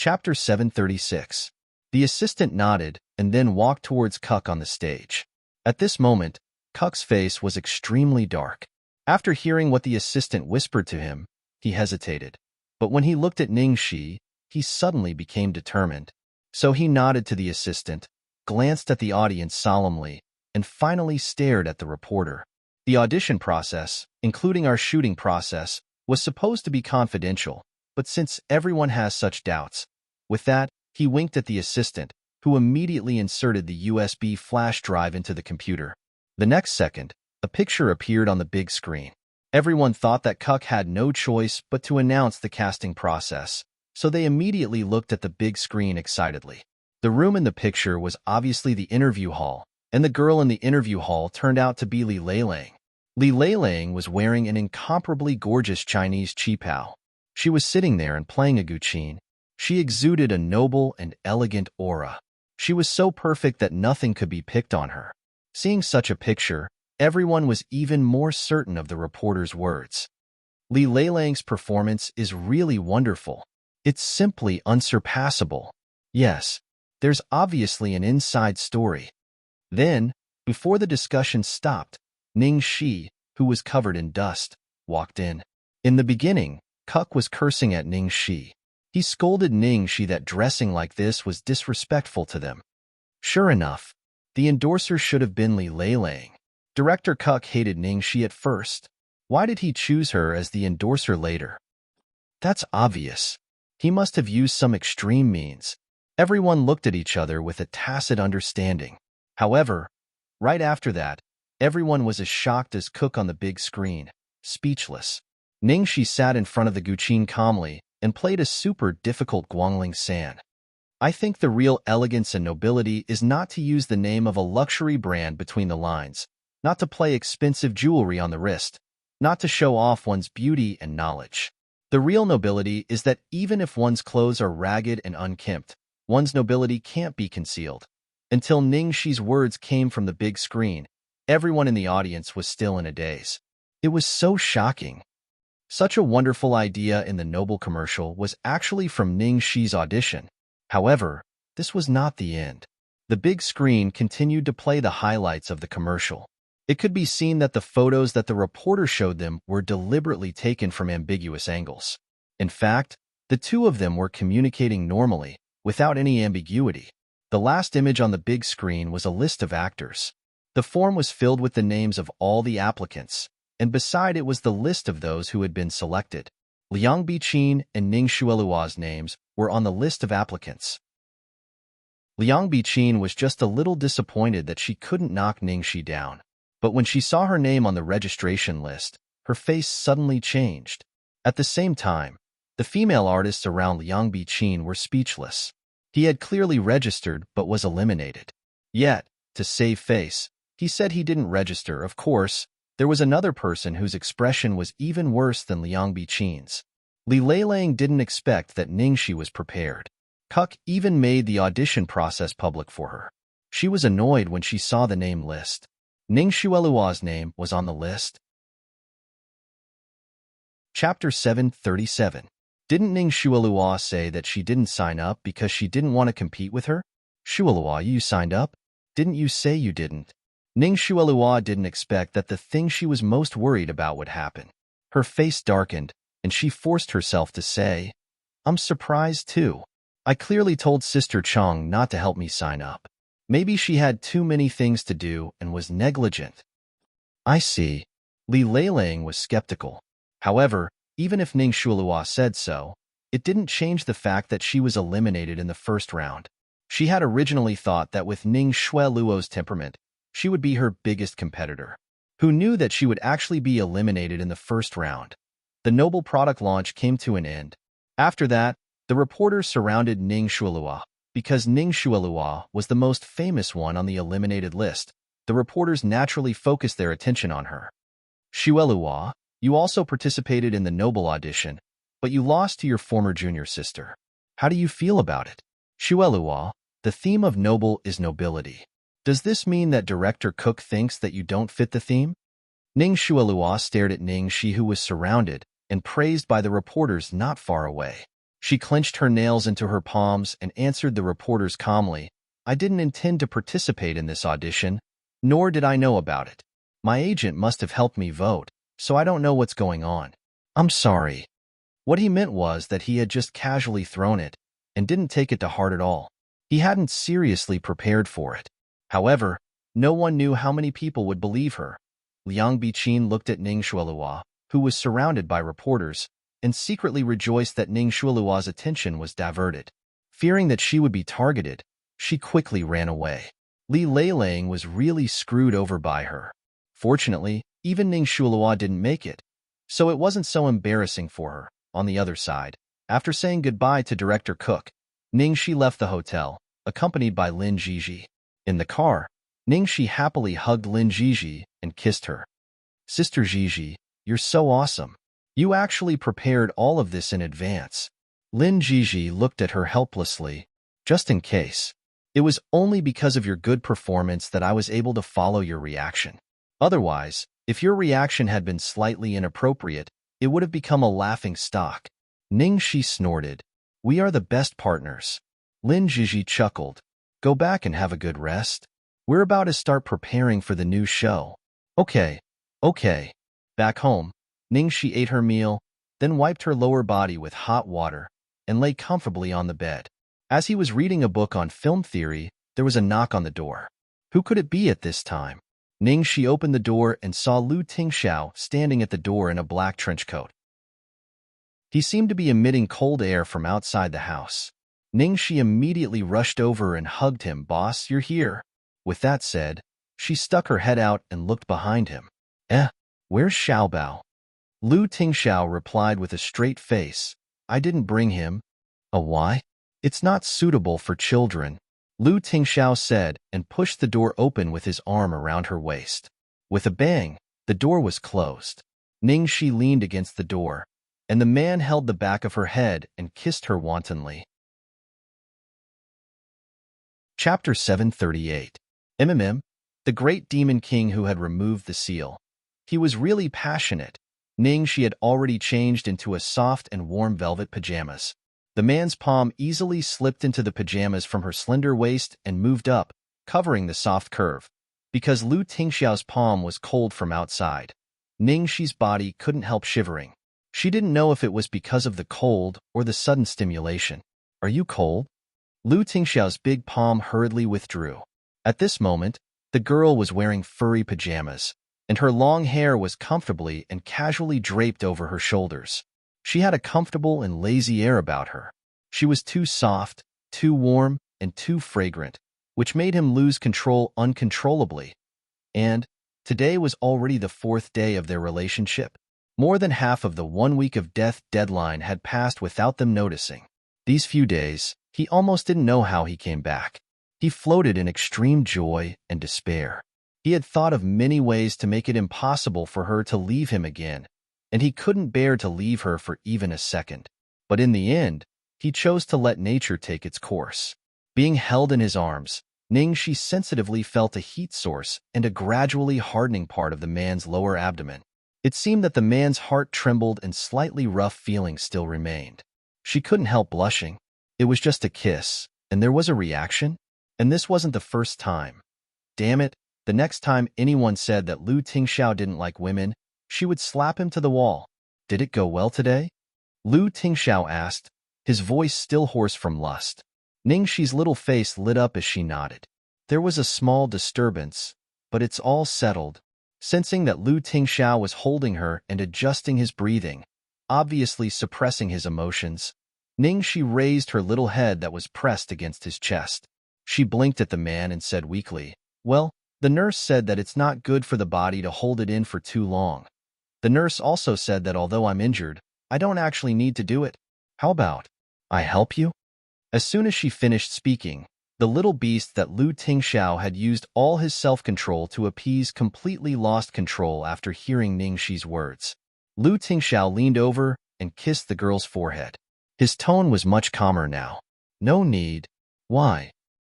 Chapter 736. The assistant nodded and then walked towards Cuck on the stage. At this moment, Cuck's face was extremely dark. After hearing what the assistant whispered to him, he hesitated. But when he looked at Ningxi, he suddenly became determined. So he nodded to the assistant, glanced at the audience solemnly, and finally stared at the reporter. The audition process, including our shooting process, was supposed to be confidential, but since everyone has such doubts, with that, he winked at the assistant, who immediately inserted the USB flash drive into the computer. The next second, a picture appeared on the big screen. Everyone thought that Cuck had no choice but to announce the casting process, so they immediately looked at the big screen excitedly. The room in the picture was obviously the interview hall, and the girl in the interview hall turned out to be Li Leilang. Li Leilang was wearing an incomparably gorgeous Chinese qipao. She was sitting there and playing a guqin. She exuded a noble and elegant aura. She was so perfect that nothing could be picked on her. Seeing such a picture, everyone was even more certain of the reporter's words. Li Leilang's performance is really wonderful. It's simply unsurpassable. Yes, there's obviously an inside story. Then, before the discussion stopped, Ningxi, who was covered in dust, walked in. In the beginning, Cuck was cursing at Ningxi. He scolded Ningxi that dressing like this was disrespectful to them. Sure enough, the endorser should have been Li Leilang. Director Cuck hated Ningxi at first. Why did he choose her as the endorser later? That's obvious. He must have used some extreme means. Everyone looked at each other with a tacit understanding. However, right after that, everyone was as shocked as Cuck on the big screen, speechless. Ningxi sat in front of the guqin calmly and played a super difficult Guangling San. I think the real elegance and nobility is not to use the name of a luxury brand between the lines, not to play expensive jewelry on the wrist, not to show off one's beauty and knowledge. The real nobility is that even if one's clothes are ragged and unkempt, one's nobility can't be concealed. Until Ningxi's words came from the big screen, everyone in the audience was still in a daze. It was so shocking. Such a wonderful idea in the Noble commercial was actually from Ningxi's audition. However, this was not the end. The big screen continued to play the highlights of the commercial. It could be seen that the photos that the reporter showed them were deliberately taken from ambiguous angles. In fact, the two of them were communicating normally, without any ambiguity. The last image on the big screen was a list of actors. The form was filled with the names of all the applicants, and beside it was the list of those who had been selected. Liang Biqin and Ning Xuelua's names were on the list of applicants. Liang Biqin was just a little disappointed that she couldn't knock Ningxi down. But when she saw her name on the registration list, her face suddenly changed. At the same time, the female artists around Liang Biqin were speechless. He had clearly registered but was eliminated. Yet, to save face, he said he didn't register. Of course, there was another person whose expression was even worse than Liang Biqin's. Li Leilang didn't expect that Ningxi was prepared. Cuck even made the audition process public for her. She was annoyed when she saw the name list. Ning Xuelua's name was on the list. Chapter 737. Didn't Ning Xuelua say that she didn't sign up because she didn't want to compete with her? Xuelua, you signed up? Didn't you say you didn't? Ning Xuelua didn't expect that the thing she was most worried about would happen. Her face darkened, and she forced herself to say, I'm surprised too. I clearly told Sister Chong not to help me sign up. Maybe she had too many things to do and was negligent. I see. Li Leilang was skeptical. However, even if Ning Xuelua said so, it didn't change the fact that she was eliminated in the first round. She had originally thought that with Ning Xuelua's temperament, she would be her biggest competitor. Who knew that she would actually be eliminated in the first round? The Noble product launch came to an end. After that, the reporters surrounded Ning Xuelua. Because Ning Xuelua was the most famous one on the eliminated list, the reporters naturally focused their attention on her. Xuelua, you also participated in the Noble audition, but you lost to your former junior sister. How do you feel about it? Xuelua, the theme of Noble is nobility. Does this mean that Director Cuck thinks that you don't fit the theme? Ning Xuelua stared at Ningxi, who was surrounded and praised by the reporters not far away. She clenched her nails into her palms and answered the reporters calmly, "I didn't intend to participate in this audition, nor did I know about it. My agent must have helped me vote, so I don't know what's going on. I'm sorry." What he meant was that he had just casually thrown it and didn't take it to heart at all. He hadn't seriously prepared for it. However, no one knew how many people would believe her. Liang Biqin looked at Ning Shuilua, who was surrounded by reporters, and secretly rejoiced that Ning Shuilua's attention was diverted. Fearing that she would be targeted, she quickly ran away. Li Leilang was really screwed over by her. Fortunately, even Ning Shuilua didn't make it, so it wasn't so embarrassing for her. On the other side, after saying goodbye to Director Cook, Ningxi left the hotel, accompanied by Lin Jiji. In the car, Ningxi happily hugged Lin Jiji and kissed her. "Sister Jiji, you're so awesome. You actually prepared all of this in advance." Lin Jiji looked at her helplessly. "Just in case. It was only because of your good performance that I was able to follow your reaction. Otherwise, if your reaction had been slightly inappropriate, it would have become a laughing stock." Ningxi snorted. "We are the best partners." Lin Jiji chuckled. "Go back and have a good rest. We're about to start preparing for the new show." Okay. Back home, Ningxi ate her meal, then wiped her lower body with hot water and lay comfortably on the bed. As he was reading a book on film theory, there was a knock on the door. Who could it be at this time? Ningxi opened the door and saw Lu Tingxiao standing at the door in a black trench coat. He seemed to be emitting cold air from outside the house. Ningxi immediately rushed over and hugged him. "Boss, you're here." With that said, she stuck her head out and looked behind him. Where's Xiaobao?" Lu Tingxiao replied with a straight face, "I didn't bring him." "Why?" "It's not suitable for children," Lu Tingxiao said and pushed the door open with his arm around her waist. With a bang, the door was closed. Ningxi leaned against the door, and the man held the back of her head and kissed her wantonly. Chapter 738. The Great Demon King Who Had Removed the Seal. He was really passionate. Ningxi had already changed into a soft and warm velvet pajamas. The man's palm easily slipped into the pajamas from her slender waist and moved up, covering the soft curve. Because Lu Tingxiao's palm was cold from outside, Ningxi's body couldn't help shivering. She didn't know if it was because of the cold or the sudden stimulation. "Are you cold?" Lu Tingxiao's big palm hurriedly withdrew. At this moment, the girl was wearing furry pajamas, and her long hair was comfortably and casually draped over her shoulders. She had a comfortable and lazy air about her. She was too soft, too warm, and too fragrant, which made him lose control uncontrollably. And today was already the 4th day of their relationship. More than half of the 1 week of death deadline had passed without them noticing. These few days, he almost didn't know how he came back. He floated in extreme joy and despair. He had thought of many ways to make it impossible for her to leave him again, and he couldn't bear to leave her for even a second. But in the end, he chose to let nature take its course. Being held in his arms, Ningxi sensitively felt a heat source and a gradually hardening part of the man's lower abdomen. It seemed that the man's heart trembled and slightly rough feelings still remained. She couldn't help blushing. It was just a kiss, and there was a reaction? And this wasn't the first time. Damn it, the next time anyone said that Lu Tingxiao didn't like women, she would slap him to the wall. "Did it go well today?" Lu Tingxiao asked, his voice still hoarse from lust. Ningxi's little face lit up as she nodded. "There was a small disturbance, but it's all settled." Sensing that Lu Tingxiao was holding her and adjusting his breathing, obviously suppressing his emotions, Ningxi raised her little head that was pressed against his chest. She blinked at the man and said weakly, "Well, the nurse said that it's not good for the body to hold it in for too long. The nurse also said that although I'm injured, I don't actually need to do it. How about I help you?" As soon as she finished speaking, the little beast that Lu Tingxiao had used all his self-control to appease completely lost control after hearing Ningxi's words. Lu Tingxiao leaned over and kissed the girl's forehead. His tone was much calmer now. "No need." "Why?"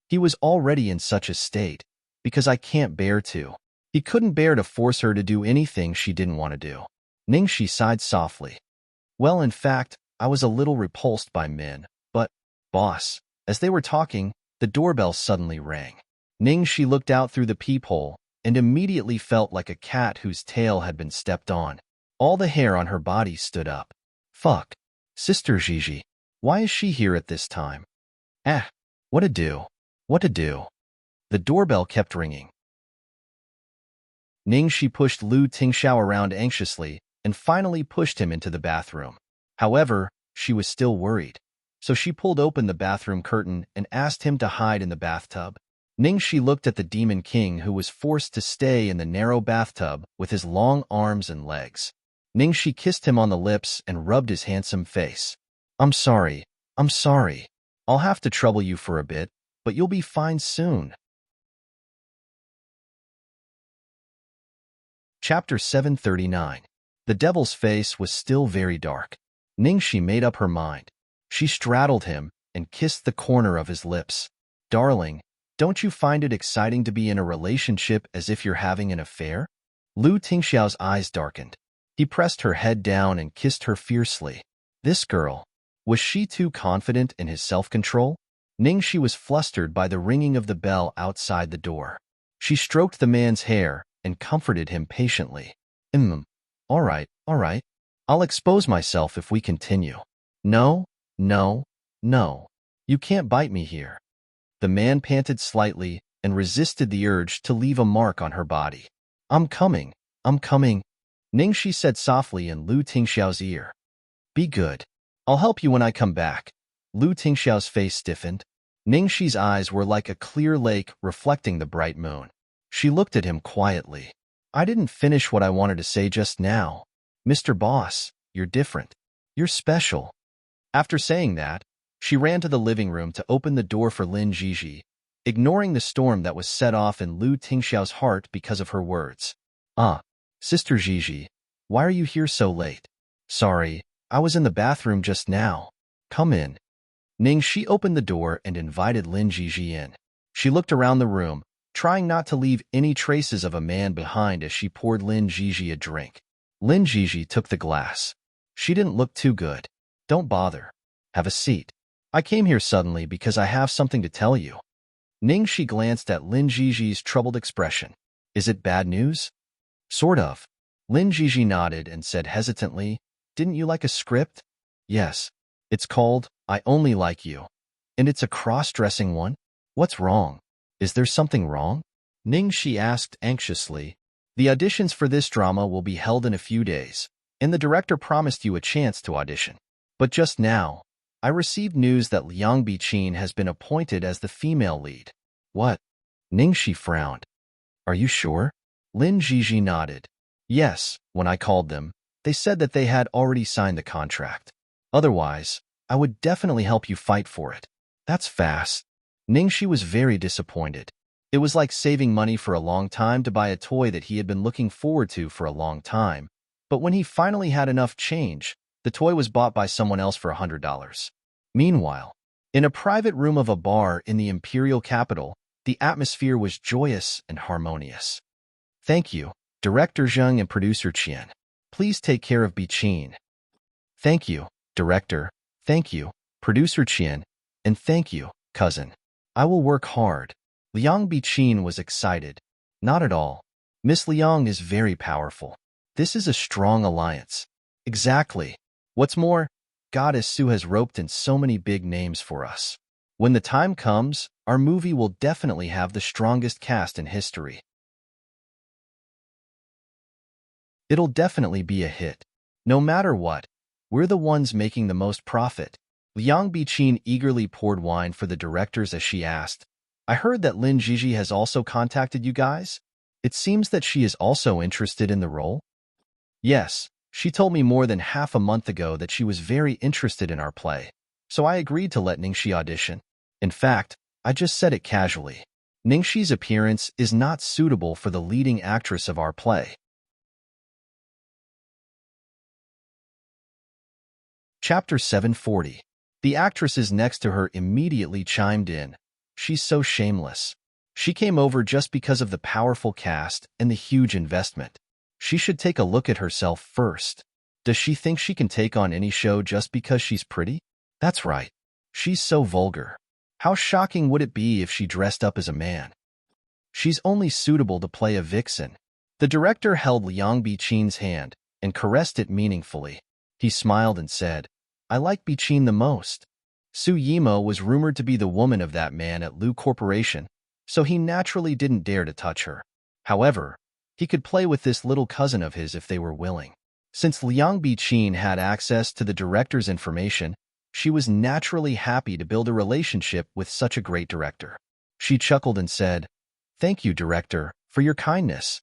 He was already in such a state. "Because I can't bear to." He couldn't bear to force her to do anything she didn't want to do. Ningxi sighed softly. "Well, in fact, I was a little repulsed by men, but, boss, as they were talking, the doorbell suddenly rang. Ningxi looked out through the peephole and immediately felt like a cat whose tail had been stepped on. All the hair on her body stood up. Fuck. Sister Gigi. Why is she here at this time? What to do? What to do? The doorbell kept ringing. Ningxi pushed Lu Tingxiao around anxiously and finally pushed him into the bathroom. However, she was still worried, so she pulled open the bathroom curtain and asked him to hide in the bathtub. Ningxi looked at the Demon King, who was forced to stay in the narrow bathtub with his long arms and legs. Ningxi kissed him on the lips and rubbed his handsome face. I'm sorry. I'll have to trouble you for a bit, but you'll be fine soon. Chapter 739. The devil's face was still very dark. Ningxi made up her mind. She straddled him and kissed the corner of his lips. Darling, don't you find it exciting to be in a relationship as if you're having an affair? Lu Tingxiao's eyes darkened. He pressed her head down and kissed her fiercely. This girl, was she too confident in his self-control? Ningxi was flustered by the ringing of the bell outside the door. She stroked the man's hair and comforted him patiently. All right. I'll expose myself if we continue. No. You can't bite me here. The man panted slightly and resisted the urge to leave a mark on her body. I'm coming. Ningxi said softly in Lu Tingxiao's ear. Be good. I'll help you when I come back. Lu Tingxiao's face stiffened. Ningxi's eyes were like a clear lake reflecting the bright moon. She looked at him quietly. I didn't finish what I wanted to say just now. Mr. Boss, you're different. You're special. After saying that, she ran to the living room to open the door for Lin Gigi, ignoring the storm that was set off in Lu Tingxiao's heart because of her words. Sister Gigi, why are you here so late? Sorry, I was in the bathroom just now. Come in. Ningxi opened the door and invited Lin Gigi in. She looked around the room, trying not to leave any traces of a man behind as she poured Lin Gigi a drink. Lin Gigi took the glass. She didn't look too good. Don't bother. Have a seat. I came here suddenly because I have something to tell you. Ningxi glanced at Lin Gigi's troubled expression. Is it bad news? Sort of. Lin Gigi nodded and said hesitantly, Didn't you like a script? Yes. It's called I Only Like You. And it's a cross-dressing one? What's wrong? Is there something wrong? Ningxi asked anxiously. The auditions for this drama will be held in a few days, and the director promised you a chance to audition. But just now, I received news that Liang Biqin has been appointed as the female lead. What? Ningxi frowned. Are you sure? Lin Gigi nodded. Yes, when I called them, they said that they had already signed the contract. Otherwise, I would definitely help you fight for it. That's fast. Ningxi was very disappointed. It was like saving money for a long time to buy a toy that he had been looking forward to for a long time. But when he finally had enough change, the toy was bought by someone else for $100. Meanwhile, in a private room of a bar in the imperial capital, the atmosphere was joyous and harmonious. Thank you, Director Zheng and Producer Qian. Please take care of Biqin. Thank you, Director. Thank you, Producer Qian. And thank you, Cousin. I will work hard. Liang Biqin was excited. Not at all. Miss Liang is very powerful. This is a strong alliance. Exactly. What's more, Goddess Su has roped in so many big names for us. When the time comes, our movie will definitely have the strongest cast in history. It'll definitely be a hit. No matter what, we're the ones making the most profit. Liang Biqin eagerly poured wine for the directors as she asked, I heard that Lin Gigi has also contacted you guys? It seems that she is also interested in the role? Yes, she told me more than half a month ago that she was very interested in our play, so I agreed to let Ningxi audition. In fact, I just said it casually. Ningxi's appearance is not suitable for the leading actress of our play. Chapter 740. The actresses next to her immediately chimed in. She's so shameless. She came over just because of the powerful cast and the huge investment. She should take a look at herself first. Does she think she can take on any show just because she's pretty? That's right. She's so vulgar. How shocking would it be if she dressed up as a man? She's only suitable to play a vixen. The director held Liang Biqin's hand and caressed it meaningfully. He smiled and said, I like Biqin the most. Su Yimo was rumored to be the woman of that man at Lu Corporation, so he naturally didn't dare to touch her. However, he could play with this little cousin of his if they were willing. Since Liang Biqin had access to the director's information, she was naturally happy to build a relationship with such a great director. She chuckled and said, Thank you, director, for your kindness.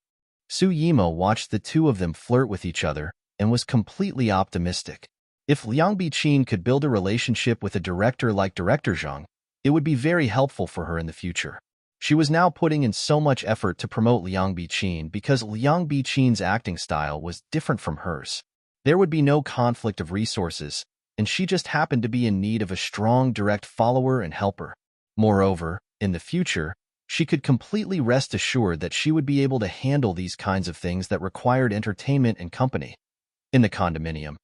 Su Yimo watched the two of them flirt with each other and was completely optimistic. If Liang Biqin could build a relationship with a director like Director Zhang, it would be very helpful for her in the future. She was now putting in so much effort to promote Liang Biqin because Liang Biqin's acting style was different from hers. There would be no conflict of resources, and she just happened to be in need of a strong direct follower and helper. Moreover, in the future, she could completely rest assured that she would be able to handle these kinds of things that required entertainment and company. In the condominium.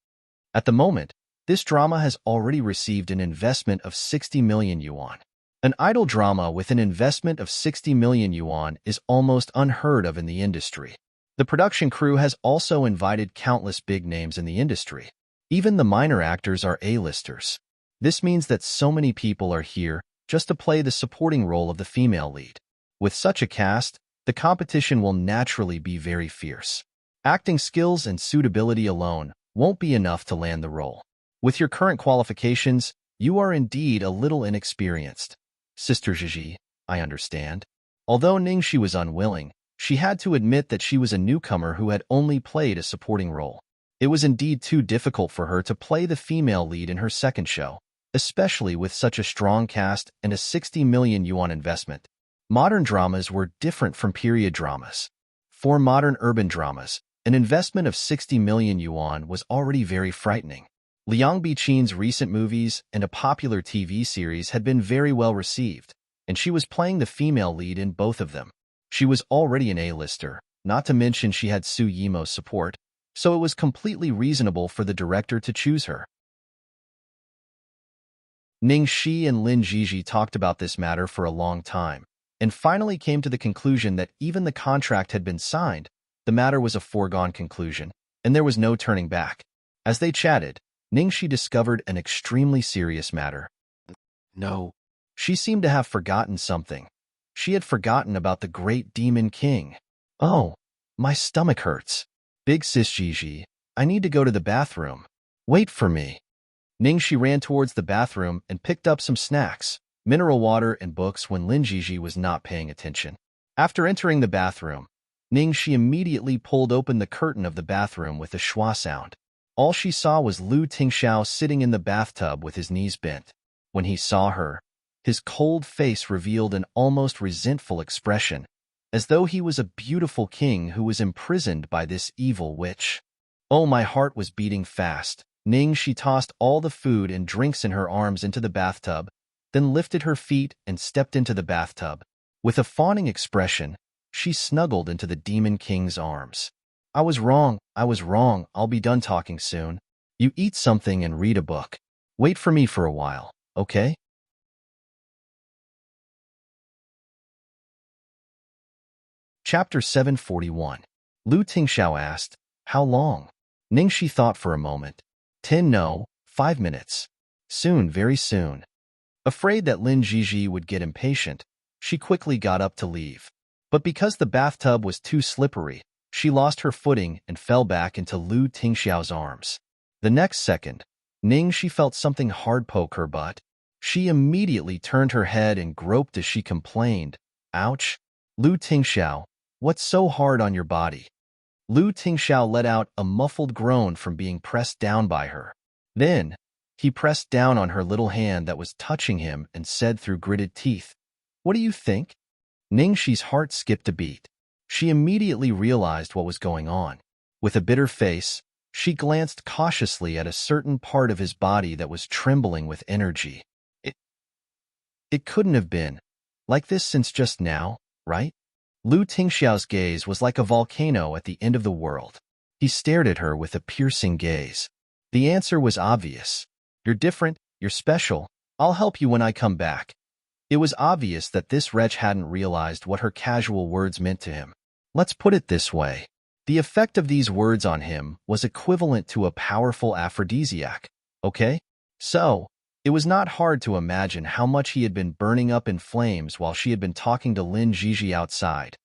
At the moment, this drama has already received an investment of 60 million yuan. An idol drama with an investment of 60 million yuan is almost unheard of in the industry. The production crew has also invited countless big names in the industry. Even the minor actors are A-listers. This means that so many people are here just to play the supporting role of the female lead. With such a cast, the competition will naturally be very fierce. Acting skills and suitability alone won't be enough to land the role. With your current qualifications, you are indeed a little inexperienced. Sister Zhizhi, I understand. Although Ningxi was unwilling, she had to admit that she was a newcomer who had only played a supporting role. It was indeed too difficult for her to play the female lead in her second show, especially with such a strong cast and a 60 million yuan investment. Modern dramas were different from period dramas. For modern urban dramas, an investment of 60 million yuan was already very frightening. Liang Biqin's recent movies and a popular TV series had been very well received, and she was playing the female lead in both of them. She was already an A-lister, not to mention she had Su Yimo's support, so it was completely reasonable for the director to choose her. Ning Shi and Lin Zhizhi talked about this matter for a long time, and finally came to the conclusion that even the contract had been signed, the matter was a foregone conclusion, and there was no turning back. As they chatted, Ningxi discovered an extremely serious matter. No. She seemed to have forgotten something. She had forgotten about the great demon king. Oh, my stomach hurts. Big sis Gigi, I need to go to the bathroom. Wait for me. Ningxi ran towards the bathroom and picked up some snacks, mineral water and books when Lin Zhizhi was not paying attention. After entering the bathroom, Ningxi immediately pulled open the curtain of the bathroom with a schwa sound. All she saw was Lu Tingxiao sitting in the bathtub with his knees bent. When he saw her, his cold face revealed an almost resentful expression, as though he was a beautiful king who was imprisoned by this evil witch. Oh, my heart was beating fast. Ningxi tossed all the food and drinks in her arms into the bathtub, then lifted her feet and stepped into the bathtub. With a fawning expression, she snuggled into the demon king's arms. I was wrong, I'll be done talking soon. You eat something and read a book. Wait for me for a while, okay? Chapter 741. Lu Tingxiao asked, How long? Ningxi thought for a moment. 10 no, 5 minutes. Soon, very soon. Afraid that Lin Zhizhi would get impatient, she quickly got up to leave. But because the bathtub was too slippery, she lost her footing and fell back into Lu Tingxiao's arms. The next second, Ningxi felt something hard poke her butt. She immediately turned her head and groped as she complained, Ouch! Lu Tingxiao, what's so hard on your body? Lu Tingxiao let out a muffled groan from being pressed down by her. Then, he pressed down on her little hand that was touching him and said through gritted teeth, What do you think? Ningxi's heart skipped a beat. She immediately realized what was going on. With a bitter face, she glanced cautiously at a certain part of his body that was trembling with energy. It couldn't have been like this since just now, right? Lu Tingxiao's gaze was like a volcano at the end of the world. He stared at her with a piercing gaze. The answer was obvious. You're different, you're special. I'll help you when I come back. It was obvious that this wretch hadn't realized what her casual words meant to him. Let's put it this way. The effect of these words on him was equivalent to a powerful aphrodisiac, okay? So, it was not hard to imagine how much he had been burning up in flames while she had been talking to Lin Jiji outside.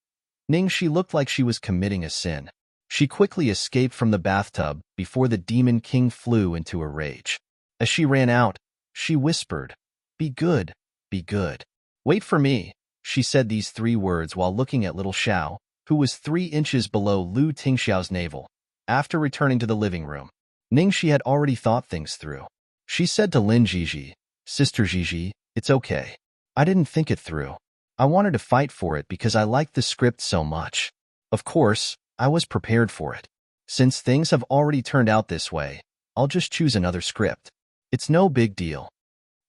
Ningxi looked like she was committing a sin. She quickly escaped from the bathtub before the Demon King flew into a rage. As she ran out, she whispered, "Be good, be good. Wait for me." She said these 3 words while looking at little Xiao, who was 3 inches below Lu Tingxiao's navel. After returning to the living room, Ningxi had already thought things through. She said to Lin Jiji, "Sister Jiji, it's okay. I didn't think it through. I wanted to fight for it because I liked the script so much. Of course, I was prepared for it. Since things have already turned out this way, I'll just choose another script. It's no big deal."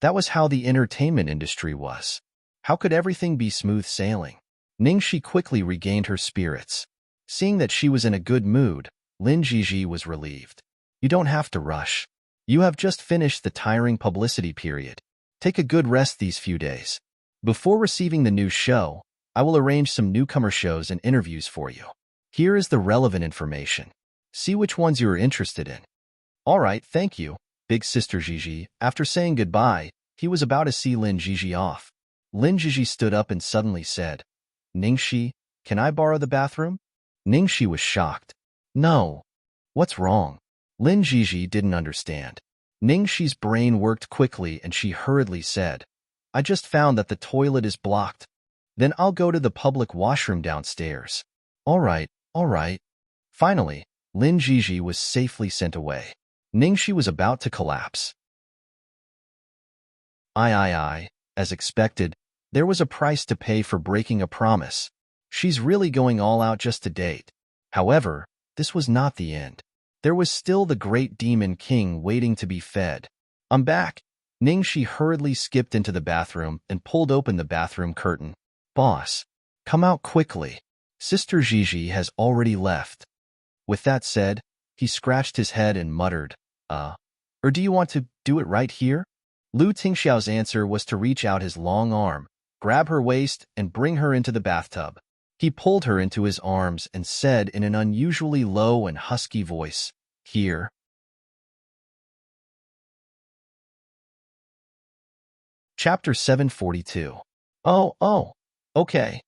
That was how the entertainment industry was. How could everything be smooth sailing? Ningxi quickly regained her spirits. Seeing that she was in a good mood, Lin Jiji was relieved. "You don't have to rush. You have just finished the tiring publicity period. Take a good rest these few days. Before receiving the new show, I will arrange some newcomer shows and interviews for you. Here is the relevant information. See which ones you are interested in." "All right, thank you, Big Sister Jiji." After saying goodbye, he was about to see Lin Jiji off. Lin Jiji stood up and suddenly said, "Ningxi, can I borrow the bathroom?" Ningxi was shocked. "No. What's wrong?" Lin Jiji didn't understand. Ningxi's brain worked quickly and she hurriedly said, "I just found that the toilet is blocked. Then I'll go to the public washroom downstairs." All right, all right." Finally, Lin Jiji was safely sent away. Ningxi was about to collapse. As expected, there was a price to pay for breaking a promise. She's really going all out just to date. However, this was not the end. There was still the great Demon King waiting to be fed. "I'm back." Ningxi hurriedly skipped into the bathroom and pulled open the bathroom curtain. "Boss, come out quickly. Sister Jiji has already left." With that said, he scratched his head and muttered, Or do you want to do it right here?" Lu Tingxiao's answer was to reach out his long arm, grab her waist, and bring her into the bathtub. He pulled her into his arms and said in an unusually low and husky voice, "Here." Chapter 742. Oh, okay.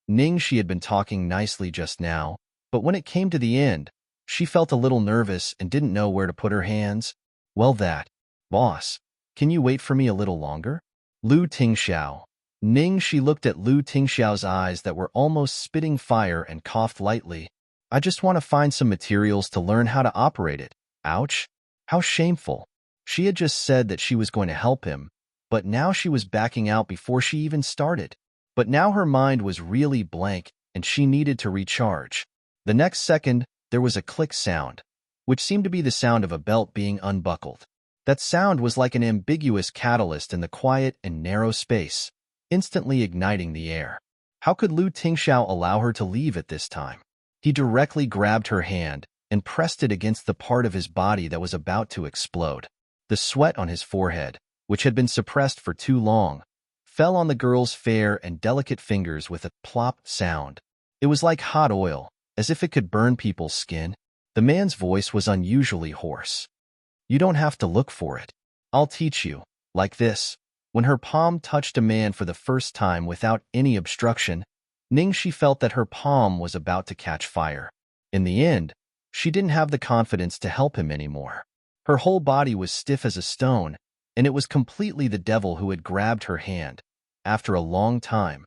Ningxi had been talking nicely just now, but when it came to the end, she felt a little nervous and didn't know where to put her hands. Boss, can you wait for me a little longer?" Lu Tingxiao. Ningxi looked at Lu Tingxiao's eyes that were almost spitting fire and coughed lightly. "I just want to find some materials to learn how to operate it." Ouch. How shameful. She had just said that she was going to help him, but now she was backing out before she even started. But now her mind was really blank and she needed to recharge. The next second, there was a click sound, which seemed to be the sound of a belt being unbuckled. That sound was like an ambiguous catalyst in the quiet and narrow space, instantly igniting the air. How could Lu Tingxiao allow her to leave at this time? He directly grabbed her hand and pressed it against the part of his body that was about to explode. The sweat on his forehead, which had been suppressed for too long, fell on the girl's fair and delicate fingers with a plop sound. It was like hot oil, as if it could burn people's skin. The man's voice was unusually hoarse. "You don't have to look for it. I'll teach you, like this." When her palm touched a man for the first time without any obstruction, Ningxi felt that her palm was about to catch fire. In the end, she didn't have the confidence to help him anymore. Her whole body was stiff as a stone, and it was completely the devil who had grabbed her hand. After a long time,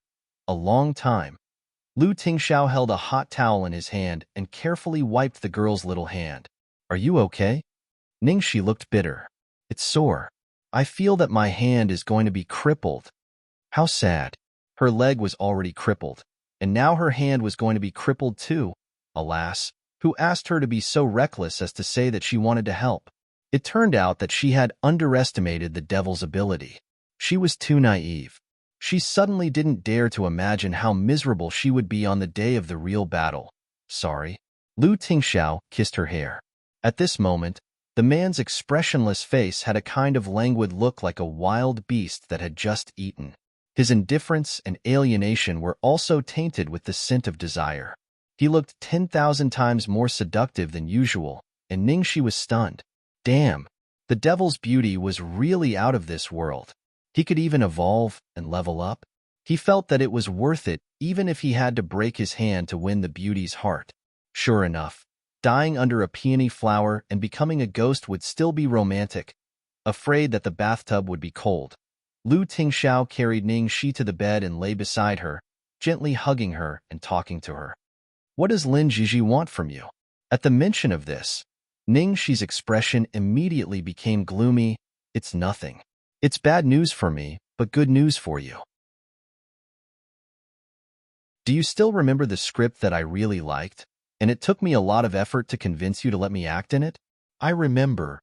Lu Tingxiao held a hot towel in his hand and carefully wiped the girl's little hand. "Are you okay?" Ningxi looked bitter. "It's sore. I feel that my hand is going to be crippled." How sad. Her leg was already crippled, and now her hand was going to be crippled too. Alas, who asked her to be so reckless as to say that she wanted to help? It turned out that she had underestimated the devil's ability. She was too naive. She suddenly didn't dare to imagine how miserable she would be on the day of the real battle. "Sorry." Lu Tingxiao kissed her hair. At this moment, the man's expressionless face had a kind of languid look like a wild beast that had just eaten. His indifference and alienation were also tainted with the scent of desire. He looked 10,000 times more seductive than usual, and Ningxi was stunned. Damn, the devil's beauty was really out of this world. He could even evolve and level up. He felt that it was worth it even if he had to break his hand to win the beauty's heart. Sure enough, dying under a peony flower and becoming a ghost would still be romantic. Afraid that the bathtub would be cold, Lu Tingxiao carried Ningxi to the bed and lay beside her, gently hugging her and talking to her. What does Lin Jiji want from you? At the mention of this, Ningxi's expression immediately became gloomy. It's nothing. It's bad news for me, but good news for you. Do you still remember the script that I really liked, and it took me a lot of effort to convince you to let me act in it? I remember.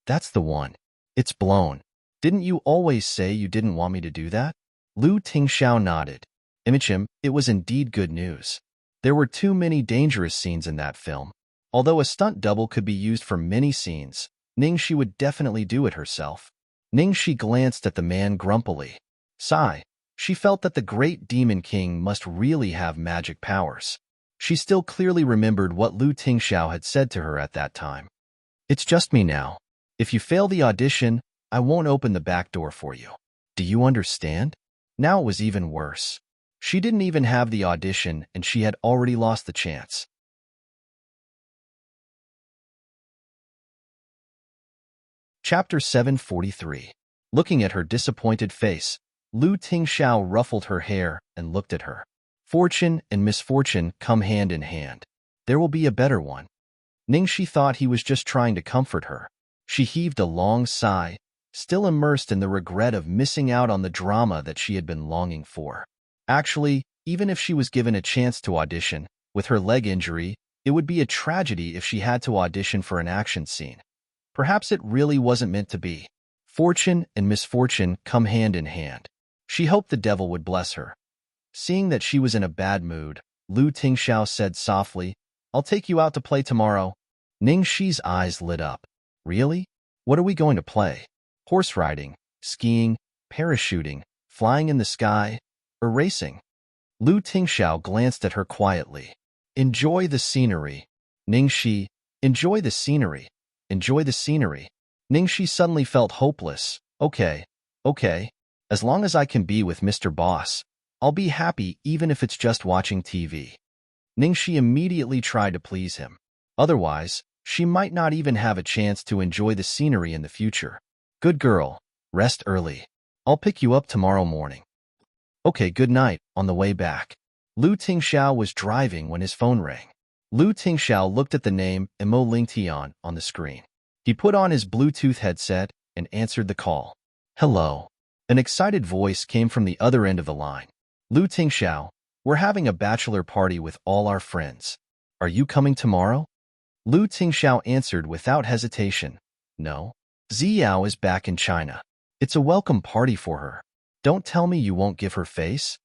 That's the one. It's blown. Didn't you always say you didn't want me to do that? Lu Tingxiao nodded. Immerse, it was indeed good news. There were too many dangerous scenes in that film. Although a stunt double could be used for many scenes, Ningxi would definitely do it herself. Ningxi glanced at the man grumpily. Sigh. She felt that the great demon king must really have magic powers. She still clearly remembered what Lu Tingxiao had said to her at that time. It's just me now. If you fail the audition, I won't open the back door for you. Do you understand? Now it was even worse. She didn't even have the audition and she had already lost the chance. Chapter 743. Looking at her disappointed face, Lu Tingxiao ruffled her hair and looked at her. Fortune and misfortune come hand in hand. There will be a better one. Ningxi thought he was just trying to comfort her. She heaved a long sigh, still immersed in the regret of missing out on the drama that she had been longing for. Actually, even if she was given a chance to audition, with her leg injury, it would be a tragedy if she had to audition for an action scene. Perhaps it really wasn't meant to be. Fortune and misfortune come hand in hand. She hoped the devil would bless her. Seeing that she was in a bad mood, Lu Tingxiao said softly, I'll take you out to play tomorrow. Ningxi's eyes lit up. Really? What are we going to play? Horse riding, skiing, parachuting, flying in the sky, or racing? Lu Tingxiao glanced at her quietly. Enjoy the scenery. Ningxi, enjoy the scenery. Enjoy the scenery. Ningxi suddenly felt hopeless. Okay. As long as I can be with Mr. Boss, I'll be happy even if it's just watching TV. Ningxi immediately tried to please him. Otherwise, she might not even have a chance to enjoy the scenery in the future. Good girl. Rest early. I'll pick you up tomorrow morning. Okay, good night. On the way back, Lu Tingxiao was driving when his phone rang. Lu Tingxiao looked at the name Imo Lingtian on the screen. He put on his Bluetooth headset and answered the call. Hello. An excited voice came from the other end of the line. Lu Tingxiao, we're having a bachelor party with all our friends. Are you coming tomorrow? Lu Tingxiao answered without hesitation. No. Ziyao is back in China. It's a welcome party for her. Don't tell me you won't give her face.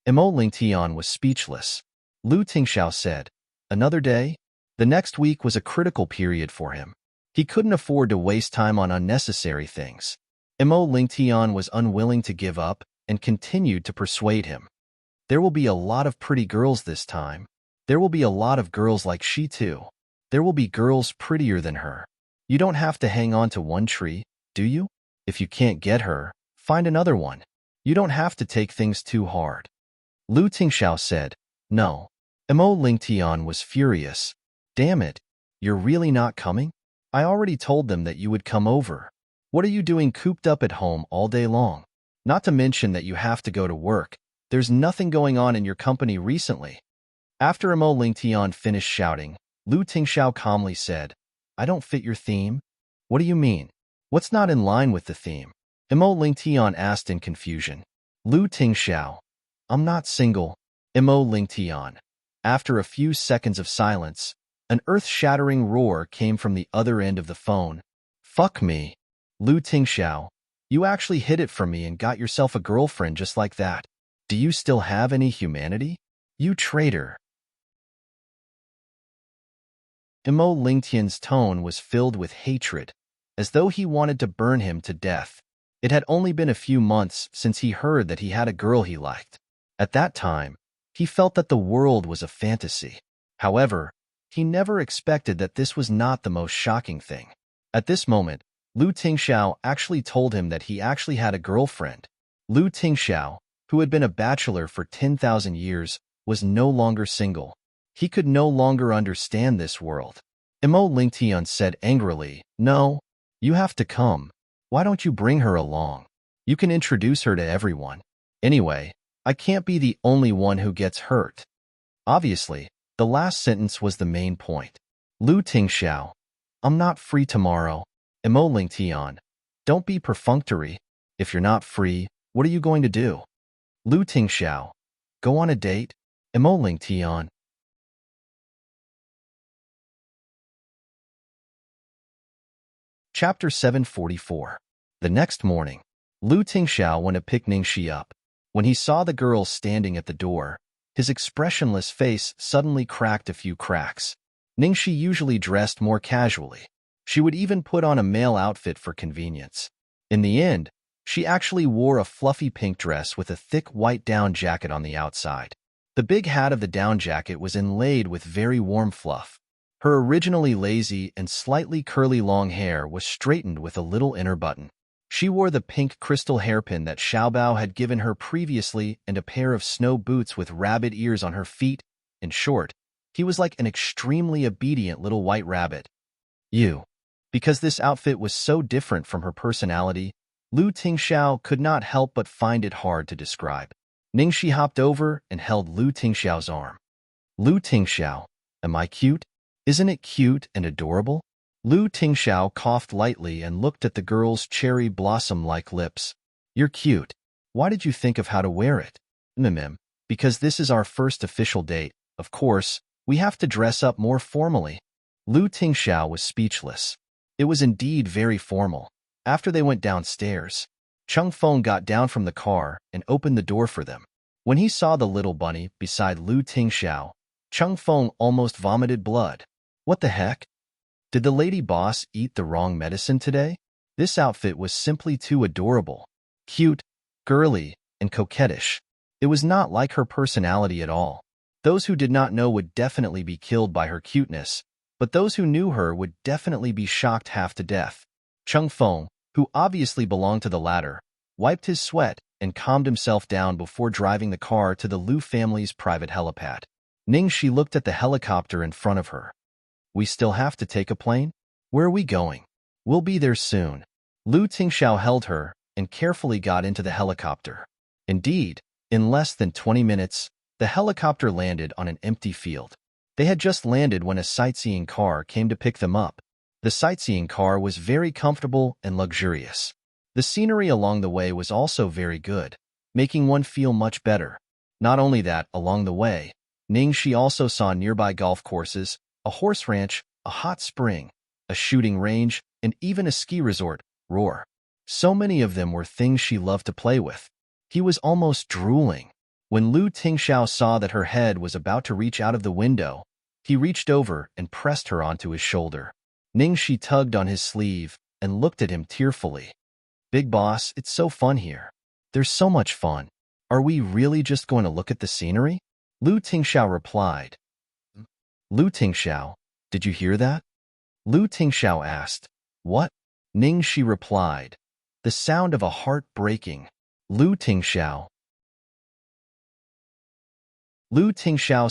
Imo Lingtian was speechless. Lu Tingxiao said, Another day? The next week was a critical period for him. He couldn't afford to waste time on unnecessary things. Imo Lingtian was unwilling to give up and continued to persuade him. There will be a lot of pretty girls this time. There will be a lot of girls like she too. There will be girls prettier than her. You don't have to hang on to one tree, do you? If you can't get her, find another one. You don't have to take things too hard. Lu Tingxiao said, No. Imo Lingtian was furious. Damn it. You're really not coming? I already told them that you would come over. What are you doing cooped up at home all day long? Not to mention that you have to go to work. There's nothing going on in your company recently. After Imo Lingtian finished shouting, Lu Tingxiao calmly said, I don't fit your theme? What do you mean? What's not in line with the theme? Imo Lingtian asked in confusion. Lu Tingxiao, I'm not single. Imo Lingtian. After a few seconds of silence, an earth-shattering roar came from the other end of the phone. Fuck me. Lu Tingxiao, you actually hid it from me and got yourself a girlfriend just like that. Do you still have any humanity? You traitor. Imo Lingtian's tone was filled with hatred, as though he wanted to burn him to death. It had only been a few months since he heard that he had a girl he liked. At that time, he felt that the world was a fantasy. However, he never expected that this was not the most shocking thing. At this moment, Lu Tingxiao actually told him that he actually had a girlfriend. Lu Tingxiao, who had been a bachelor for 10,000 years, was no longer single. He could no longer understand this world. Imo Lingtian said angrily, "No, you have to come. Why don't you bring her along? You can introduce her to everyone. Anyway, I can't be the only one who gets hurt." Obviously, the last sentence was the main point. Lu Tingxiao, "I'm not free tomorrow." Imo Lingtian, "Don't be perfunctory. If you're not free, what are you going to do?" Lu Tingxiao, "Go on a date?" Imo Lingtian. Chapter 744. The next morning, Lu Tingxiao went to pick Ningxi up. When he saw the girl standing at the door, his expressionless face suddenly cracked a few cracks. Ningxi usually dressed more casually. She would even put on a male outfit for convenience. In the end, she actually wore a fluffy pink dress with a thick white down jacket on the outside. The big hat of the down jacket was inlaid with very warm fluff. Her originally lazy and slightly curly long hair was straightened with a little inner button. She wore the pink crystal hairpin that Xiaobao had given her previously and a pair of snow boots with rabbit ears on her feet. In short, he was like an extremely obedient little white rabbit. Because this outfit was so different from her personality, Lu Tingxiao could not help but find it hard to describe. Ningxi hopped over and held Lu Tingxiao's arm. "Lu Tingxiao, am I cute? Isn't it cute and adorable?" Lu Tingxiao coughed lightly and looked at the girl's cherry blossom-like lips. "You're cute. Why did you think of how to wear it?" Because this is our first official date. Of course, we have to dress up more formally." Lu Tingxiao was speechless. It was indeed very formal. After they went downstairs, Cheng Feng got down from the car and opened the door for them. When he saw the little bunny beside Lu Tingxiao, Cheng Feng almost vomited blood. What the heck? Did the lady boss eat the wrong medicine today? This outfit was simply too adorable. Cute, girly, and coquettish. It was not like her personality at all. Those who did not know would definitely be killed by her cuteness, but those who knew her would definitely be shocked half to death. Cheng Feng, who obviously belonged to the latter, wiped his sweat and calmed himself down before driving the car to the Lu family's private helipad. Ningxi looked at the helicopter in front of her. "We still have to take a plane? Where are we going?" "We'll be there soon." Lu Tingxiao held her and carefully got into the helicopter. Indeed, in less than 20 minutes, the helicopter landed on an empty field. They had just landed when a sightseeing car came to pick them up. The sightseeing car was very comfortable and luxurious. The scenery along the way was also very good, making one feel much better. Not only that, along the way, Ningxi also saw nearby golf courses, a horse ranch, a hot spring, a shooting range, and even a ski resort, Roar. So many of them were things she loved to play with. He was almost drooling. When Lu Tingxiao saw that her head was about to reach out of the window, he reached over and pressed her onto his shoulder. Ningxi tugged on his sleeve and looked at him tearfully. "Big boss, it's so fun here. There's so much fun. Are we really just going to look at the scenery?" Lu Tingxiao replied. "Lu Tingxiao, did you hear that?" Lu Tingxiao asked. "What?" Ningxi replied. "The sound of a heart breaking." Lu Tingxiao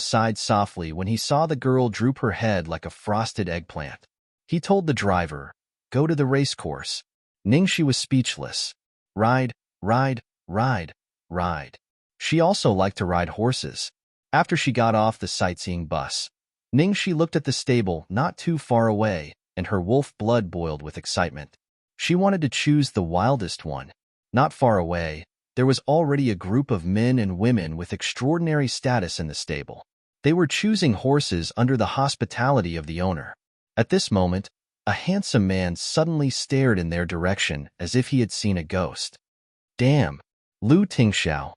sighed softly when he saw the girl droop her head like a frosted eggplant. He told the driver, "Go to the racecourse." Ningxi was speechless. Ride, ride, ride, ride. She also liked to ride horses. After she got off the sightseeing bus, Ningxi looked at the stable not too far away, and her wolf blood boiled with excitement. She wanted to choose the wildest one. Not far away, there was already a group of men and women with extraordinary status in the stable. They were choosing horses under the hospitality of the owner. At this moment, a handsome man suddenly stared in their direction as if he had seen a ghost. "Damn, Lu Tingxiao."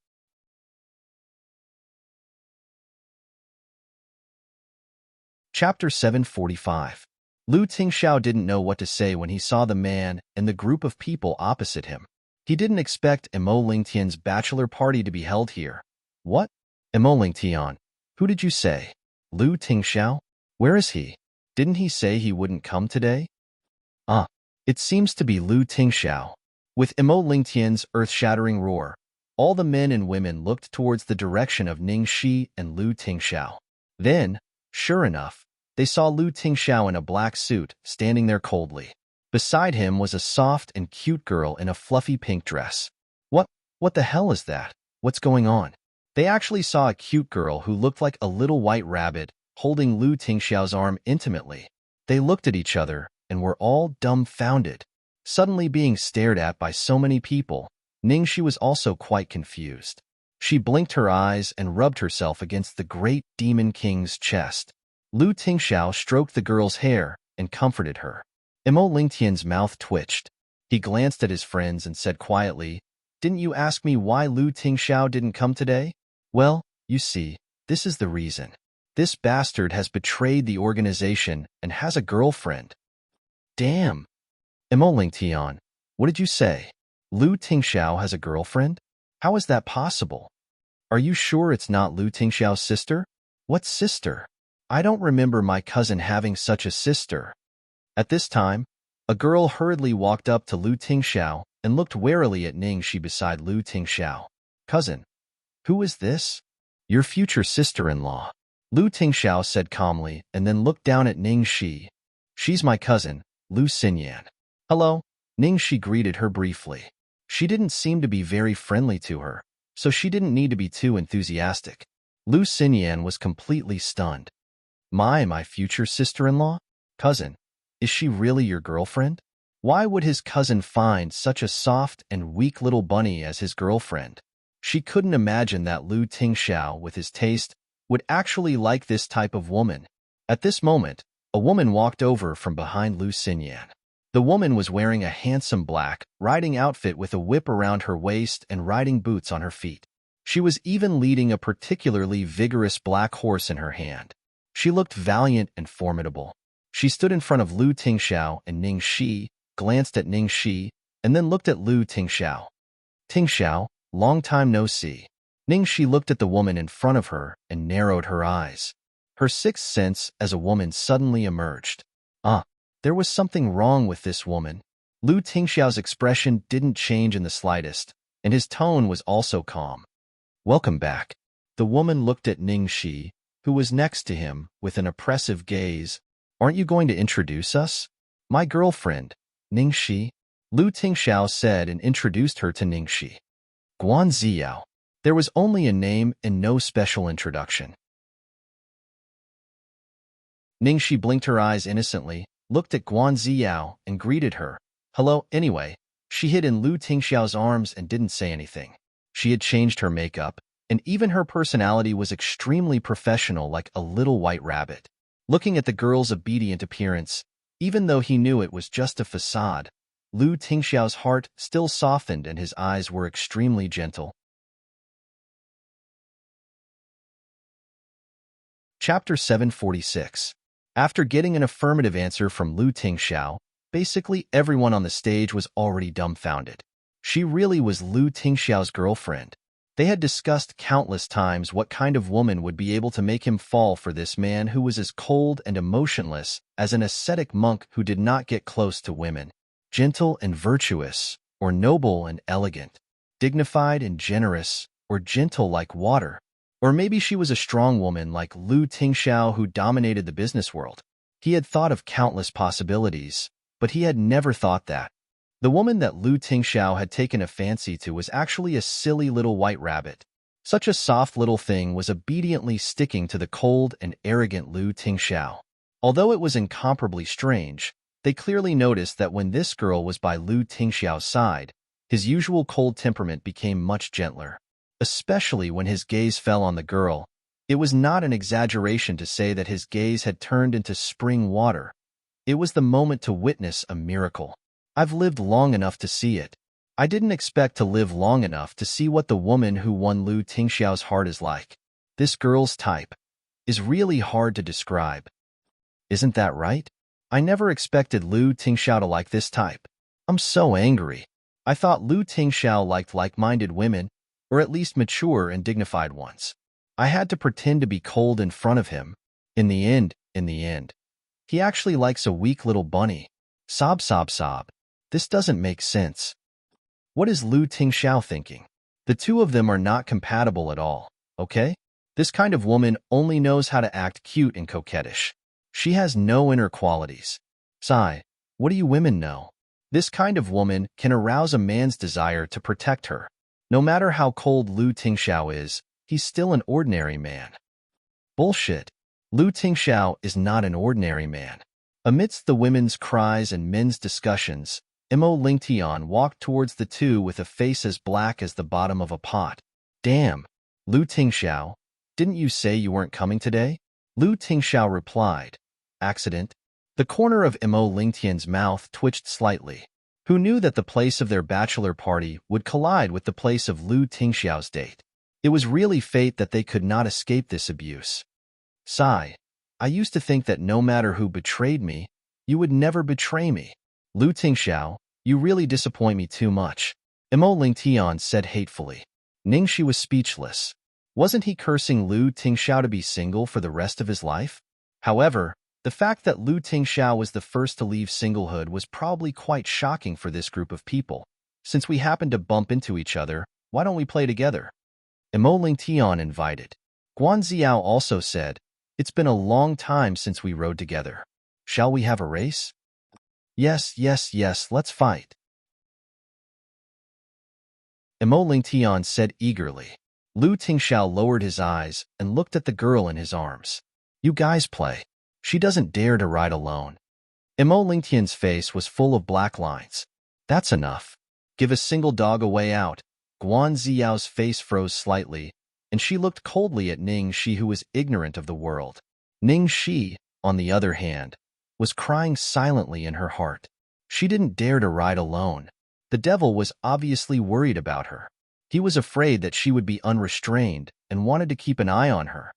Chapter 745. Lu Tingxiao didn't know what to say when he saw the man and the group of people opposite him. He didn't expect Imo Lingtian's bachelor party to be held here. What? Imo Lingtian, who did you say? Lu Tingxiao? Where is he? Didn't he say he wouldn't come today? It seems to be Lu Tingxiao. With Imo Lingtian's earth-shattering roar, all the men and women looked towards the direction of Ning Shi and Lu Tingxiao. Then, sure enough, they saw Lu Tingxiao in a black suit, standing there coldly. Beside him was a soft and cute girl in a fluffy pink dress. What the hell is that? What's going on? They actually saw a cute girl who looked like a little white rabbit, holding Lu Tingxiao's arm intimately. They looked at each other and were all dumbfounded. Suddenly being stared at by so many people, Ning Shi was also quite confused. She blinked her eyes and rubbed herself against the great demon king's chest. Lu Tingxiao stroked the girl's hair and comforted her. Imo Lingtian's mouth twitched. He glanced at his friends and said quietly, "Didn't you ask me why Lu Tingxiao didn't come today? Well, you see, this is the reason. This bastard has betrayed the organization and has a girlfriend." Damn! Imo Lingtian, what did you say? Lu Tingxiao has a girlfriend? How is that possible? Are you sure it's not Lu Tingxiao's sister? What sister? I don't remember my cousin having such a sister. At this time, a girl hurriedly walked up to Lu Tingxiao and looked warily at Ning Shi beside Lu Tingxiao. Cousin, who is this? Your future sister-in-law. Lu Tingxiao said calmly and then looked down at Ning Shi. She's my cousin, Lu Xinyan. Hello, Ning Shi greeted her briefly. She didn't seem to be very friendly to her, so she didn't need to be too enthusiastic. Lu Xinyan was completely stunned. My future sister-in-law? Cousin, is she really your girlfriend? Why would his cousin find such a soft and weak little bunny as his girlfriend? She couldn't imagine that Lu Tingxiao, with his taste, would actually like this type of woman. At this moment, a woman walked over from behind Lu Xinyan. The woman was wearing a handsome black riding outfit with a whip around her waist and riding boots on her feet. She was even leading a particularly vigorous black horse in her hand. She looked valiant and formidable. She stood in front of Lu Tingxiao and Ning Shi, glanced at Ning Shi, and then looked at Lu Tingxiao. Tingxiao, long time no see. Ning Shi looked at the woman in front of her and narrowed her eyes. Her sixth sense as a woman suddenly emerged. There was something wrong with this woman. Lu Tingxiao's expression didn't change in the slightest, and his tone was also calm. Welcome back. The woman looked at Ning Shi, who was next to him, with an oppressive gaze. Aren't you going to introduce us? My girlfriend, Ning Shi. Lu Tingxiao said and introduced her to Ning Shi. Guan Ziyao. There was only a name and no special introduction. Ning Shi blinked her eyes innocently, looked at Guan Ziyao, and greeted her. Hello, anyway. She hid in Lu Tingxiao's arms and didn't say anything. She had changed her makeup, and even her personality was extremely professional, like a little white rabbit. Looking at the girl's obedient appearance, even though he knew it was just a facade, Lu Tingxiao's heart still softened and his eyes were extremely gentle. Chapter 746. After getting an affirmative answer from Lu Tingxiao, basically everyone on the stage was already dumbfounded. She really was Lu Tingxiao's girlfriend. They had discussed countless times what kind of woman would be able to make him fall for this man who was as cold and emotionless as an ascetic monk who did not get close to women, gentle and virtuous, or noble and elegant, dignified and generous, or gentle like water. Or maybe she was a strong woman like Lu Tingxiao who dominated the business world. He had thought of countless possibilities, but he had never thought that the woman that Lu Tingxiao had taken a fancy to was actually a silly little white rabbit. Such a soft little thing was obediently sticking to the cold and arrogant Lu Tingxiao. Although it was incomparably strange, they clearly noticed that when this girl was by Lu Tingxiao's side, his usual cold temperament became much gentler. Especially when his gaze fell on the girl, it was not an exaggeration to say that his gaze had turned into spring water. It was the moment to witness a miracle. I've lived long enough to see it. I didn't expect to live long enough to see what the woman who won Lu Tingxiao's heart is like. This girl's type is really hard to describe. Isn't that right? I never expected Lu Tingxiao to like this type. I'm so angry. I thought Lu Tingxiao liked like-minded women, or at least mature and dignified ones. I had to pretend to be cold in front of him. In the end, he actually likes a weak little bunny. Sob, sob, sob. This doesn't make sense. What is Lu Tingxiao thinking? The two of them are not compatible at all, okay? This kind of woman only knows how to act cute and coquettish. She has no inner qualities. Sigh, what do you women know? This kind of woman can arouse a man's desire to protect her. No matter how cold Lu Tingxiao is, he's still an ordinary man. Bullshit. Lu Tingxiao is not an ordinary man. Amidst the women's cries and men's discussions, Mo Lingtian walked towards the two with a face as black as the bottom of a pot. Damn, Lu Tingxiao, didn't you say you weren't coming today? Lu Tingxiao replied. Accident? The corner of Mo Lingtian's mouth twitched slightly. Who knew that the place of their bachelor party would collide with the place of Lu Tingxiao's date? It was really fate that they could not escape this abuse. Sigh. I used to think that no matter who betrayed me, you would never betray me. Lu Tingxiao, you really disappoint me too much. Mo Lingtian said hatefully. Ningxi was speechless. Wasn't he cursing Lu Tingxiao to be single for the rest of his life? However, the fact that Lu Tingxiao was the first to leave singlehood was probably quite shocking for this group of people. Since we happened to bump into each other, why don't we play together? Mo Lingtian invited. Guan Ziao also said, it's been a long time since we rode together. Shall we have a race? Yes, let's fight. Mo Lingtian said eagerly. Lu Tingxiao lowered his eyes and looked at the girl in his arms. You guys play. She doesn't dare to ride alone. Mo Lingtian's face was full of black lines. That's enough. Give a single dog a way out. Guan Ziyao's face froze slightly, and she looked coldly at Ning Shi, who was ignorant of the world. Ning Shi, on the other hand, was crying silently in her heart. She didn't dare to ride alone. The devil was obviously worried about her. He was afraid that she would be unrestrained and wanted to keep an eye on her.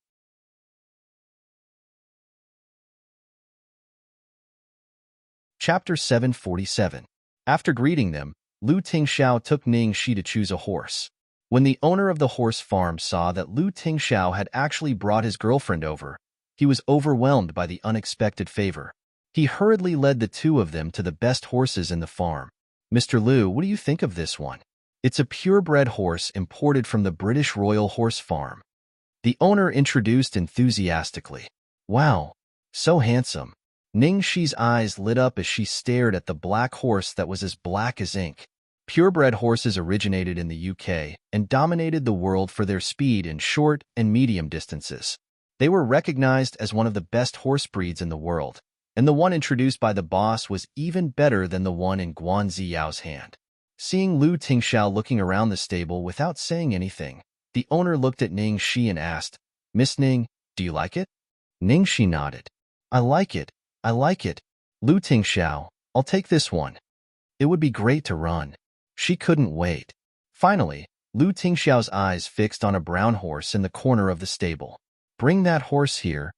Chapter 747. After greeting them, Lu Tingxiao took Ning Shi to choose a horse. When the owner of the horse farm saw that Lu Tingxiao had actually brought his girlfriend over, he was overwhelmed by the unexpected favor. He hurriedly led the two of them to the best horses in the farm. Mr. Lu, what do you think of this one? It's a purebred horse imported from the British Royal Horse Farm. The owner introduced enthusiastically. Wow, so handsome. Ning Shi's eyes lit up as she stared at the black horse that was as black as ink. Purebred horses originated in the UK and dominated the world for their speed in short and medium distances. They were recognized as one of the best horse breeds in the world, and the one introduced by the boss was even better than the one in Guan Ziyao's hand. Seeing Lu Tingxiao looking around the stable without saying anything, the owner looked at Ning Shi and asked, Miss Ning, do you like it? Ning Shi nodded. I like it. Lu Tingxiao, I'll take this one. It would be great to run. She couldn't wait. Finally, Lu Tingxiao's eyes fixed on a brown horse in the corner of the stable. Bring that horse here.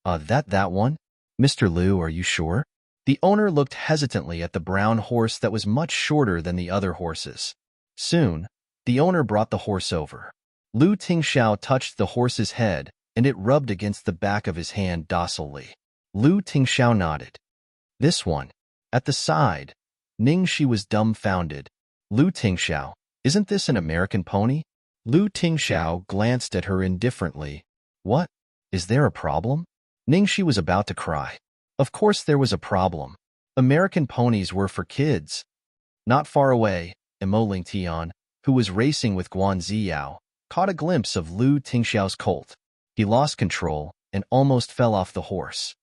That one? Mr. Lu, are you sure? The owner looked hesitantly at the brown horse that was much shorter than the other horses. Soon, the owner brought the horse over. Lu Tingxiao touched the horse's head, and it rubbed against the back of his hand docilely. Lu Tingxiao nodded. This one. At the side, Ning Shi was dumbfounded. Lu Tingxiao, isn't this an American pony? Lu Tingxiao glanced at her indifferently. What? Is there a problem? Ning Shi was about to cry. Of course there was a problem. American ponies were for kids. Not far away, Mo Lingtian, who was racing with Guan Ziyao, caught a glimpse of Lu Tingxiao's colt. He lost control and almost fell off the horse.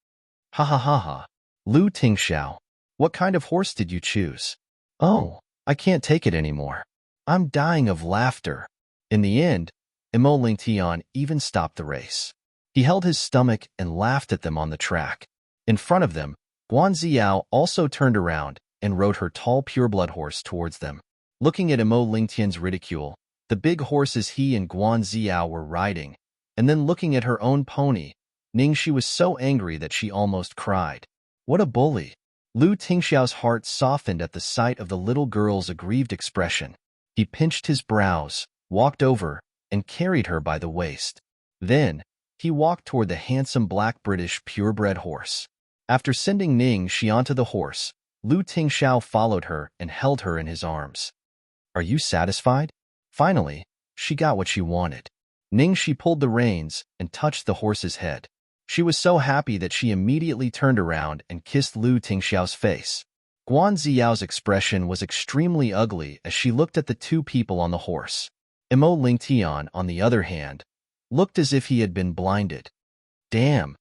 Ha ha ha ha. Lu Tingxiao, what kind of horse did you choose? Oh, I can't take it anymore. I'm dying of laughter. In the end, Mo Lingtian even stopped the race. He held his stomach and laughed at them on the track. In front of them, Guan Ziyao also turned around and rode her tall pureblood horse towards them. Looking at Mo Lingtian's ridicule, the big horses he and Guan Ziyao were riding, and then looking at her own pony, Ningxi was so angry that she almost cried. What a bully! Lu Tingxiao's heart softened at the sight of the little girl's aggrieved expression. He pinched his brows, walked over, and carried her by the waist. Then, he walked toward the handsome black British purebred horse. After sending Ningxi onto the horse, Lu Tingxiao followed her and held her in his arms. Are you satisfied? Finally, she got what she wanted. Ningxi pulled the reins and touched the horse's head. She was so happy that she immediately turned around and kissed Lu Tingxiao's face. Guan Ziyao's expression was extremely ugly as she looked at the two people on the horse. Mo Lingtian, on the other hand, looked as if he had been blinded. Damn!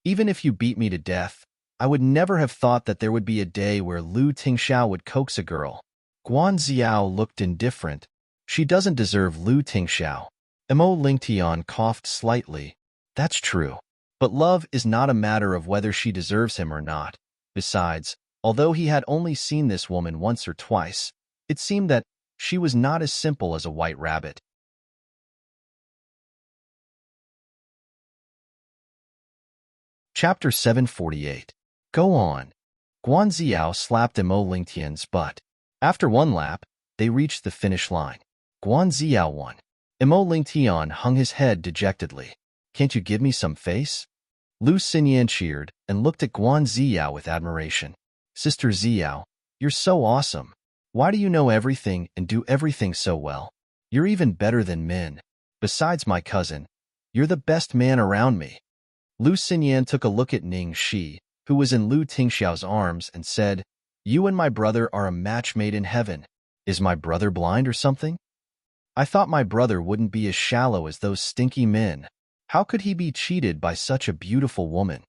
Even if you beat me to death, I would never have thought that there would be a day where Lu Tingxiao would coax a girl. Guan Ziao looked indifferent. She doesn't deserve Lu Tingxiao. Mo Lingtian coughed slightly. That's true. But love is not a matter of whether she deserves him or not. Besides, although he had only seen this woman once or twice, it seemed that she was not as simple as a white rabbit. Chapter 748. Go on. Guan Ziao slapped Mo Lingtian's butt. After one lap, they reached the finish line. Guan Ziao won. Mo Lingtian hung his head dejectedly. Can't you give me some face? Lu Xinyan cheered and looked at Guan Ziao with admiration. Sister Ziao, you're so awesome. Why do you know everything and do everything so well? You're even better than Min. Besides my cousin, you're the best man around me. Lu Xinyan took a look at Ningxi, who was in Lu Tingxiao's arms, and said, You and my brother are a match made in heaven. Is my brother blind or something? I thought my brother wouldn't be as shallow as those stinky men. How could he be cheated by such a beautiful woman?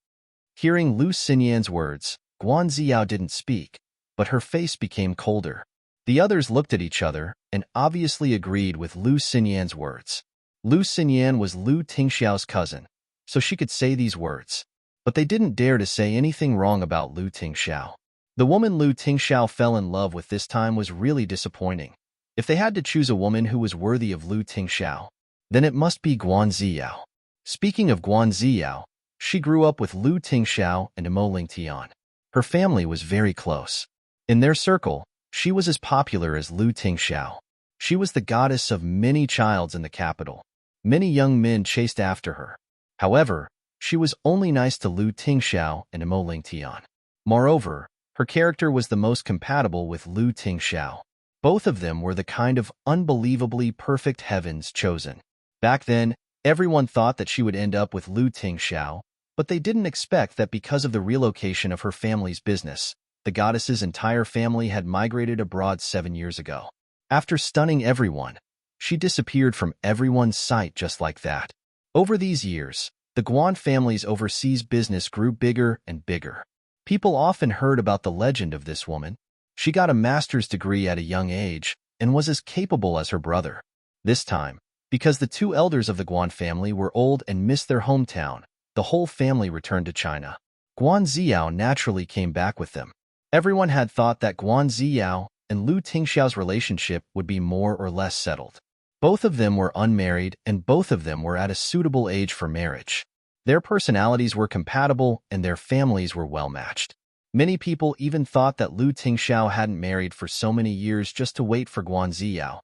Hearing Lu Xinyan's words, Guan Ziao didn't speak, but her face became colder. The others looked at each other and obviously agreed with Lu Xinyan's words. Lu Xinyan was Lu Tingxiao's cousin, so she could say these words. But they didn't dare to say anything wrong about Lu Tingxiao. The woman Lu Tingxiao fell in love with this time was really disappointing. If they had to choose a woman who was worthy of Lu Tingxiao, then it must be Guan Ziao. Speaking of Guan Ziao, she grew up with Lu Tingxiao and Mo Lingtian. Her family was very close. In their circle, she was as popular as Lu Tingxiao. She was the goddess of many childs in the capital. Many young men chased after her. However, she was only nice to Lu Tingxiao and Mo Lingtian. Moreover, her character was the most compatible with Lu Tingxiao. Both of them were the kind of unbelievably perfect heavens chosen. Back then, everyone thought that she would end up with Lu Tingxiao, but they didn't expect that because of the relocation of her family's business, the goddess's entire family had migrated abroad 7 years ago. After stunning everyone, she disappeared from everyone's sight just like that. Over these years, the Guan family's overseas business grew bigger and bigger. People often heard about the legend of this woman. She got a master's degree at a young age and was as capable as her brother. This time, because the two elders of the Guan family were old and missed their hometown, the whole family returned to China. Guan Ziao naturally came back with them. Everyone had thought that Guan Ziao and Lu Tingxiao's relationship would be more or less settled. Both of them were unmarried and both of them were at a suitable age for marriage. Their personalities were compatible and their families were well matched. Many people even thought that Lu Tingxiao hadn't married for so many years just to wait for Guan Ziao,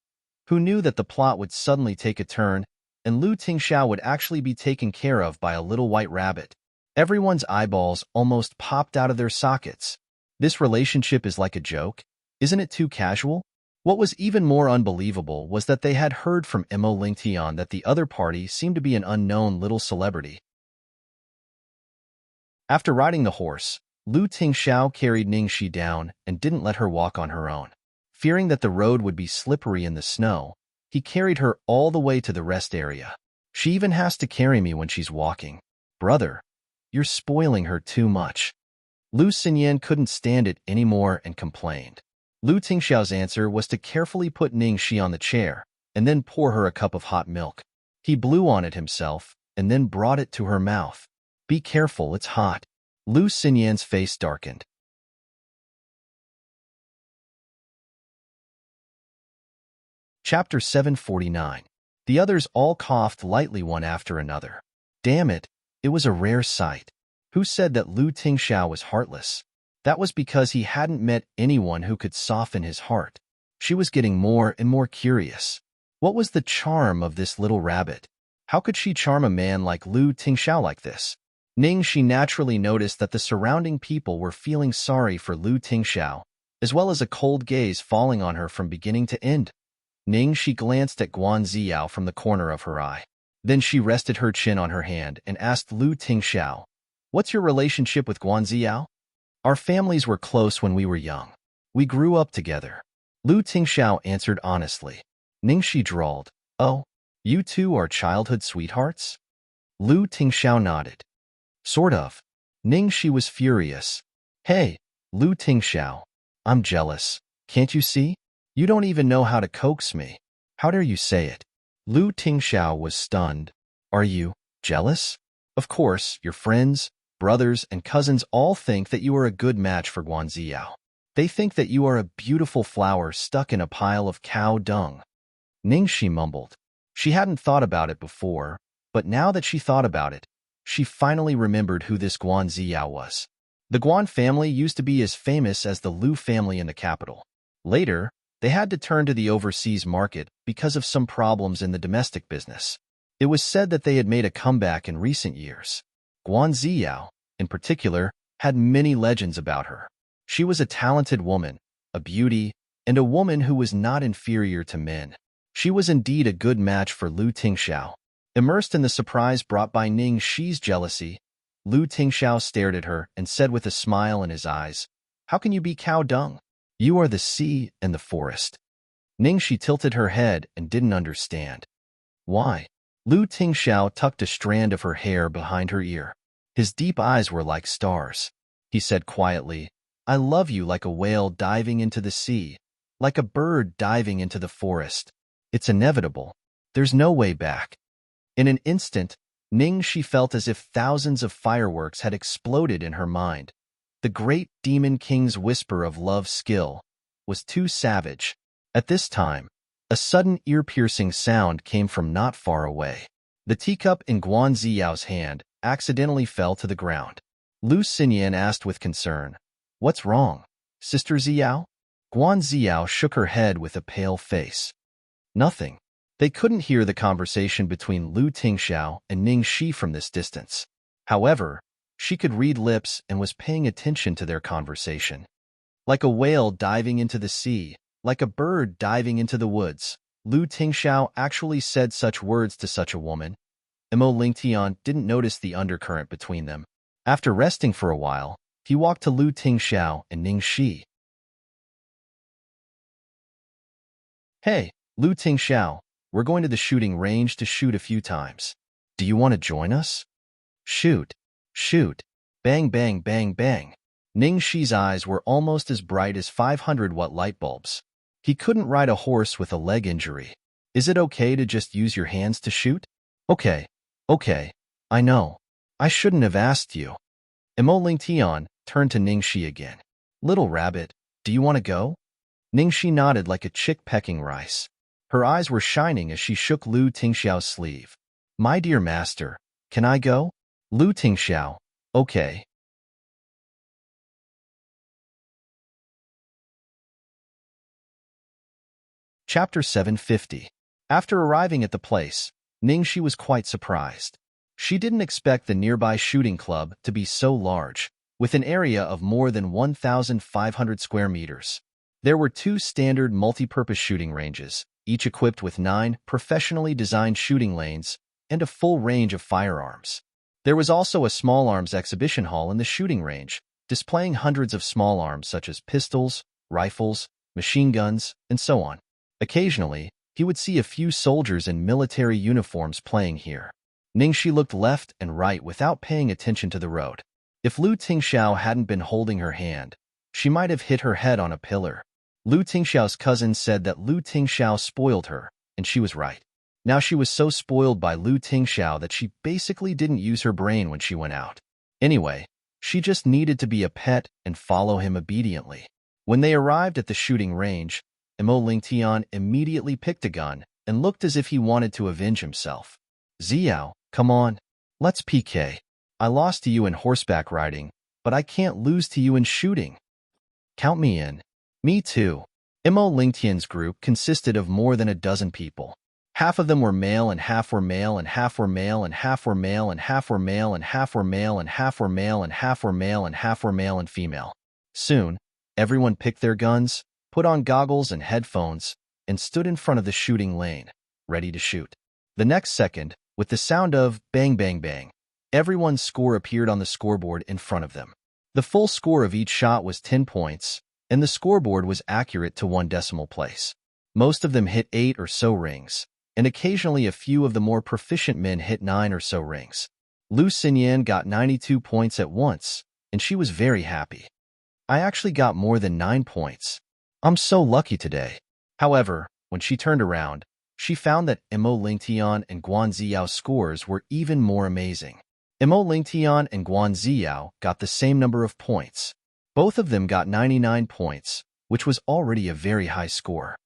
who knew that the plot would suddenly take a turn and Lu Tingxiao would actually be taken care of by a little white rabbit. Everyone's eyeballs almost popped out of their sockets. This relationship is like a joke. Isn't it too casual? What was even more unbelievable was that they had heard from Mo Lingtian that the other party seemed to be an unknown little celebrity. After riding the horse, Lu Tingxiao carried Ningxi down and didn't let her walk on her own. Fearing that the road would be slippery in the snow, he carried her all the way to the rest area. She even has to carry me when she's walking. Brother, you're spoiling her too much. Lu Xinyan couldn't stand it anymore and complained. Lu Tingxiao's answer was to carefully put Ningxi on the chair and then pour her a cup of hot milk. He blew on it himself and then brought it to her mouth. Be careful, it's hot. Lu Xinyan's face darkened. Chapter 749. The others all coughed lightly one after another. Damn it, it was a rare sight. Who said that Lu Tingxiao was heartless? That was because he hadn't met anyone who could soften his heart. She was getting more and more curious. What was the charm of this little rabbit? How could she charm a man like Lu Tingxiao like this? She naturally noticed that the surrounding people were feeling sorry for Lu Tingxiao, as well as a cold gaze falling on her from beginning to end. She glanced at Guan Ziao from the corner of her eye. Then she rested her chin on her hand and asked Lu Tingxiao, "What's your relationship with Guan Ziao?" "Our families were close when we were young. We grew up together," Lu Tingxiao answered honestly. Ningxi drawled, "Oh, you two are childhood sweethearts?" Lu Tingxiao nodded. "Sort of." Ningxi was furious. "Hey, Lu Tingxiao, I'm jealous. Can't you see? You don't even know how to coax me. How dare you say it?" Lu Tingxiao was stunned. "Are you jealous? Of course, your friends, brothers, and cousins all think that you are a good match for Guan Ziao. They think that you are a beautiful flower stuck in a pile of cow dung." Ningxi mumbled. She hadn't thought about it before, but now that she thought about it, she finally remembered who this Guan Ziao was. The Guan family used to be as famous as the Lu family in the capital. Later, they had to turn to the overseas market because of some problems in the domestic business. It was said that they had made a comeback in recent years. Guan Ziao, in particular, had many legends about her. She was a talented woman, a beauty, and a woman who was not inferior to men. She was indeed a good match for Lu Tingxiao. Immersed in the surprise brought by Ningxi's jealousy, Lu Tingxiao stared at her and said with a smile in his eyes, "How can you be cow dung? You are the sea and the forest." Ningxi tilted her head and didn't understand. "Why?" Lu Tingxiao tucked a strand of her hair behind her ear. His deep eyes were like stars. He said quietly, "I love you like a whale diving into the sea, like a bird diving into the forest. It's inevitable. There's no way back." In an instant, Ningxi felt as if thousands of fireworks had exploded in her mind. The great demon king's whisper of love's skill was too savage. At this time, a sudden ear-piercing sound came from not far away. The teacup in Guan Ziyao's hand accidentally fell to the ground. Lu Xinyan asked with concern, "What's wrong, Sister Ziyao?" Guan Ziyao shook her head with a pale face. "Nothing." They couldn't hear the conversation between Lu Tingxiao and Ningxi from this distance. However, she could read lips and was paying attention to their conversation. Like a whale diving into the sea, like a bird diving into the woods, Lu Tingxiao actually said such words to such a woman. Mo Lingtian didn't notice the undercurrent between them. After resting for a while, he walked to Lu Tingxiao and Ningxi. "Hey, Lu Tingxiao, we're going to the shooting range to shoot a few times. Do you want to join us?" "Shoot, shoot, bang, bang, bang, bang." Ningxi's eyes were almost as bright as 500-watt light bulbs. He couldn't ride a horse with a leg injury. "Is it okay to just use your hands to shoot?" Okay, I know. I shouldn't have asked you." Mo Lingtian turned to Ningxi again. "Little rabbit, do you want to go?" Ningxi nodded like a chick pecking rice. Her eyes were shining as she shook Lu Tingxiao's sleeve. "My dear master, can I go?" Lu Tingxiao, "Okay." Chapter 750. After arriving at the place, Ningxi was quite surprised. She didn't expect the nearby shooting club to be so large, with an area of more than 1,500 square meters. There were 2 standard multi-purpose shooting ranges, each equipped with 9 professionally designed shooting lanes and a full range of firearms. There was also a small arms exhibition hall in the shooting range, displaying hundreds of small arms such as pistols, rifles, machine guns, and so on. Occasionally, he would see a few soldiers in military uniforms playing here. Ningxi looked left and right without paying attention to the road. If Lu Tingxiao hadn't been holding her hand, she might have hit her head on a pillar. Lu Tingxiao's cousin said that Lu Tingxiao spoiled her, and she was right. Now she was so spoiled by Lu Tingxiao that she basically didn't use her brain when she went out. Anyway, she just needed to be a pet and follow him obediently. When they arrived at the shooting range, Mo Lingtian immediately picked a gun and looked as if he wanted to avenge himself. Xiao, come on. Let's PK. I lost to you in horseback riding, but I can't lose to you in shooting. Count me in. Me too. Imo Lingtian's group consisted of more than a dozen people. Half of them were male and half were male and half were male and half were male and half were male and half were male and half were male and half were male and half were male and female. Soon, everyone picked their guns, put on goggles and headphones, and stood in front of the shooting lane, ready to shoot. The next second, with the sound of bang bang bang, everyone's score appeared on the scoreboard in front of them. The full score of each shot was 10 points, and the scoreboard was accurate to 1 decimal place. Most of them hit 8 or so rings, and occasionally a few of the more proficient men hit 9 or so rings. Lu Xinyan got 92 points at once, and she was very happy. I actually got more than 9 points. I'm so lucky today. However, when she turned around, she found that Imo Lingtian and Guan Ziyao's scores were even more amazing. Imo Lingtian and Guan Ziyiao got the same number of points. Both of them got 99 points, which was already a very high score.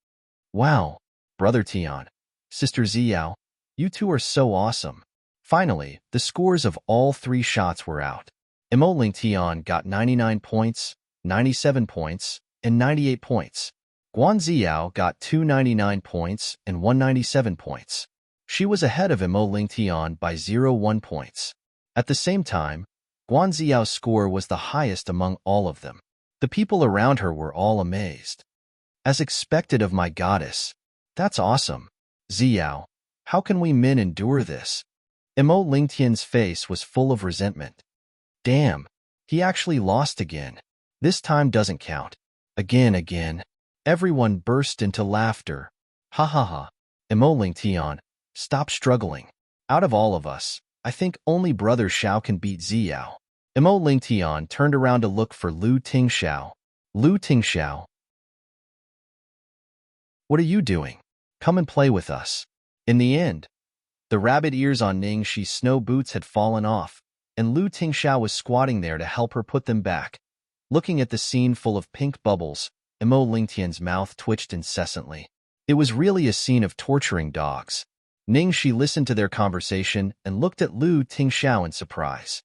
Wow, Brother Tian, Sister Ziyao, you two are so awesome. Finally, the scores of all 3 shots were out. Imo Lingtian got 99 points, 97 points, and 98 points. Guan Ziyiao got 299 points and 197 points. She was ahead of Imo Lingtian by 0.1 points. At the same time, Guan Ziyao's score was the highest among all of them. The people around her were all amazed. As expected of my goddess. That's awesome. Ziyao, how can we men endure this? Imo Lingtian's face was full of resentment. Damn, he actually lost again. This time doesn't count. Again. Everyone burst into laughter. Ha ha ha. Imo Lingtian, stop struggling. Out of all of us, I think only Brother Xiao can beat Ziyao. Imo Lingtian turned around to look for Lu Tingxiao. Lu Tingxiao. What are you doing? Come and play with us. In the end, the rabbit ears on Ningxi's snow boots had fallen off, and Lu Tingxiao was squatting there to help her put them back. Looking at the scene full of pink bubbles, Imo Lingtian's mouth twitched incessantly. It was really a scene of torturing dogs. Ningxi listened to their conversation and looked at Lu Tingxiao in surprise.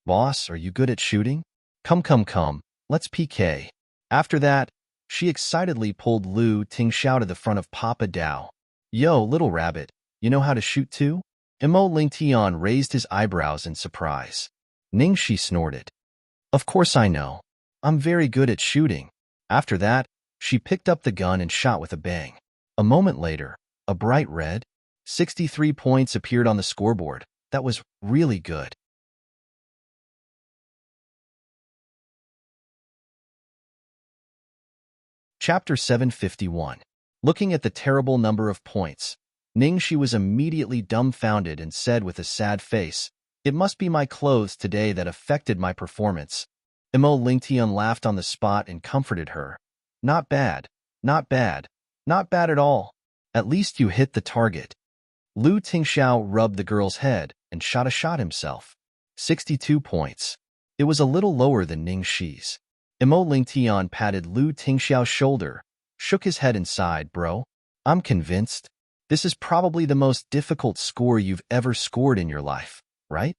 Boss, are you good at shooting? Come, let's PK. After that, she excitedly pulled Lu Tingxiao to the front of Papa Dao. Yo, little rabbit, you know how to shoot too? Imo Lingtian raised his eyebrows in surprise. Ningxi snorted. Of course I know. I'm very good at shooting. After that, she picked up the gun and shot with a bang. A moment later, a bright red, 63 points appeared on the scoreboard. That was really good. Chapter 751. Looking at the terrible number of points, Ningxi was immediately dumbfounded and said with a sad face, "It must be my clothes today that affected my performance." Imo Lingtian laughed on the spot and comforted her. Not bad at all. At least you hit the target. Lu Tingxiao rubbed the girl's head and shot a shot himself. 62 points. It was a little lower than Ningxi's. Imo Lingtian patted Lu Tingxiao's shoulder, shook his head and sighed, "Bro, I'm convinced. This is probably the most difficult score you've ever scored in your life, right?"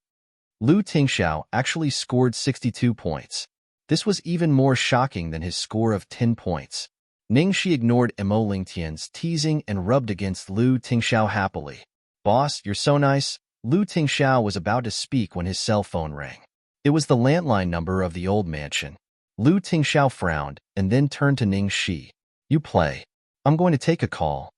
Lu Tingxiao actually scored 62 points. This was even more shocking than his score of 10 points. Ningxi ignored Imo Lingtian's teasing and rubbed against Lu Tingxiao happily. "Boss, you're so nice." Lu Tingxiao was about to speak when his cell phone rang. It was the landline number of the old mansion. Lu Tingxiao frowned and then turned to Ningxi. "You play. I'm going to take a call."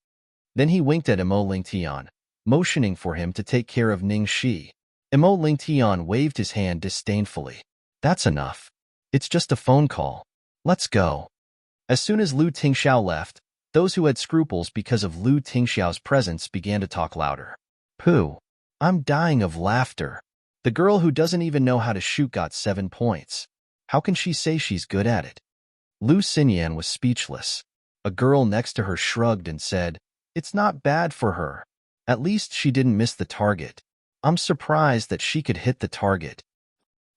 Then he winked at Imo Lingtian, motioning for him to take care of Ningxi. Imo Lingtian waved his hand disdainfully. "That's enough. It's just a phone call. Let's go." As soon as Lu Tingxiao left, those who had scruples because of Lu Tingxiao's presence began to talk louder. "Pooh, I'm dying of laughter. The girl who doesn't even know how to shoot got 7 points. How can she say she's good at it?" Lu Xinyan was speechless. A girl next to her shrugged and said, "It's not bad for her. At least she didn't miss the target. I'm surprised that she could hit the target.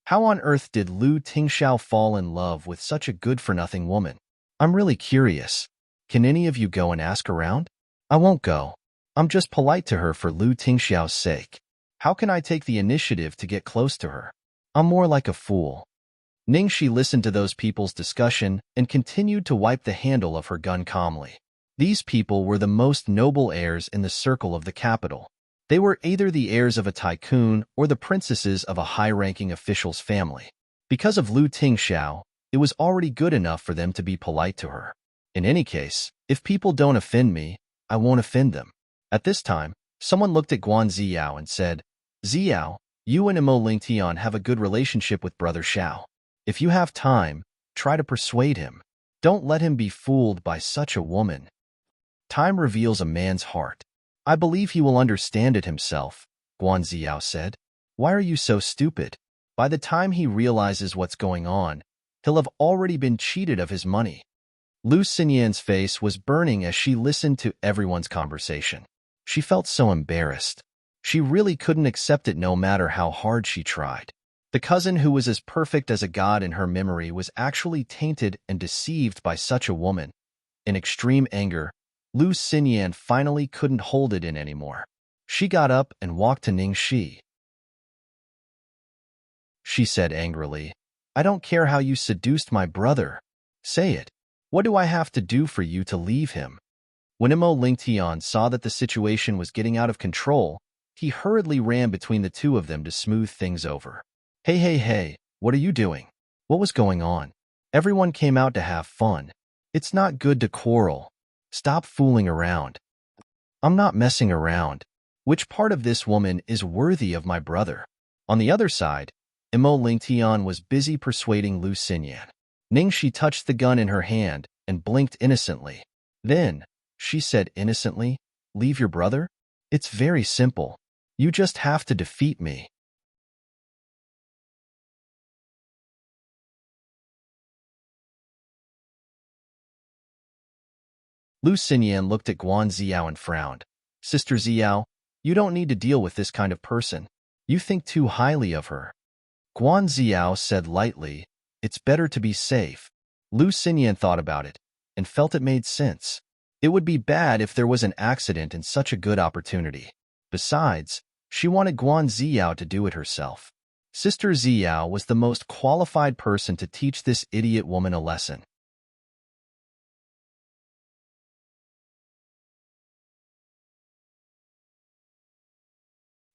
How on earth did Lu Tingxiao fall in love with such a good-for-nothing woman? I'm really curious. Can any of you go and ask around?" "I won't go. I'm just polite to her for Lu Tingxiao's sake. How can I take the initiative to get close to her? I'm more like a fool. Ningxi listened to those people's discussion and continued to wipe the handle of her gun calmly. These people were the most noble heirs in the circle of the capital. They were either the heirs of a tycoon or the princesses of a high-ranking official's family. Because of Lu Tingxiao, it was already good enough for them to be polite to her. In any case, if people don't offend me, I won't offend them. At this time, someone looked at Guan Ziyao and said, Ziyao, you and Imo Lingtian have a good relationship with Brother Xiao. If you have time, try to persuade him. Don't let him be fooled by such a woman. Time reveals a man's heart. I believe he will understand it himself, Guan Ziyao said. Why are you so stupid? By the time he realizes what's going on, he'll have already been cheated of his money. Lu Xinyan's face was burning as she listened to everyone's conversation. She felt so embarrassed. She really couldn't accept it no matter how hard she tried. The cousin who was as perfect as a god in her memory was actually tainted and deceived by such a woman. In extreme anger, Lu Xinyan finally couldn't hold it in anymore. She got up and walked to Ningxi. She said angrily, I don't care how you seduced my brother. Say it. What do I have to do for you to leave him? When Imo Lingtian saw that the situation was getting out of control, he hurriedly ran between the two of them to smooth things over. Hey, what are you doing? What was going on? Everyone came out to have fun. It's not good to quarrel. Stop fooling around. I'm not messing around. Which part of this woman is worthy of my brother? On the other side, Imo Lingtian was busy persuading Lu Xinyan. Ningxi touched the gun in her hand and blinked innocently. Then, she said innocently, leave your brother? It's very simple. You just have to defeat me. Lu Xinyan looked at Guan Ziyao and frowned. Sister Ziyao, you don't need to deal with this kind of person. You think too highly of her. Guan Ziyao said lightly, it's better to be safe. Lu Xinyan thought about it and felt it made sense. It would be bad if there was an accident in such a good opportunity. Besides, she wanted Guan Ziyao to do it herself. Sister Ziyao was the most qualified person to teach this idiot woman a lesson.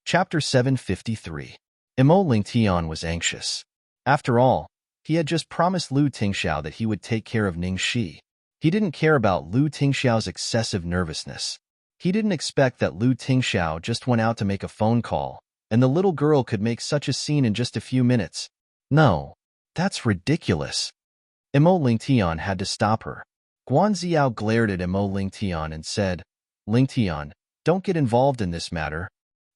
Chapter 753. Imo Lingtian was anxious. After all, he had just promised Lu Tingxiao that he would take care of Ningxi. He didn't care about Lu Tingxiao's excessive nervousness. He didn't expect that Lu Tingxiao just went out to make a phone call, and the little girl could make such a scene in just a few minutes. No, that's ridiculous. Imo Lingtian had to stop her. Guan Ziyao glared at Imo Lingtian and said, Lingtian, don't get involved in this matter.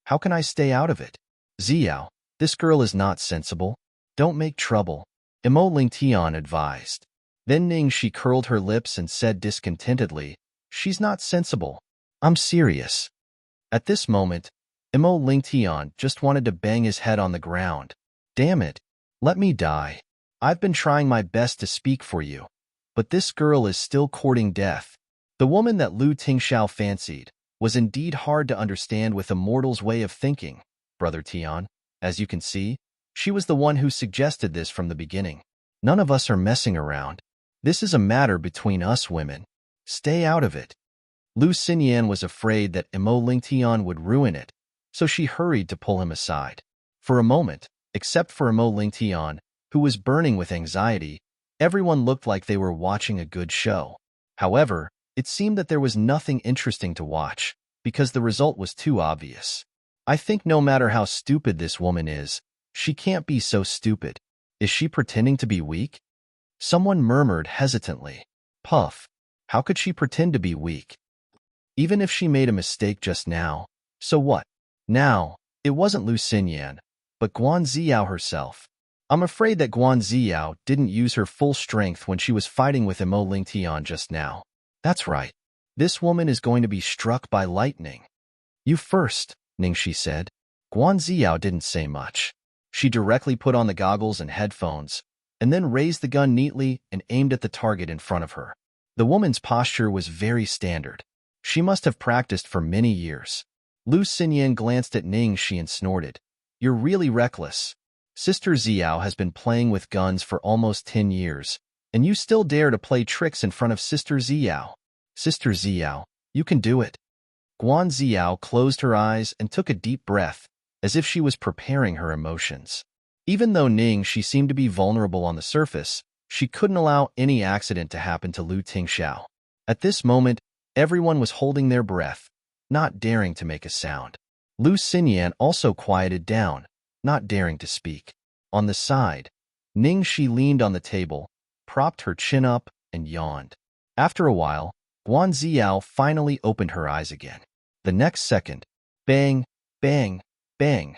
How can I stay out of it? Ziyao, this girl is not sensible. Don't make trouble. Imo Lingtian advised. Then Ningxi curled her lips and said discontentedly, she's not sensible. I'm serious. At this moment, Imo Lingtian just wanted to bang his head on the ground. Damn it. Let me die. I've been trying my best to speak for you. But this girl is still courting death. The woman that Lu Tingxiao fancied was indeed hard to understand with a mortal's way of thinking, Brother Tian. As you can see, she was the one who suggested this from the beginning. None of us are messing around. This is a matter between us women. Stay out of it. Lu Xinyan was afraid that Imo Lingtian would ruin it, so she hurried to pull him aside. For a moment, except for Imo Lingtian, who was burning with anxiety, everyone looked like they were watching a good show. However, it seemed that there was nothing interesting to watch, because the result was too obvious. I think no matter how stupid this woman is, she can't be so stupid. Is she pretending to be weak? Someone murmured hesitantly. Puff. How could she pretend to be weak? Even if she made a mistake just now, so what? Now, it wasn't Lu Xinyan, but Guan Ziyao herself. I'm afraid that Guan Ziyao didn't use her full strength when she was fighting with Imo Lingtian just now. That's right. This woman is going to be struck by lightning. You first, Ningxi said. Guan Ziyao didn't say much. She directly put on the goggles and headphones, and then raised the gun neatly and aimed at the target in front of her. The woman's posture was very standard. She must have practiced for many years. Lu Xinyan glanced at Ning Shi and snorted. You're really reckless. Sister Xiao has been playing with guns for almost 10 years, and you still dare to play tricks in front of Sister Xiao. Sister Xiao, you can do it. Guan Xiao closed her eyes and took a deep breath, as if she was preparing her emotions. Even though Ning Shi seemed to be vulnerable on the surface, she couldn't allow any accident to happen to Lu Tingxiao. At this moment, everyone was holding their breath, not daring to make a sound. Lu Xinyan also quieted down, not daring to speak. On the side, Ning Shi leaned on the table, propped her chin up, and yawned. After a while, Guan Xiao finally opened her eyes again. The next second, bang, bang, bang,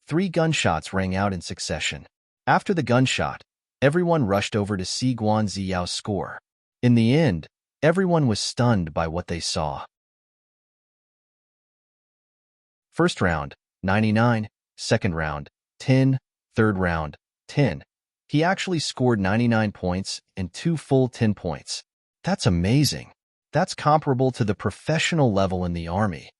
3 gunshots rang out in succession. After the gunshot, everyone rushed over to see Guan Xiao's score. In the end, everyone was stunned by what they saw. First round, 99. Second round, 10. Third round, 10. He actually scored 99 points and 2 full 10 points. That's amazing. That's comparable to the professional level in the army.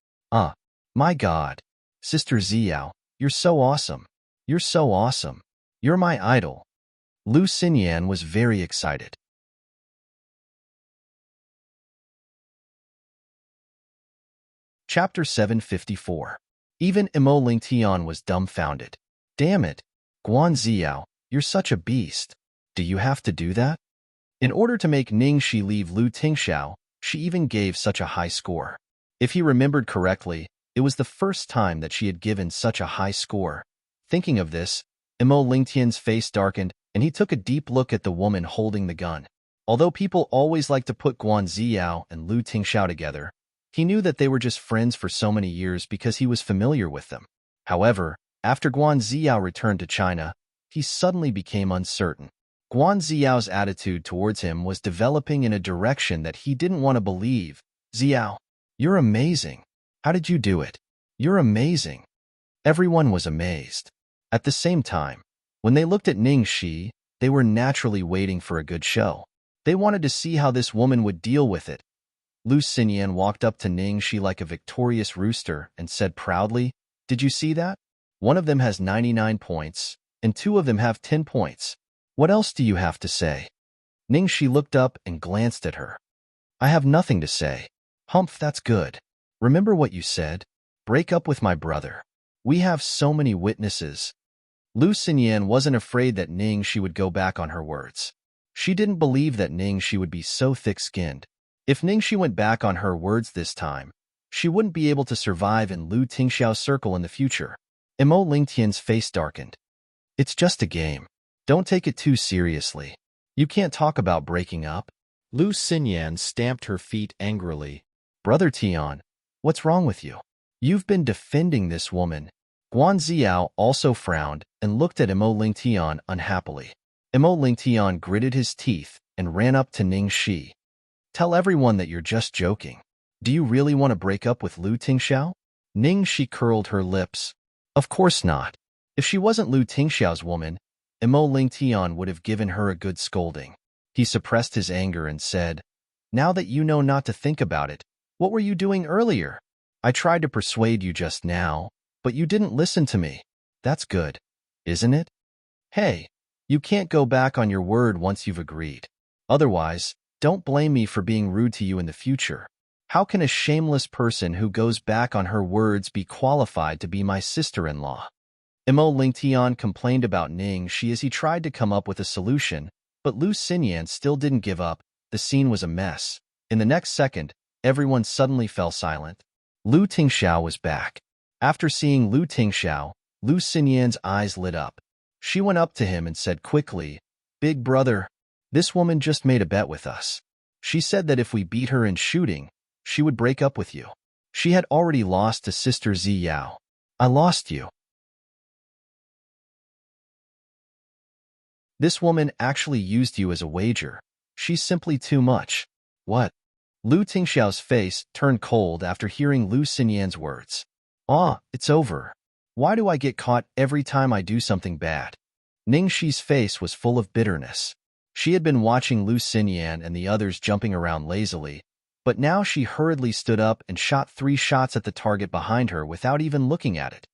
My God. Sister Xiao, you're so awesome. You're so awesome. You're my idol. Lu Xinyan was very excited. Chapter 754. Even Imo Lingtian was dumbfounded. Damn it. Guan Xiao, you're such a beast. Do you have to do that? In order to make Ning Shi leave Lu Tingxiao, she even gave such a high score. If he remembered correctly, it was the first time that she had given such a high score. Thinking of this, Imo Lingtian's face darkened, and he took a deep look at the woman holding the gun. Although people always like to put Guan Xiao and Lu Tingxiao together, he knew that they were just friends for so many years because he was familiar with them. However, after Guan Xiao returned to China, he suddenly became uncertain. Guan Xiao's attitude towards him was developing in a direction that he didn't want to believe. Xiao, you're amazing. How did you do it? You're amazing. Everyone was amazed. At the same time, when they looked at Ning Shi, they were naturally waiting for a good show. They wanted to see how this woman would deal with it. Lu Xinyan walked up to Ning Shi like a victorious rooster and said proudly, Did you see that? One of them has 99 points, and 2 of them have 10 points. What else do you have to say? Ning Shi looked up and glanced at her. I have nothing to say. Humph, that's good. Remember what you said? Break up with my brother. We have so many witnesses. Lu Xinyan wasn't afraid that Ning Shi would go back on her words. She didn't believe that Ning Shi would be so thick-skinned. If Ning Shi went back on her words this time, she wouldn't be able to survive in Lu Tingxiao's circle in the future. Imo Lingtian's face darkened. It's just a game. Don't take it too seriously. You can't talk about breaking up. Lu Xinyan stamped her feet angrily. Brother Tian, what's wrong with you? You've been defending this woman. Guan Xiao also frowned and looked at Imo Lingtian unhappily. Imo Lingtian gritted his teeth and ran up to Ning Shi. Tell everyone that you're just joking. Do you really want to break up with Lu Tingxiao? Ning Shi curled her lips. Of course not. If she wasn't Lu Tingxiao's woman, Imo Lingtian would have given her a good scolding. He suppressed his anger and said, Now that you know not to think about it, what were you doing earlier? I tried to persuade you just now, but you didn't listen to me. That's good, isn't it? Hey, you can't go back on your word once you've agreed. Otherwise, don't blame me for being rude to you in the future. How can a shameless person who goes back on her words be qualified to be my sister-in-law? Imo Lingtian complained about Ning Shi as he tried to come up with a solution, but Lu Xinyan still didn't give up. The scene was a mess. In the next second, everyone suddenly fell silent. Lu Tingxiao was back. After seeing Lu Tingxiao, Lu Xinyan's eyes lit up. She went up to him and said quickly, Big brother, this woman just made a bet with us. She said that if we beat her in shooting, she would break up with you. She had already lost to Sister Xiao. I lost you. This woman actually used you as a wager. She's simply too much. What? Lu Tingxiao's face turned cold after hearing Lu Xinyan's words. It's over. Why do I get caught every time I do something bad? Ning Shi's face was full of bitterness. She had been watching Lu Xinyan and the others jumping around lazily, But now she hurriedly stood up and shot 3 shots at the target behind her without even looking at it.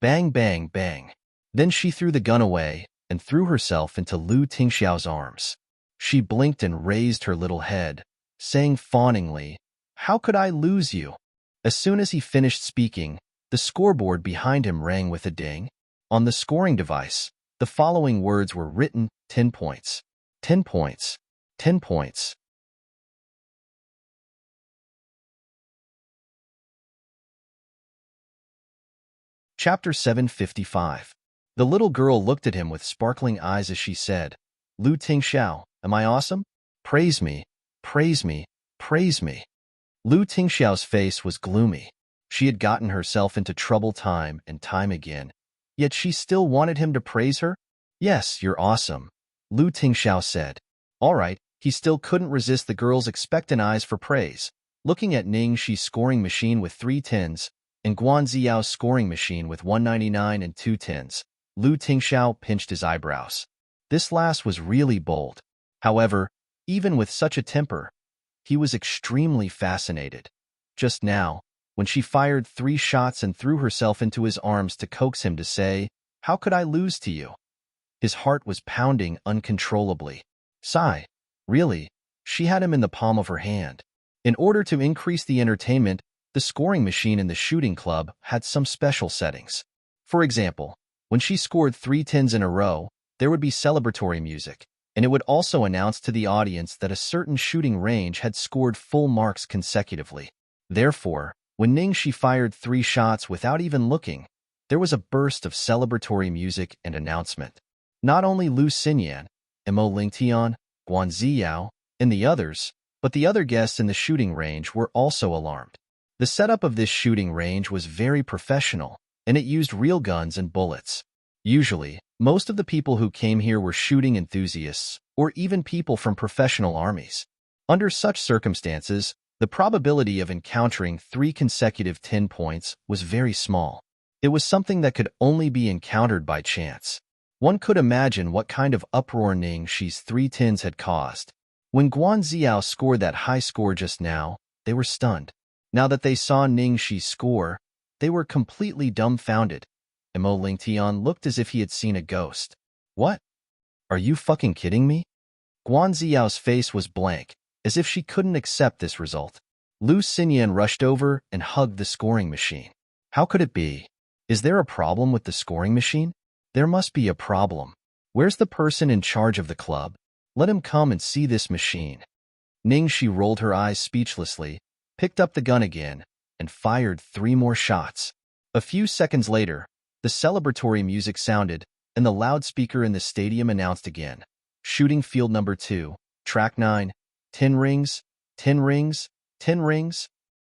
Bang, bang, bang. Then she threw the gun away and threw herself into Lu Tingxiao's arms. She blinked and raised her little head, saying fawningly, "How could I lose you?" As soon as he finished speaking, the scoreboard behind him rang with a ding. On the scoring device, the following words were written: 10 points, 10 points, 10 points. Chapter 755. The little girl looked at him with sparkling eyes as she said, "Lu Tingxiao, am I awesome? Praise me, praise me, praise me." Lu Tingxiao's face was gloomy. She had gotten herself into trouble time and time again, yet she still wanted him to praise her? "Yes, you're awesome," Lu Tingxiao said. All right, he still couldn't resist the girl's expectant eyes for praise. Looking at Ning Shi's scoring machine with 3 tens, and Guan Ziyao's scoring machine with 199 and 2 tens, Lu Tingxiao pinched his eyebrows. This last was really bold. However, even with such a temper, he was extremely fascinated. Just now, when she fired 3 shots and threw herself into his arms to coax him to say, "How could I lose to you?" His heart was pounding uncontrollably. Sigh. Really, she had him in the palm of her hand. In order to increase the entertainment, the scoring machine in the shooting club had some special settings. For example, when she scored 3 tens in a row, there would be celebratory music, and it would also announce to the audience that a certain shooting range had scored full marks consecutively. Therefore, when Ning Shi fired 3 shots without even looking, there was a burst of celebratory music and announcement. Not only Lu Xinyan, Mo Lingtian, Guan Ziyao, and the others, but the other guests in the shooting range were also alarmed. The setup of this shooting range was very professional, and it used real guns and bullets. Usually, most of the people who came here were shooting enthusiasts, or even people from professional armies. Under such circumstances, the probability of encountering 3 consecutive 10 points was very small. It was something that could only be encountered by chance. One could imagine what kind of uproar Ning Shi's 3 tens had caused. When Guan Ziyao scored that high score just now, they were stunned. Now that they saw Ning Shi's score, they were completely dumbfounded. Mo Lingtian looked as if he had seen a ghost. "What? Are you fucking kidding me?" Guan Ziyao's face was blank, as if she couldn't accept this result. Lu Xinyan rushed over and hugged the scoring machine. "How could it be? Is there a problem with the scoring machine? There must be a problem. Where's the person in charge of the club? Let him come and see this machine." Ning Shi rolled her eyes speechlessly, picked up the gun again, and fired 3 more shots. A few seconds later, the celebratory music sounded, and the loudspeaker in the stadium announced again, "Shooting field number 2, track 9, 10 rings, 10 rings, 10 rings."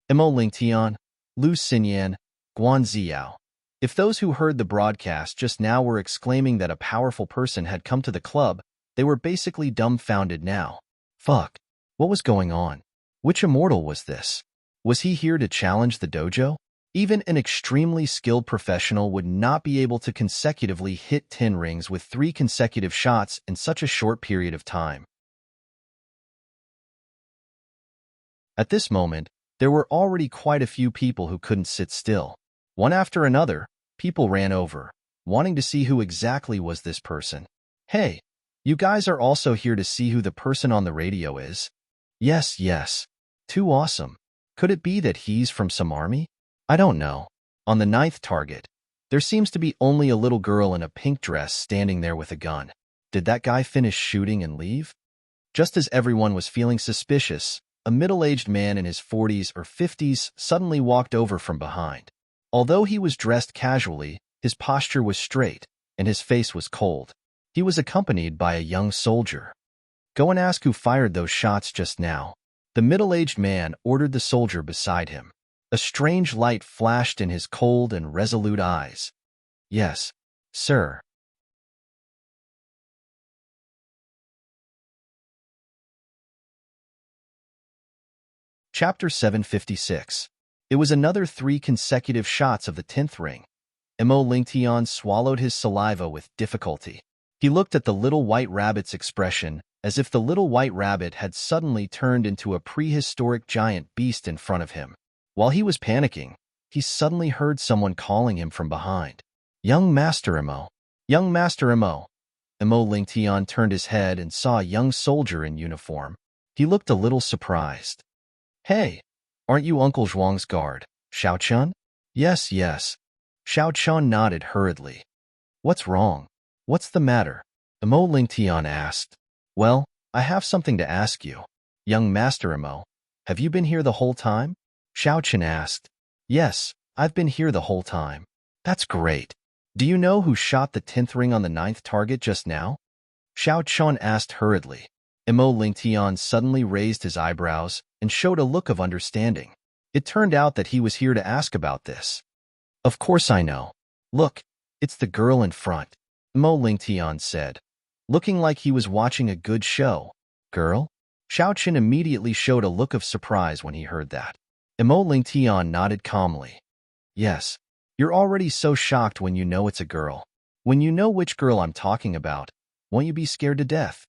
Mo Lingtian, Lu Xinyan, Guan Ziyao. If those who heard the broadcast just now were exclaiming that a powerful person had come to the club, they were basically dumbfounded now. Fuck. What was going on? Which immortal was this? Was he here to challenge the dojo? Even an extremely skilled professional would not be able to consecutively hit 10 rings with 3 consecutive shots in such a short period of time. At this moment, there were already quite a few people who couldn't sit still. One after another, people ran over, wanting to see who exactly was this person. "Hey, you guys are also here to see who the person on the radio is?" "Yes, yes. Too awesome. Could it be that he's from some army?" "I don't know." On the 9th target, there seems to be only a little girl in a pink dress standing there with a gun. Did that guy finish shooting and leave? Just as everyone was feeling suspicious, a middle-aged man in his 40s or 50s suddenly walked over from behind. Although he was dressed casually, his posture was straight, and his face was cold. He was accompanied by a young soldier. "Go and ask who fired those shots just now." The middle-aged man ordered the soldier beside him. A strange light flashed in his cold and resolute eyes. "Yes, sir." Chapter 756. It was another 3 consecutive shots of the 10th ring. Mo Lingtian swallowed his saliva with difficulty. He looked at the little white rabbit's expression as if the little white rabbit had suddenly turned into a prehistoric giant beast in front of him. While he was panicking, he suddenly heard someone calling him from behind. Young Master Imo. Young Master Imo. Imo Lingtian turned his head and saw a young soldier in uniform. He looked a little surprised. Hey, aren't you Uncle Zhuang's guard, Xiao Chun? Yes, yes. Xiao Chun nodded hurriedly. What's wrong? What's the matter? Imo Lingtian asked. Well, I have something to ask you. Young Master Imo, have you been here the whole time? Xiao Chun asked. Yes, I've been here the whole time. That's great. Do you know who shot the 10th ring on the 9th target just now? Xiao Chun asked hurriedly. Imo Lingtian suddenly raised his eyebrows and showed a look of understanding. It turned out that he was here to ask about this. Of course I know. Look, it's the girl in front, Imo Lingtian said, looking like he was watching a good show. Girl? Xiao Chun immediately showed a look of surprise when he heard that. Imo Lingtian nodded calmly. Yes, you're already so shocked when you know it's a girl. When you know which girl I'm talking about, won't you be scared to death?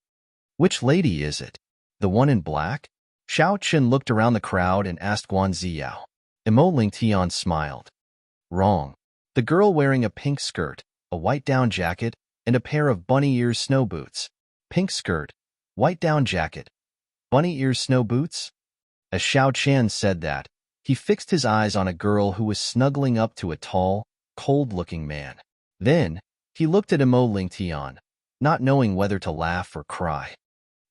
Which lady is it? The one in black? Xiao Chun looked around the crowd and asked Guan Ziyao. Imo Lingtian smiled. Wrong. The girl wearing a pink skirt, a white down jacket, and a pair of bunny ears snow boots. Pink skirt, white down jacket, bunny ears snow boots? As Xiao Chan said that, he fixed his eyes on a girl who was snuggling up to a tall, cold-looking man. Then, he looked at Imo Lingtian, not knowing whether to laugh or cry.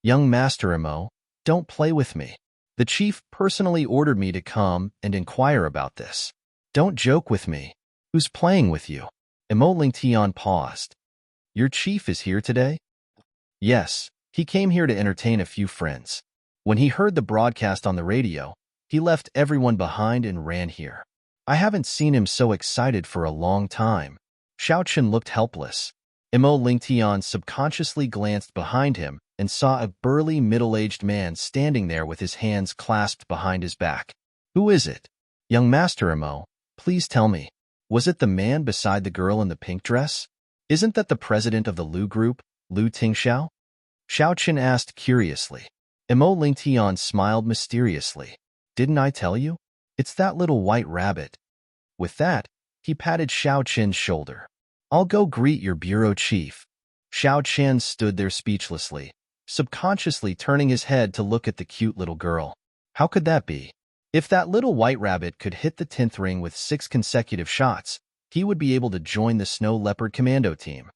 Young Master Imo, don't play with me. The chief personally ordered me to come and inquire about this. Don't joke with me. Who's playing with you? Imo Lingtian paused. Your chief is here today? Yes, he came here to entertain a few friends. When he heard the broadcast on the radio, he left everyone behind and ran here. I haven't seen him so excited for a long time. Xiao Chun looked helpless. Imo Lingtian subconsciously glanced behind him and saw a burly middle-aged man standing there with his hands clasped behind his back. Who is it? Young Master Imo, please tell me. Was it the man beside the girl in the pink dress? Isn't that the president of the Lu group, Lu Tingxiao? Xiao Chun asked curiously. Imo Lingtian smiled mysteriously. Didn't I tell you? It's that little white rabbit. With that, he patted Xiao Chen's shoulder. I'll go greet your bureau chief. Xiao Chen stood there speechlessly, subconsciously turning his head to look at the cute little girl. How could that be? If that little white rabbit could hit the 10th ring with 6 consecutive shots, he would be able to join the Snow Leopard Commando team.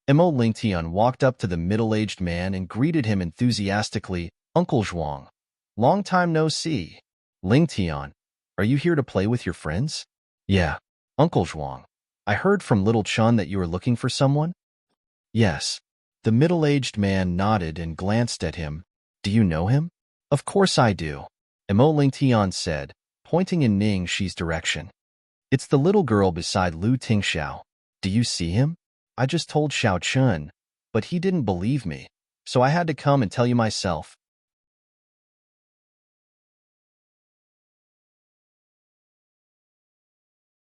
Imo Lingtian walked up to the middle-aged man and greeted him enthusiastically. Uncle Zhuang. Long time no see. Lingtian, are you here to play with your friends? Yeah, Uncle Zhuang. I heard from Little Chun that you were looking for someone? Yes. The middle-aged man nodded and glanced at him. Do you know him? Of course I do. Imo Lingtian said, pointing in Ning Shi's direction. It's the little girl beside Lu Tingxiao. Do you see him? I just told Xiao Chun, but he didn't believe me, so I had to come and tell you myself.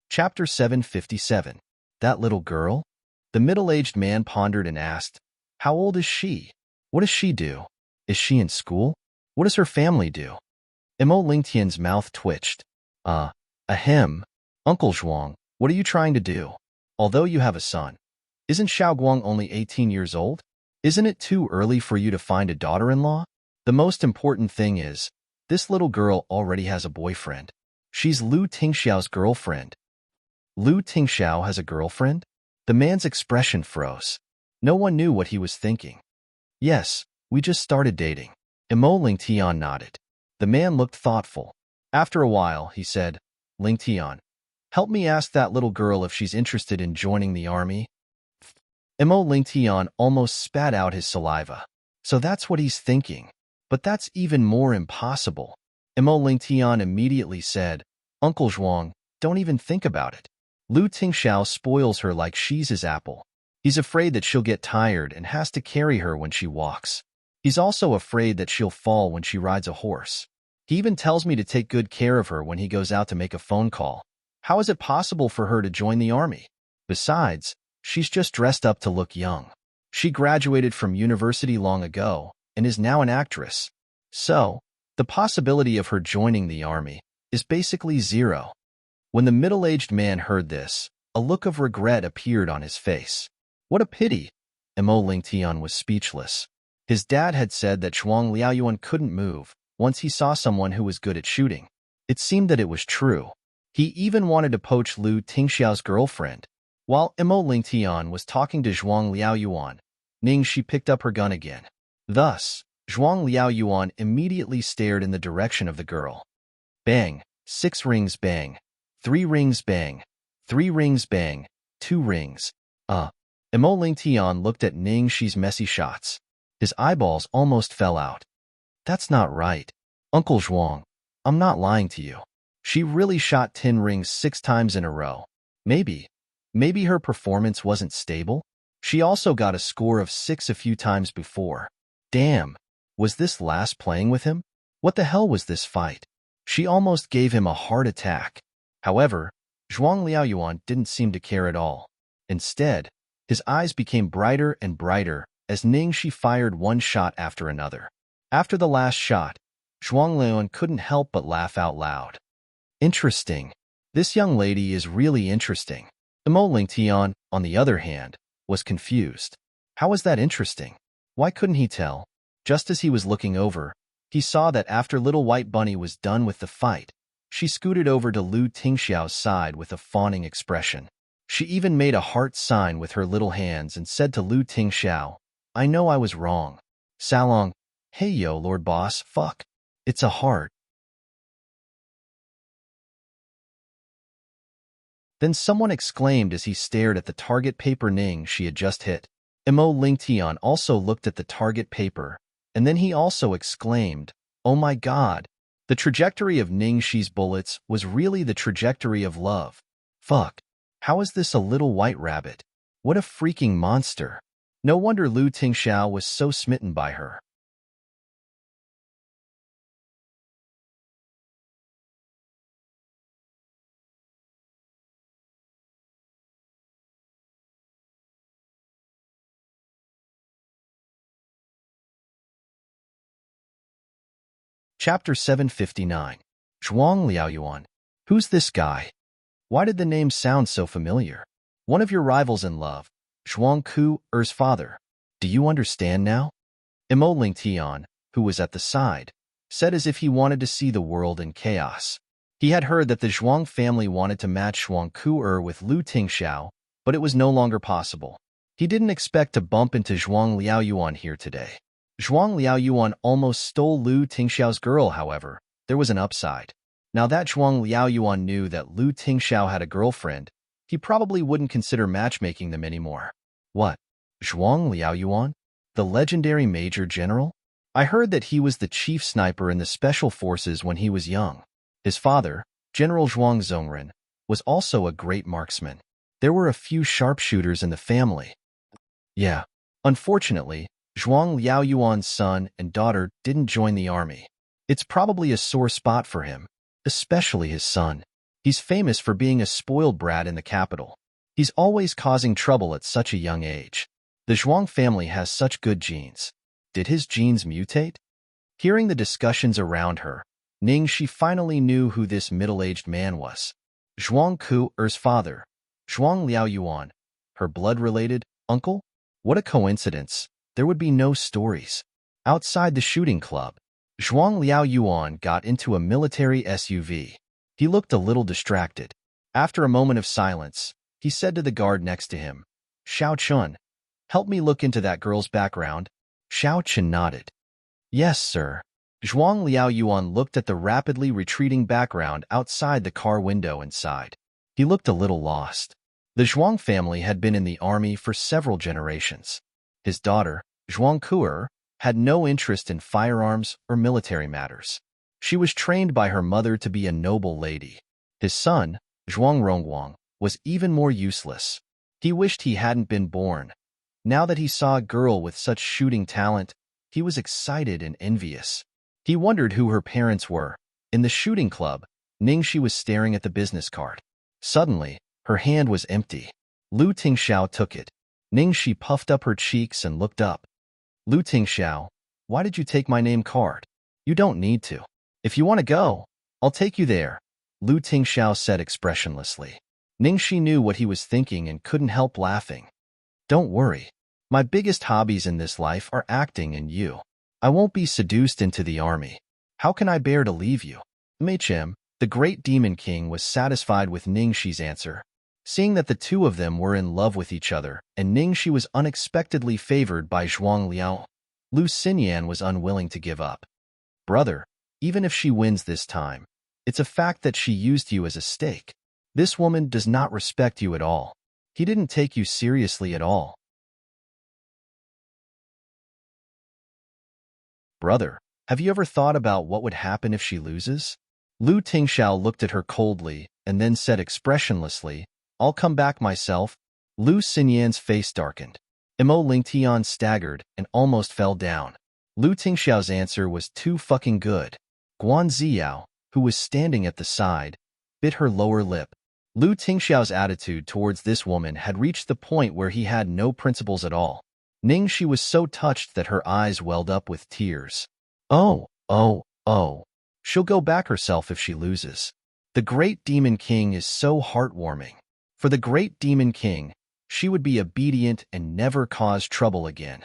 Chapter 757. That little girl? The middle-aged man pondered and asked, how old is she? What does she do? Is she in school? What does her family do? Imo Lingtian's mouth twitched. Ahem. Uncle Zhuang, what are you trying to do? Although you have a son, isn't Xiaoguang only 18 years old? Isn't it too early for you to find a daughter-in-law? The most important thing is, this little girl already has a boyfriend. She's Lu Tingxiao's girlfriend. Lu Tingxiao has a girlfriend? The man's expression froze. No one knew what he was thinking. Yes, we just started dating. Imo Lingtian nodded. The man looked thoughtful. After a while, he said, Lingtian, help me ask that little girl if she's interested in joining the army. Imo Lingtian almost spat out his saliva. So that's what he's thinking. But that's even more impossible. Imo Lingtian immediately said, Uncle Zhuang, don't even think about it. Lu Tingxiao spoils her like she's his apple. He's afraid that she'll get tired and has to carry her when she walks. He's also afraid that she'll fall when she rides a horse. He even tells me to take good care of her when he goes out to make a phone call. How is it possible for her to join the army? Besides, she's just dressed up to look young. She graduated from university long ago and is now an actress. So, the possibility of her joining the army is basically zero. When the middle-aged man heard this, a look of regret appeared on his face. What a pity! Mo Lingtian was speechless. His dad had said that Zhuang Liaoyuan couldn't move once he saw someone who was good at shooting. It seemed that it was true. He even wanted to poach Lu Tingxiao's girlfriend. While Mo Lingtian was talking to Zhuang Liaoyuan, she picked up her gun again. Thus, Zhuang Liaoyuan immediately stared in the direction of the girl. Bang! 6 rings bang. 3 rings bang. 3 rings bang. 2 rings. Mo Lingtian looked at Ningxi's messy shots. His eyeballs almost fell out. That's not right. Uncle Zhuang, I'm not lying to you. She really shot 10 rings 6 times in a row. Maybe her performance wasn't stable? She also got a score of 6 a few times before. Damn, was this last playing with him? What the hell was this fight? She almost gave him a heart attack. However, Zhuang Liaoyuan didn't seem to care at all. Instead, his eyes became brighter and brighter as Ningxi fired one shot after another. After the last shot, Zhuang Liaoyuan couldn't help but laugh out loud. Interesting. This young lady is really interesting. Mo Lingtian, on the other hand, was confused. How was that interesting? Why couldn't he tell? Just as he was looking over, he saw that after Little White Bunny was done with the fight, she scooted over to Lu Tingxiao's side with a fawning expression. She even made a heart sign with her little hands and said to Lu Tingxiao, I know I was wrong. Salong, hey yo, Lord Boss, fuck. It's a heart. Then someone exclaimed as he stared at the target paper Ning she had just hit. Mo Lingtian also looked at the target paper, and then he also exclaimed, oh my god. The trajectory of Ningxi's bullets was really the trajectory of love. Fuck. How is this a little white rabbit? What a freaking monster. No wonder Lu Tingxiao was so smitten by her. Chapter 759. Zhuang Liaoyuan. Who's this guy? Why did the name sound so familiar? One of your rivals in love, Zhuang Ku-er's father. Do you understand now? Mo Lingtian, who was at the side, said as if he wanted to see the world in chaos. He had heard that the Zhuang family wanted to match Zhuang Ku-er with Lu Tingxiao, but it was no longer possible. He didn't expect to bump into Zhuang Liaoyuan here today. Zhuang Liaoyuan almost stole Lu Tingxiao's girl, however. There was an upside. Now that Zhuang Liaoyuan knew that Lu Tingxiao had a girlfriend, he probably wouldn't consider matchmaking them anymore. What? Zhuang Liaoyuan? The legendary Major General? I heard that he was the chief sniper in the Special Forces when he was young. His father, General Zhuang Zongren, was also a great marksman. There were a few sharpshooters in the family. Yeah. Unfortunately, Zhuang Liaoyuan's son and daughter didn't join the army. It's probably a sore spot for him, especially his son. He's famous for being a spoiled brat in the capital. He's always causing trouble at such a young age. The Zhuang family has such good genes. Did his genes mutate? Hearing the discussions around her, Ningxi finally knew who this middle-aged man was. Zhuang Ku-er's father, Zhuang Liaoyuan, her blood-related uncle? What a coincidence. There would be no stories. Outside the shooting club, Zhuang Liaoyuan got into a military SUV. He looked a little distracted. After a moment of silence, he said to the guard next to him, Xiao Chun, help me look into that girl's background. Xiao Chun nodded. Yes, sir. Zhuang Liaoyuan looked at the rapidly retreating background outside the car window and sighed. He looked a little lost. The Zhuang family had been in the army for several generations. His daughter, Zhuang Ku-er, had no interest in firearms or military matters. She was trained by her mother to be a noble lady. His son, Zhuang Rongguang, was even more useless. He wished he hadn't been born. Now that he saw a girl with such shooting talent, he was excited and envious. He wondered who her parents were. In the shooting club, Ningxi was staring at the business card. Suddenly, her hand was empty. Lu Tingxiao took it. Ningxi puffed up her cheeks and looked up. Lu Tingxiao, why did you take my name card? You don't need to. If you want to go, I'll take you there, Lu Tingxiao said expressionlessly. Ningxi knew what he was thinking and couldn't help laughing. Don't worry. My biggest hobbies in this life are acting and you. I won't be seduced into the army. How can I bear to leave you? Meichim, the great demon king, was satisfied with Ningxi's answer. Seeing that the two of them were in love with each other, and Ningxi was unexpectedly favored by Zhuang Liao, Lu Xinyan was unwilling to give up. Brother, even if she wins this time, it's a fact that she used you as a stake. This woman does not respect you at all. He didn't take you seriously at all. Brother, have you ever thought about what would happen if she loses? Lu Tingxiao looked at her coldly and then said expressionlessly, I'll come back myself. Lu Xinyan's face darkened. Mo Lingtian staggered and almost fell down. Lu Tingxiao's answer was too fucking good. Guan Ziyao, who was standing at the side, bit her lower lip. Lu Tingxiao's attitude towards this woman had reached the point where he had no principles at all. Ningxi was so touched that her eyes welled up with tears. Oh. She'll go back herself if she loses. The great demon king is so heartwarming. For the great demon king, she would be obedient and never cause trouble again.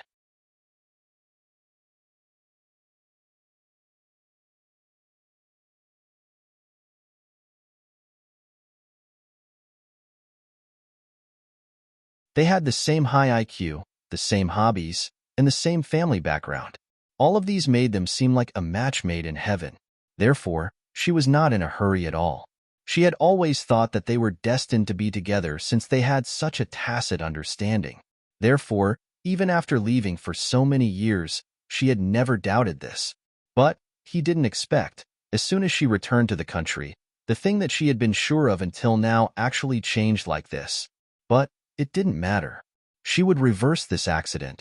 They had the same high IQ, the same hobbies, and the same family background. All of these made them seem like a match made in heaven. Therefore, she was not in a hurry at all. She had always thought that they were destined to be together since they had such a tacit understanding. Therefore, even after leaving for so many years, she had never doubted this. But he didn't expect, as soon as she returned to the country, the thing that she had been sure of until now actually changed like this. But it didn't matter. She would reverse this accident.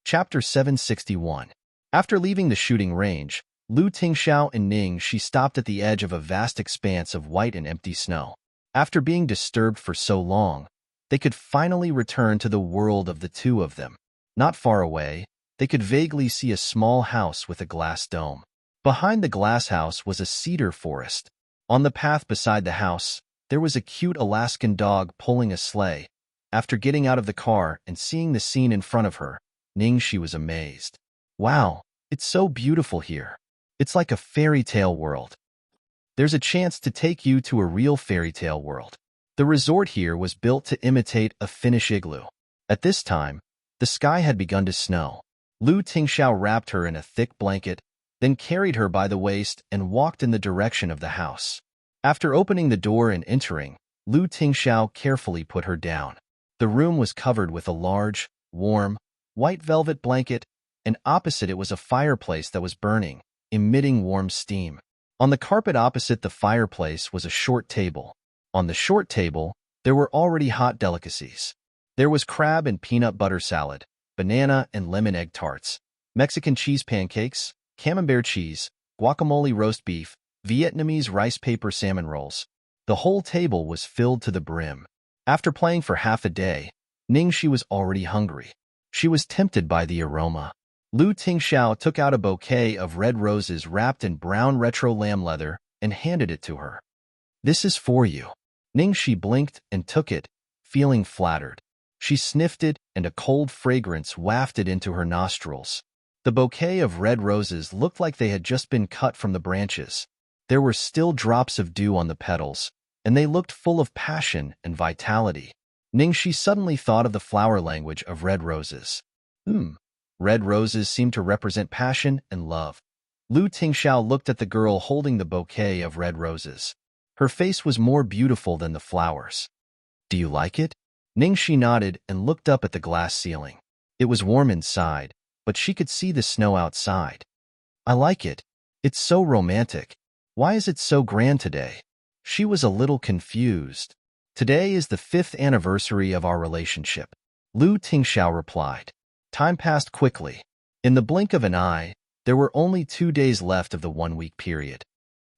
Chapter 761. After leaving the shooting range, Lu Tingxiao and Ningxi stopped at the edge of a vast expanse of white and empty snow. After being disturbed for so long, they could finally return to the world of the two of them. Not far away, they could vaguely see a small house with a glass dome. Behind the glass house was a cedar forest. On the path beside the house, there was a cute Alaskan dog pulling a sleigh. After getting out of the car and seeing the scene in front of her, Ningxi was amazed. Wow, it's so beautiful here. It's like a fairy tale world. There's a chance to take you to a real fairy tale world. The resort here was built to imitate a Finnish igloo. At this time, the sky had begun to snow. Lu Tingxiao wrapped her in a thick blanket, then carried her by the waist and walked in the direction of the house. After opening the door and entering, Lu Tingxiao carefully put her down. The room was covered with a large, warm, white velvet blanket, and opposite it was a fireplace that was burning, emitting warm steam. On the carpet opposite the fireplace was a short table. On the short table, there were already hot delicacies. There was crab and peanut butter salad, banana and lemon egg tarts, Mexican cheese pancakes, camembert cheese, guacamole roast beef, Vietnamese rice paper salmon rolls. The whole table was filled to the brim. After playing for half a day, Ningxi was already hungry. She was tempted by the aroma. Lu Tingxiao took out a bouquet of red roses wrapped in brown retro lamb leather and handed it to her. This is for you. Ningxi blinked and took it, feeling flattered. She sniffed it and a cold fragrance wafted into her nostrils. The bouquet of red roses looked like they had just been cut from the branches. There were still drops of dew on the petals, and they looked full of passion and vitality. Ningxi suddenly thought of the flower language of red roses. Red roses seemed to represent passion and love. Lu Tingxiao looked at the girl holding the bouquet of red roses. Her face was more beautiful than the flowers. Do you like it? Ningxi nodded and looked up at the glass ceiling. It was warm inside, but she could see the snow outside. I like it. It's so romantic. Why is it so grand today? She was a little confused. Today is the 5th anniversary of our relationship, Lu Tingxiao replied. Time passed quickly. In the blink of an eye, There were only 2 days left of the 1-week period.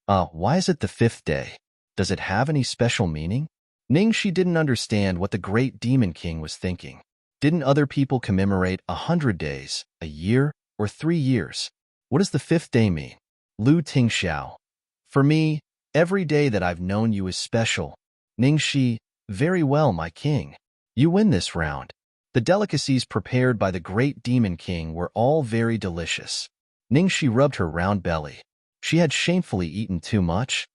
Why is it the 5th day? Does it have any special meaning? Ningxi didn't understand what the great Demon King was thinking. Didn't other people commemorate 100 days, a year, or 3 years? What does the 5th day mean? Lu Tingxiao. For me, every day that I've known you is special. Ningxi, very well, my king. You win this round. The delicacies prepared by the great Demon King were all very delicious. Ningxi rubbed her round belly. She had shamefully eaten too much.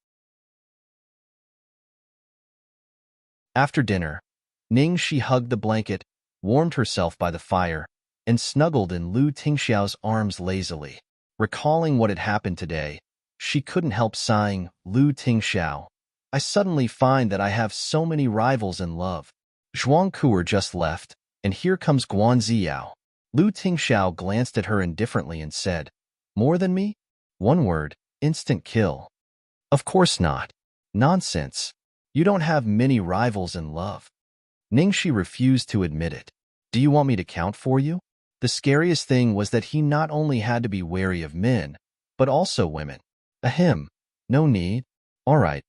After dinner, Ningxi hugged the blanket, warmed herself by the fire, and snuggled in Lu Tingxiao's arms lazily. Recalling what had happened today, she couldn't help sighing, Lu Tingxiao. I suddenly find that I have so many rivals in love. Zhuang Kuer just left, and here comes Guan Ziyao. Lu Tingxiao glanced at her indifferently and said, More than me? One word, instant kill. Of course not. Nonsense. You don't have many rivals in love. Ningxi refused to admit it. Do you want me to count for you? The scariest thing was that he not only had to be wary of men, but also women. Ahem. No need. All right.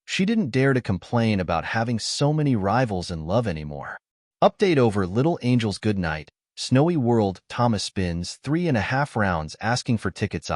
She didn't dare to complain about having so many rivals in love anymore. Update over Little Angel's Good Night. Snowy World. Thomas spins 3.5 rounds asking for tickets.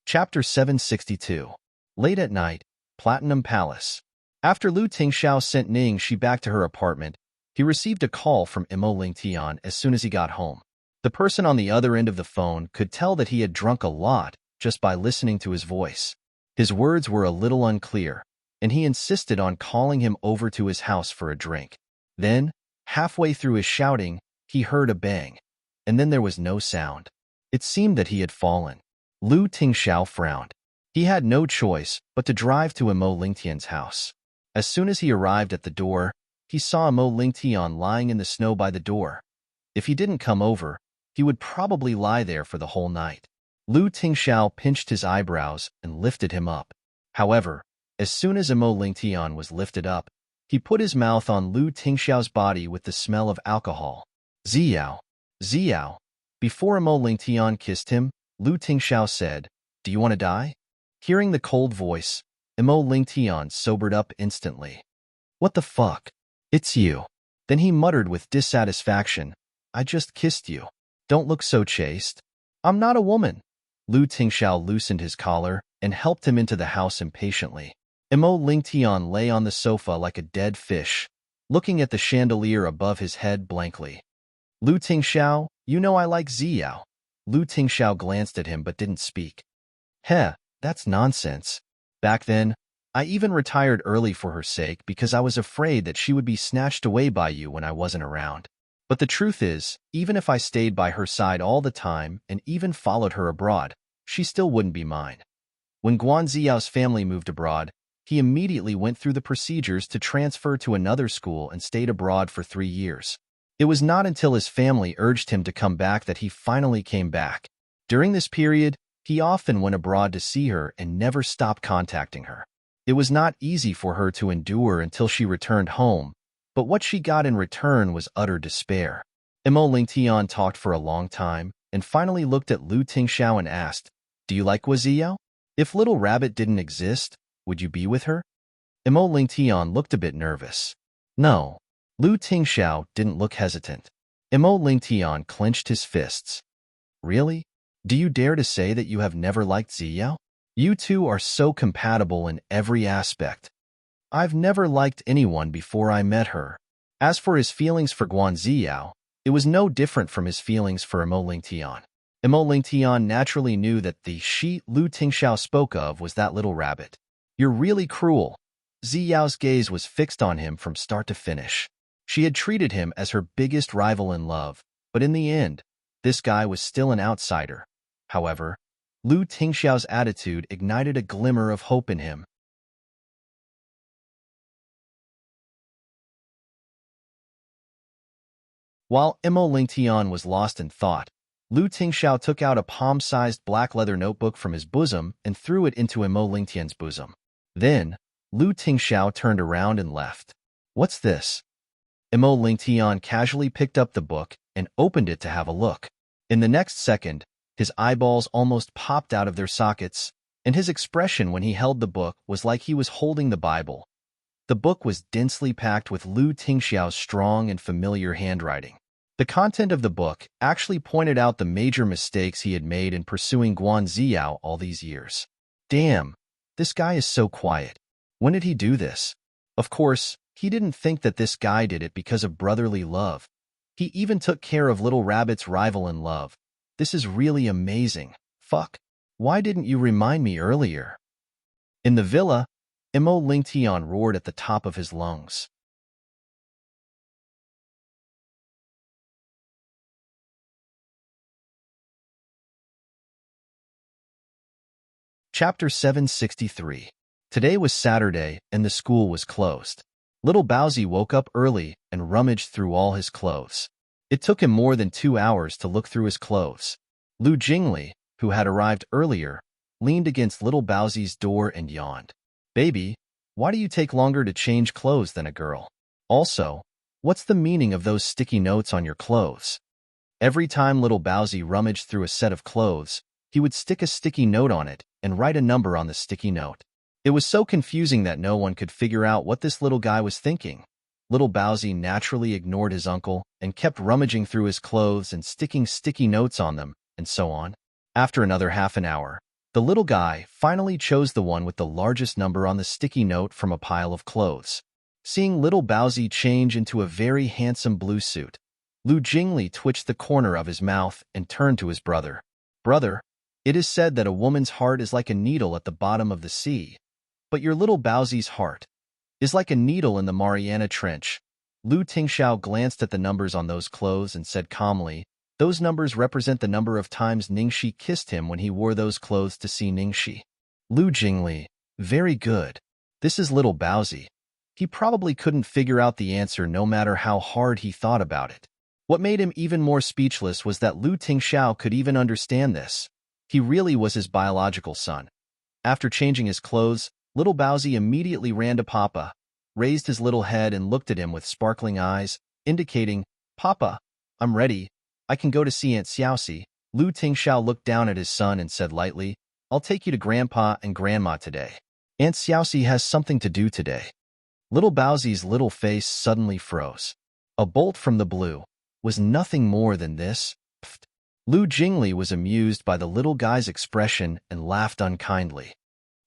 Chapter 762. Late at night, Platinum Palace. After Lu Tingxiao sent Ningxi back to her apartment, he received a call from Imo Lingtian as soon as he got home. The person on the other end of the phone could tell that he had drunk a lot just by listening to his voice. His words were a little unclear, and he insisted on calling him over to his house for a drink. Then, halfway through his shouting, he heard a bang, and then there was no sound. It seemed that he had fallen. Lu Tingxiao frowned. He had no choice but to drive to Imo Lingtian's house. As soon as he arrived at the door, he saw Imo Lingtian lying in the snow by the door. If he didn't come over, he would probably lie there for the whole night. Lu Tingxiao pinched his eyebrows and lifted him up. However, as soon as Imo Lingtian was lifted up, he put his mouth on Lu Tingxiao's body with the smell of alcohol. Ziyao. Before Imo Lingtian kissed him, Lu Tingxiao said, Do you want to die? Hearing the cold voice, Imo Lingtian sobered up instantly. What the fuck? It's you. Then he muttered with dissatisfaction, I just kissed you. Don't look so chaste. I'm not a woman. Lu Tingxiao loosened his collar and helped him into the house impatiently. Imo Lingtian lay on the sofa like a dead fish, looking at the chandelier above his head blankly. Lu Tingxiao, you know I like Ziyao. Lu Tingxiao glanced at him but didn't speak. Heh, that's nonsense. Back then, I even retired early for her sake because I was afraid that she would be snatched away by you when I wasn't around. But the truth is, even if I stayed by her side all the time and even followed her abroad, she still wouldn't be mine. When Guan Ziyao's family moved abroad, he immediately went through the procedures to transfer to another school and stayed abroad for 3 years. It was not until his family urged him to come back that he finally came back. During this period, he often went abroad to see her and never stopped contacting her. It was not easy for her to endure until she returned home, but what she got in return was utter despair. Imo Lingtian talked for a long time and finally looked at Lu Tingxiao and asked, Do you like Guaziyao? If Little Rabbit didn't exist, would you be with her? Imo Lingtian looked a bit nervous. No. Lu Tingxiao didn't look hesitant. Imo Lingtian clenched his fists. Really? Do you dare to say that you have never liked Ziyao? You two are so compatible in every aspect. I've never liked anyone before I met her. As for his feelings for Guan Ziyao, it was no different from his feelings for Imo Lingtian. Imo Lingtian naturally knew that the she Lu Tingxiao spoke of was that little rabbit. You're really cruel. Ziyao's gaze was fixed on him from start to finish. She had treated him as her biggest rival in love, but in the end, this guy was still an outsider. However, Lu Tingxiao's attitude ignited a glimmer of hope in him. While Imo Lingtian was lost in thought, Lu Tingxiao took out a palm-sized black leather notebook from his bosom and threw it into Imo Lingtian's bosom. Then, Lu Tingxiao turned around and left. What's this? Imo Lingtian casually picked up the book and opened it to have a look. In the next second, his eyeballs almost popped out of their sockets, and his expression when he held the book was like he was holding the Bible. The book was densely packed with Lu Tingxiao's strong and familiar handwriting. The content of the book actually pointed out the major mistakes he had made in pursuing Guan Ziyao all these years. Damn, this guy is so quiet. When did he do this? Of course, he didn't think that this guy did it because of brotherly love. He even took care of Little Rabbit's rival in love. This is really amazing. Fuck. Why didn't you remind me earlier? In the villa, Imo Lingtian roared at the top of his lungs. Chapter 763. Today was Saturday, and the school was closed. Little Baozi woke up early and rummaged through all his clothes. It took him more than 2 hours to look through his clothes. Lu Jingli, who had arrived earlier, leaned against Little Baozi's door and yawned. Baby, why do you take longer to change clothes than a girl? Also, what's the meaning of those sticky notes on your clothes? Every time Little Baozi rummaged through a set of clothes, he would stick a sticky note on it and write a number on the sticky note. It was so confusing that no one could figure out what this little guy was thinking. Little Baozi naturally ignored his uncle and kept rummaging through his clothes and sticking sticky notes on them, and so on. After another half an hour, the little guy finally chose the one with the largest number on the sticky note from a pile of clothes. Seeing Little Baozi change into a very handsome blue suit, Lu Jingli twitched the corner of his mouth and turned to his brother. Brother, it is said that a woman's heart is like a needle at the bottom of the sea, but your Little Baozi's heart is like a needle in the Mariana Trench. Lu Tingxiao glanced at the numbers on those clothes and said calmly, those numbers represent the number of times Ningxi kissed him when he wore those clothes to see Ningxi. Lu Jingli, very good. This is Little Baozi. He probably couldn't figure out the answer no matter how hard he thought about it. What made him even more speechless was that Lu Tingxiao could even understand this. He really was his biological son. After changing his clothes, Little Baozi immediately ran to Papa, raised his little head and looked at him with sparkling eyes, indicating, Papa, I'm ready. I can go to see Aunt Xiaoxi. Lu Tingxiao looked down at his son and said lightly, I'll take you to Grandpa and Grandma today. Aunt Xiaoxi has something to do today. Little Baozi's little face suddenly froze. A bolt from the blue. Was nothing more than this? Pfft. Lu Jingli was amused by the little guy's expression and laughed unkindly.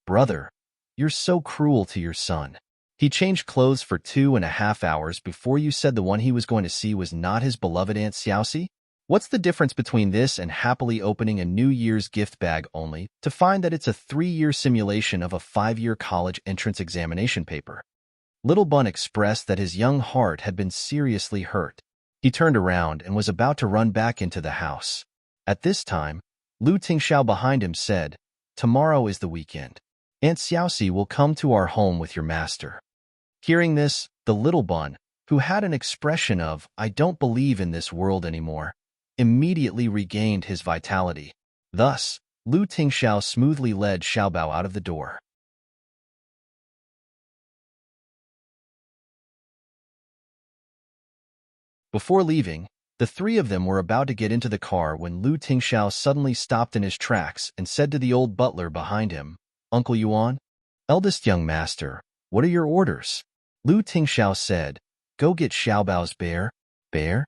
Brother, you're so cruel to your son. He changed clothes for 2.5 hours before you said the one he was going to see was not his beloved Aunt Xiaoxi? What's the difference between this and happily opening a New Year's gift bag only to find that it's a 3-year simulation of a 5-year college entrance examination paper? Little Bun expressed that his young heart had been seriously hurt. He turned around and was about to run back into the house. At this time, Lu Tingxiao behind him said, Tomorrow is the weekend. Aunt Xiaoxi will come to our home with your master. Hearing this, the little bun, who had an expression of, I don't believe in this world anymore, immediately regained his vitality. Thus, Lu Tingxiao smoothly led Xiaobao out of the door. Before leaving, the three of them were about to get into the car when Lu Tingxiao suddenly stopped in his tracks and said to the old butler behind him, Uncle Yuan, eldest young master, what are your orders? Lu Tingxiao said, Go get Xiaobao's bear. Bear?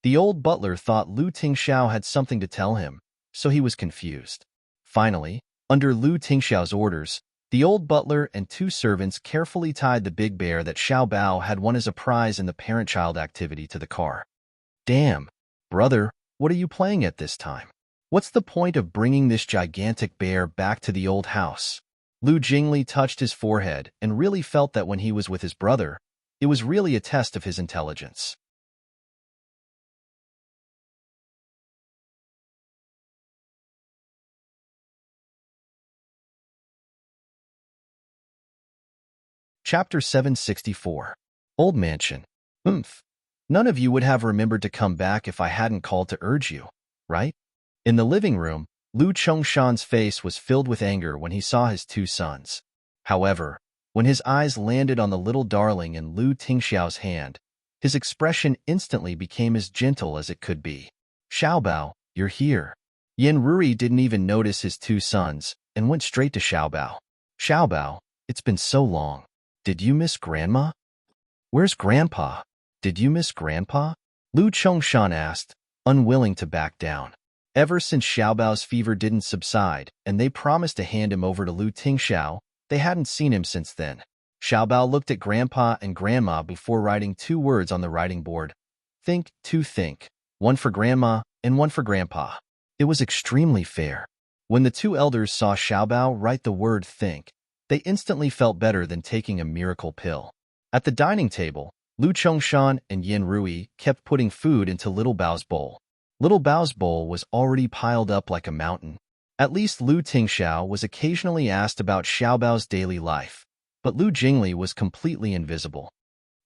The old butler thought Lu Tingxiao had something to tell him, so he was confused. Finally, under Lu Tingxiao's orders, the old butler and 2 servants carefully tied the big bear that Xiaobao had won as a prize in the parent-child activity to the car. Damn, brother, what are you playing at this time? What's the point of bringing this gigantic bear back to the old house? Lu Jingli touched his forehead and really felt that when he was with his brother, it was really a test of his intelligence. Chapter 764. Old Mansion. Oomph. None of you would have remembered to come back if I hadn't called to urge you, right? In the living room, Lu Chongshan's face was filled with anger when he saw his 2 sons. However, When his eyes landed on the little darling in Lu Tingxiao's hand, his expression instantly became as gentle as it could be. Xiaobao, you're here. Yan Rui didn't even notice his two sons and went straight to Xiaobao. Xiaobao, it's been so long. Did you miss Grandma? Where's Grandpa? Did you miss Grandpa? Lu Chongshan asked, unwilling to back down. Ever since Xiaobao's fever didn't subside and they promised to hand him over to Lu Tingxiao, they hadn't seen him since then. Xiaobao looked at Grandpa and Grandma before writing 2 words on the writing board. Think, to think. 1 for Grandma and 1 for Grandpa. It was extremely fair. When the 2 elders saw Xiaobao write the word think, they instantly felt better than taking a miracle pill. At the dining table, Lu Chongshan and Yan Rui kept putting food into Little Bao's bowl. Little Bao's bowl was already piled up like a mountain. At least Lu Tingxiao was occasionally asked about Xiaobao's daily life, but Lu Jingli was completely invisible.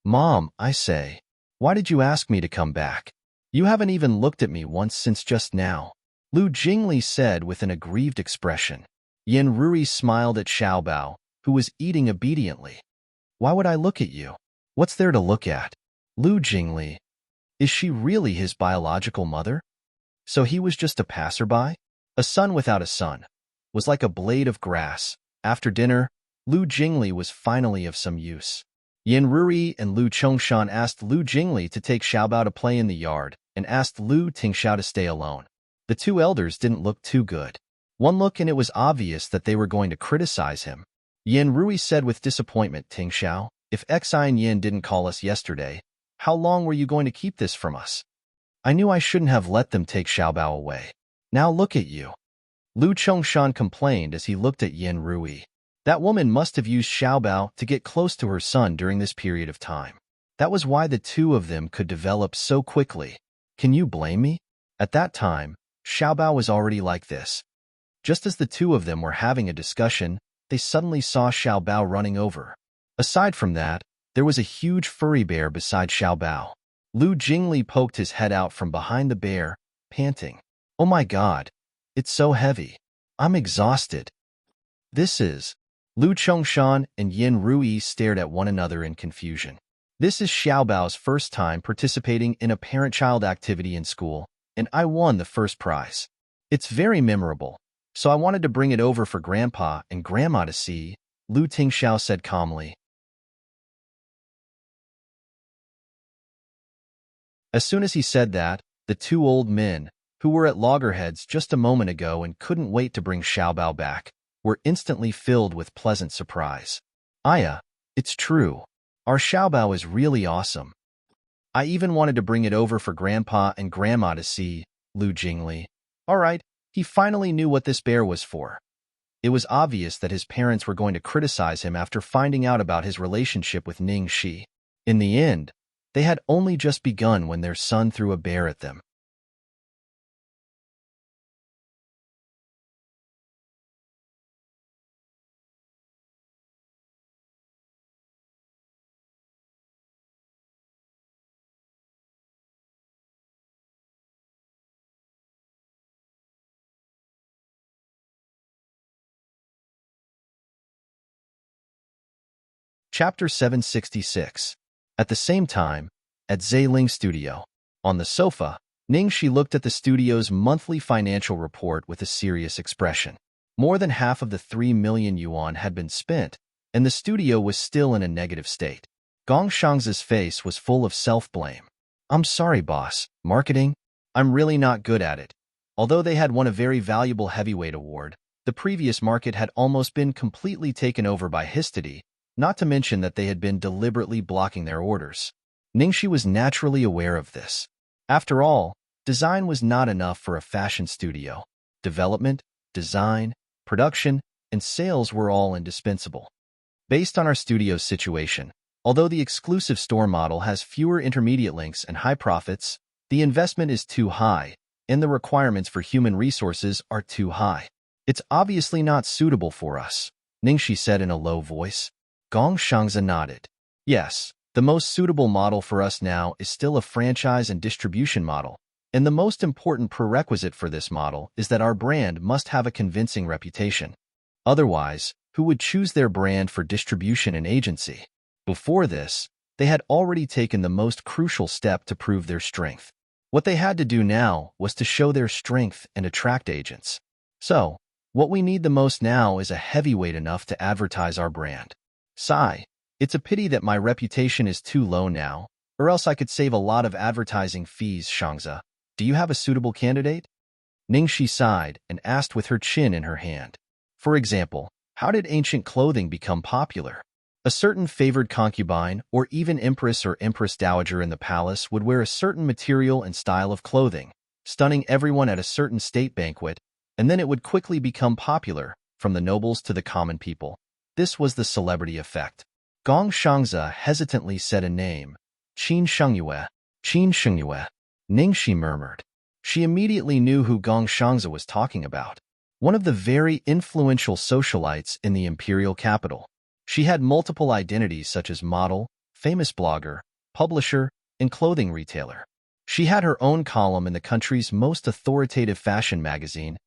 Mom, I say, why did you ask me to come back? You haven't even looked at me once since just now. Lu Jingli said with an aggrieved expression. Yan Rui smiled at Xiaobao, who was eating obediently. Why would I look at you? What's there to look at? Lu Jingli. Is she really his biological mother? So he was just a passerby? A son without a son. Was like a blade of grass. After dinner, Lu Jingli was finally of some use. Yan Rui and Lu Chongshan asked Lu Jingli to take Xiaobao to play in the yard and asked Lu Tingxiao to stay alone. The 2 elders didn't look too good. One look and it was obvious that they were going to criticize him. Yan Rui said with disappointment, Tingxiao, if Xi and Yin didn't call us yesterday, how long were you going to keep this from us? I knew I shouldn't have let them take Xiaobao away. Now look at you. Lu Chongshan complained as he looked at Yan Rui. That woman must have used Xiaobao to get close to her son during this period of time. That was why the 2 of them could develop so quickly. Can you blame me? At that time, Xiaobao was already like this. Just as the 2 of them were having a discussion, they suddenly saw Xiaobao running over. Aside from that, there was a huge furry bear beside Xiaobao. Lu Jingli poked his head out from behind the bear, panting. Oh my god, it's so heavy. I'm exhausted. This is... Lu Chongshan and Yan Rui stared at one another in confusion. This is Xiaobao's first time participating in a parent-child activity in school, and I won the first prize. It's very memorable, so I wanted to bring it over for Grandpa and Grandma to see, Lu Tingxiao said calmly. As soon as he said that, the 2 old men, who were at loggerheads just a moment ago and couldn't wait to bring Xiaobao back, were instantly filled with pleasant surprise. Aya, it's true. Our Xiaobao is really awesome. I even wanted to bring it over for Grandpa and Grandma to see, Lu Jingli. All right, he finally knew what this bear was for. It was obvious that his parents were going to criticize him after finding out about his relationship with Ning Shi. In the end, they had only just begun when their son threw a bear at them. Chapter 766. At the same time, at Zailing Studio. On the sofa, Ning Shi looked at the studio's monthly financial report with a serious expression. More than half of the 3 million yuan had been spent, and the studio was still in a negative state. Gong Shang's face was full of self-blame. I'm sorry, boss. Marketing? I'm really not good at it. Although they had won a very valuable heavyweight award, the previous market had almost been completely taken over by Histody, not to mention that they had been deliberately blocking their orders. Ningxi was naturally aware of this. After all, design was not enough for a fashion studio. Development, design, production, and sales were all indispensable. Based on our studio's situation, although the exclusive store model has fewer intermediate links and high profits, the investment is too high, and the requirements for human resources are too high. It's obviously not suitable for us, Ningxi said in a low voice. Gong Shangza nodded. Yes, the most suitable model for us now is still a franchise and distribution model, and the most important prerequisite for this model is that our brand must have a convincing reputation. Otherwise, who would choose their brand for distribution and agency. Before this, they had already taken the most crucial step to prove their strength. What they had to do now was to show their strength and attract agents. So, what we need the most now is a heavyweight enough to advertise our brand. Sigh. It's a pity that my reputation is too low now, or else I could save a lot of advertising fees, Shangza. Do you have a suitable candidate? Ningxi sighed and asked with her chin in her hand. For example, how did ancient clothing become popular? A certain favored concubine, or even empress or empress dowager in the palace, would wear a certain material and style of clothing, stunning everyone at a certain state banquet, and then it would quickly become popular, from the nobles to the common people. This was the celebrity effect. Gong Shangza hesitantly said a name. Qin Shengyue. Qin Shengyue. Ningxi murmured. She immediately knew who Gong Shangza was talking about. One of the very influential socialites in the imperial capital. She had multiple identities such as model, famous blogger, publisher, and clothing retailer. She had her own column in the country's most authoritative fashion magazine,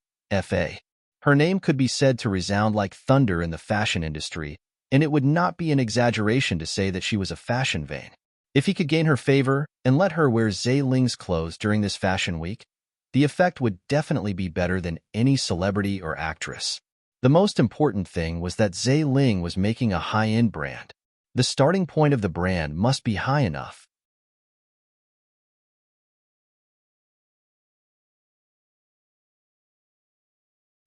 FA. Her name could be said to resound like thunder in the fashion industry, and it would not be an exaggeration to say that she was a fashion vane. If he could gain her favor and let her wear Zhe Ling's clothes during this fashion week, the effect would definitely be better than any celebrity or actress. The most important thing was that Zhe Ling was making a high-end brand. The starting point of the brand must be high enough.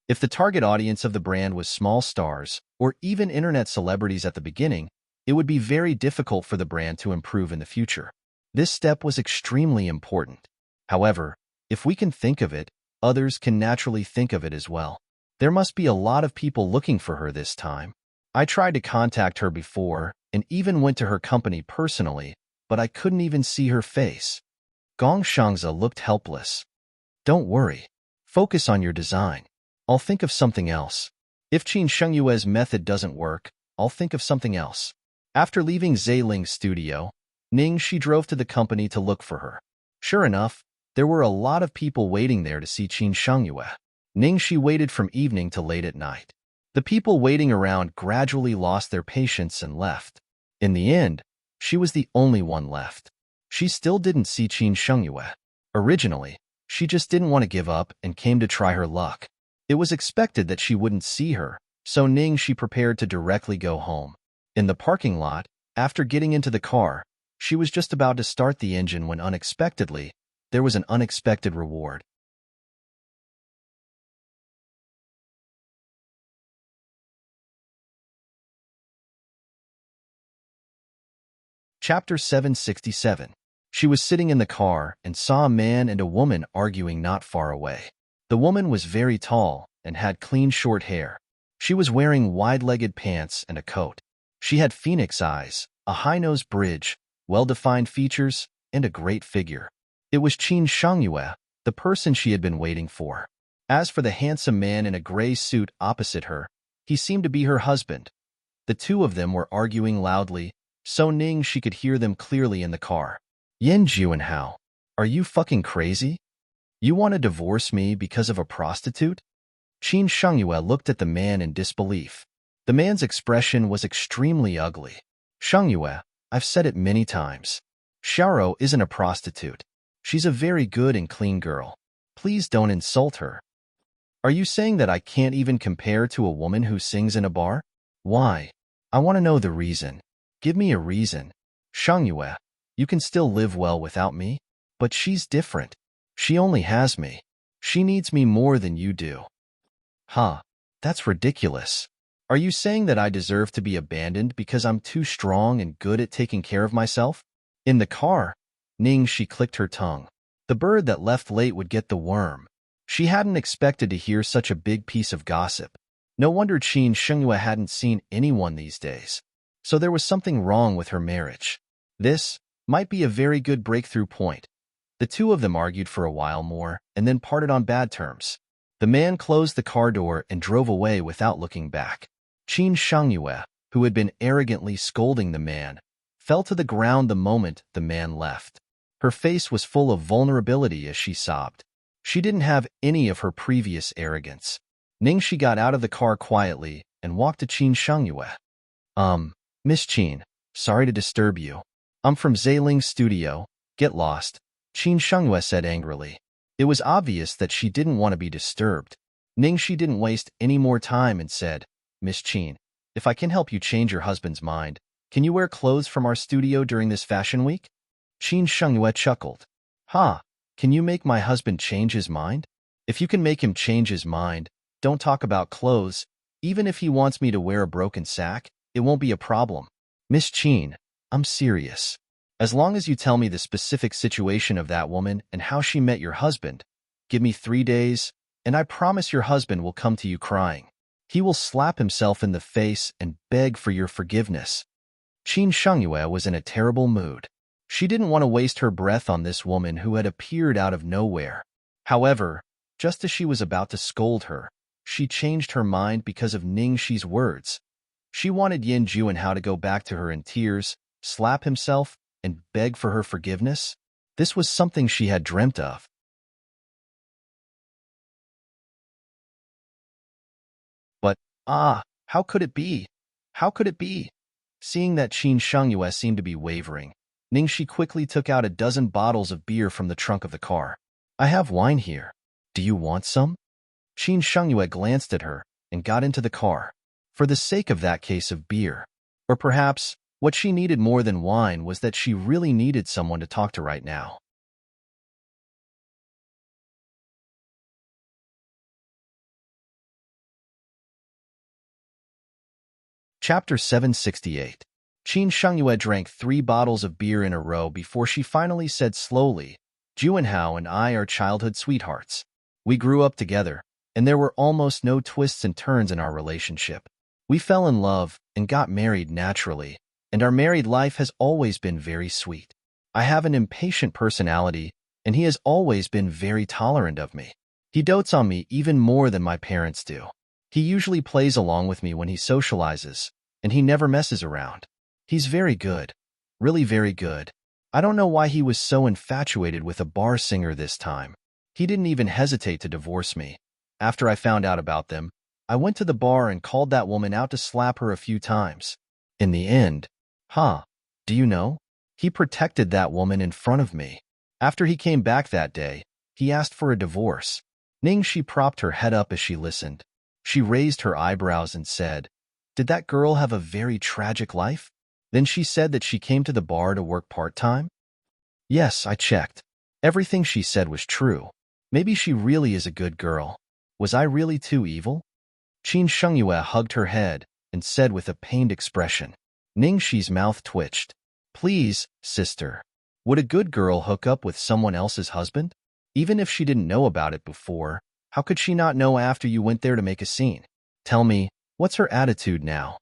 If the target audience of the brand was small stars or even internet celebrities at the beginning, it would be very difficult for the brand to improve in the future. This step was extremely important. However, if we can think of it, others can naturally think of it as well. There must be a lot of people looking for her this time. I tried to contact her before and even went to her company personally, but I couldn't even see her face. Gong Shangza looked helpless. Don't worry. Focus on your design. I'll think of something else. If Qin Shengyue's method doesn't work, I'll think of something else. After leaving Zhe Ling's studio, Ningxi drove to the company to look for her. Sure enough, there were a lot of people waiting there to see Qin Shengyue. Ningxi waited from evening to late at night. The people waiting around gradually lost their patience and left. In the end, she was the only one left. She still didn't see Qin Shengyue. Originally, she just didn't want to give up and came to try her luck. It was expected that she wouldn't see her, so Ningxi prepared to directly go home. In the parking lot, after getting into the car, she was just about to start the engine when unexpectedly, there was an unexpected reward. Chapter 767. She was sitting in the car and saw a man and a woman arguing not far away. The woman was very tall and had clean short hair. She was wearing wide-legged pants and a coat. She had phoenix eyes, a high-nosed bridge, well-defined features, and a great figure. It was Qin Shengyue, the person she had been waiting for. As for the handsome man in a gray suit opposite her, he seemed to be her husband. The two of them were arguing loudly, so Ningxi could hear them clearly in the car. Yen Juanhao, are you fucking crazy? You want to divorce me because of a prostitute? Qin Shengyue looked at the man in disbelief. The man's expression was extremely ugly. Shengyue, I've said it many times. Xiaoro isn't a prostitute. She's a very good and clean girl. Please don't insult her. Are you saying that I can't even compare to a woman who sings in a bar? Why? I want to know the reason. Give me a reason. Shengyue, you can still live well without me, but she's different. She only has me. She needs me more than you do. Huh, that's ridiculous. Are you saying that I deserve to be abandoned because I'm too strong and good at taking care of myself? In the car, Ningxi clicked her tongue. The bird that left late would get the worm. She hadn't expected to hear such a big piece of gossip. No wonder Qin Shengyue hadn't seen anyone these days. So there was something wrong with her marriage. This might be a very good breakthrough point. The two of them argued for a while more and then parted on bad terms. The man closed the car door and drove away without looking back. Qin Shengyue, who had been arrogantly scolding the man, fell to the ground the moment the man left. Her face was full of vulnerability as she sobbed. She didn't have any of her previous arrogance. Ningxi got out of the car quietly and walked to Qin Shengyue. Miss Qin, sorry to disturb you. I'm from Zailing's studio. Get lost, Qin Shengyue said angrily. It was obvious that she didn't want to be disturbed. Ningxi didn't waste any more time and said, Miss Qin, if I can help you change your husband's mind, can you wear clothes from our studio during this fashion week? Qin Shengyue chuckled. Ha, can you make my husband change his mind? If you can make him change his mind, don't talk about clothes. Even if he wants me to wear a broken sack, it won't be a problem. Miss Qin, I'm serious. As long as you tell me the specific situation of that woman and how she met your husband, give me 3 days, and I promise your husband will come to you crying. He will slap himself in the face and beg for your forgiveness. Qin Shengyue was in a terrible mood. She didn't want to waste her breath on this woman who had appeared out of nowhere. However, just as she was about to scold her, she changed her mind because of Ningxi's words. She wanted Yin Juanhao to go back to her in tears, slap himself, and beg for her forgiveness. This was something she had dreamt of. But, how could it be? How could it be? Seeing that Qin Shengyue seemed to be wavering, Ningxi quickly took out a dozen bottles of beer from the trunk of the car. I have wine here. Do you want some? Qin Shengyue glanced at her and got into the car. For the sake of that case of beer. Or perhaps, what she needed more than wine was that she really needed someone to talk to right now. Chapter 768. Qin Shengyue drank 3 bottles of beer in a row before she finally said slowly, Juanhao and I are childhood sweethearts. We grew up together, and there were almost no twists and turns in our relationship. We fell in love and got married naturally, and our married life has always been very sweet. I have an impatient personality, and he has always been very tolerant of me. He dotes on me even more than my parents do. He usually plays along with me when he socializes, and he never messes around. He's very good, really very good. I don't know why he was so infatuated with a bar singer this time. He didn't even hesitate to divorce me. After I found out about them, I went to the bar and called that woman out to slap her a few times. In the end, do you know? He protected that woman in front of me. After he came back that day, he asked for a divorce. Ningxi propped her head up as she listened. She raised her eyebrows and said, Did that girl have a very tragic life? Then she said that she came to the bar to work part-time? Yes, I checked. Everything she said was true. Maybe she really is a good girl. Was I really too evil? Qin Shengyue hugged her head and said with a pained expression. Ningxi's mouth twitched. Please, sister. Would a good girl hook up with someone else's husband? Even if she didn't know about it before, how could she not know after you went there to make a scene? Tell me, what's her attitude now?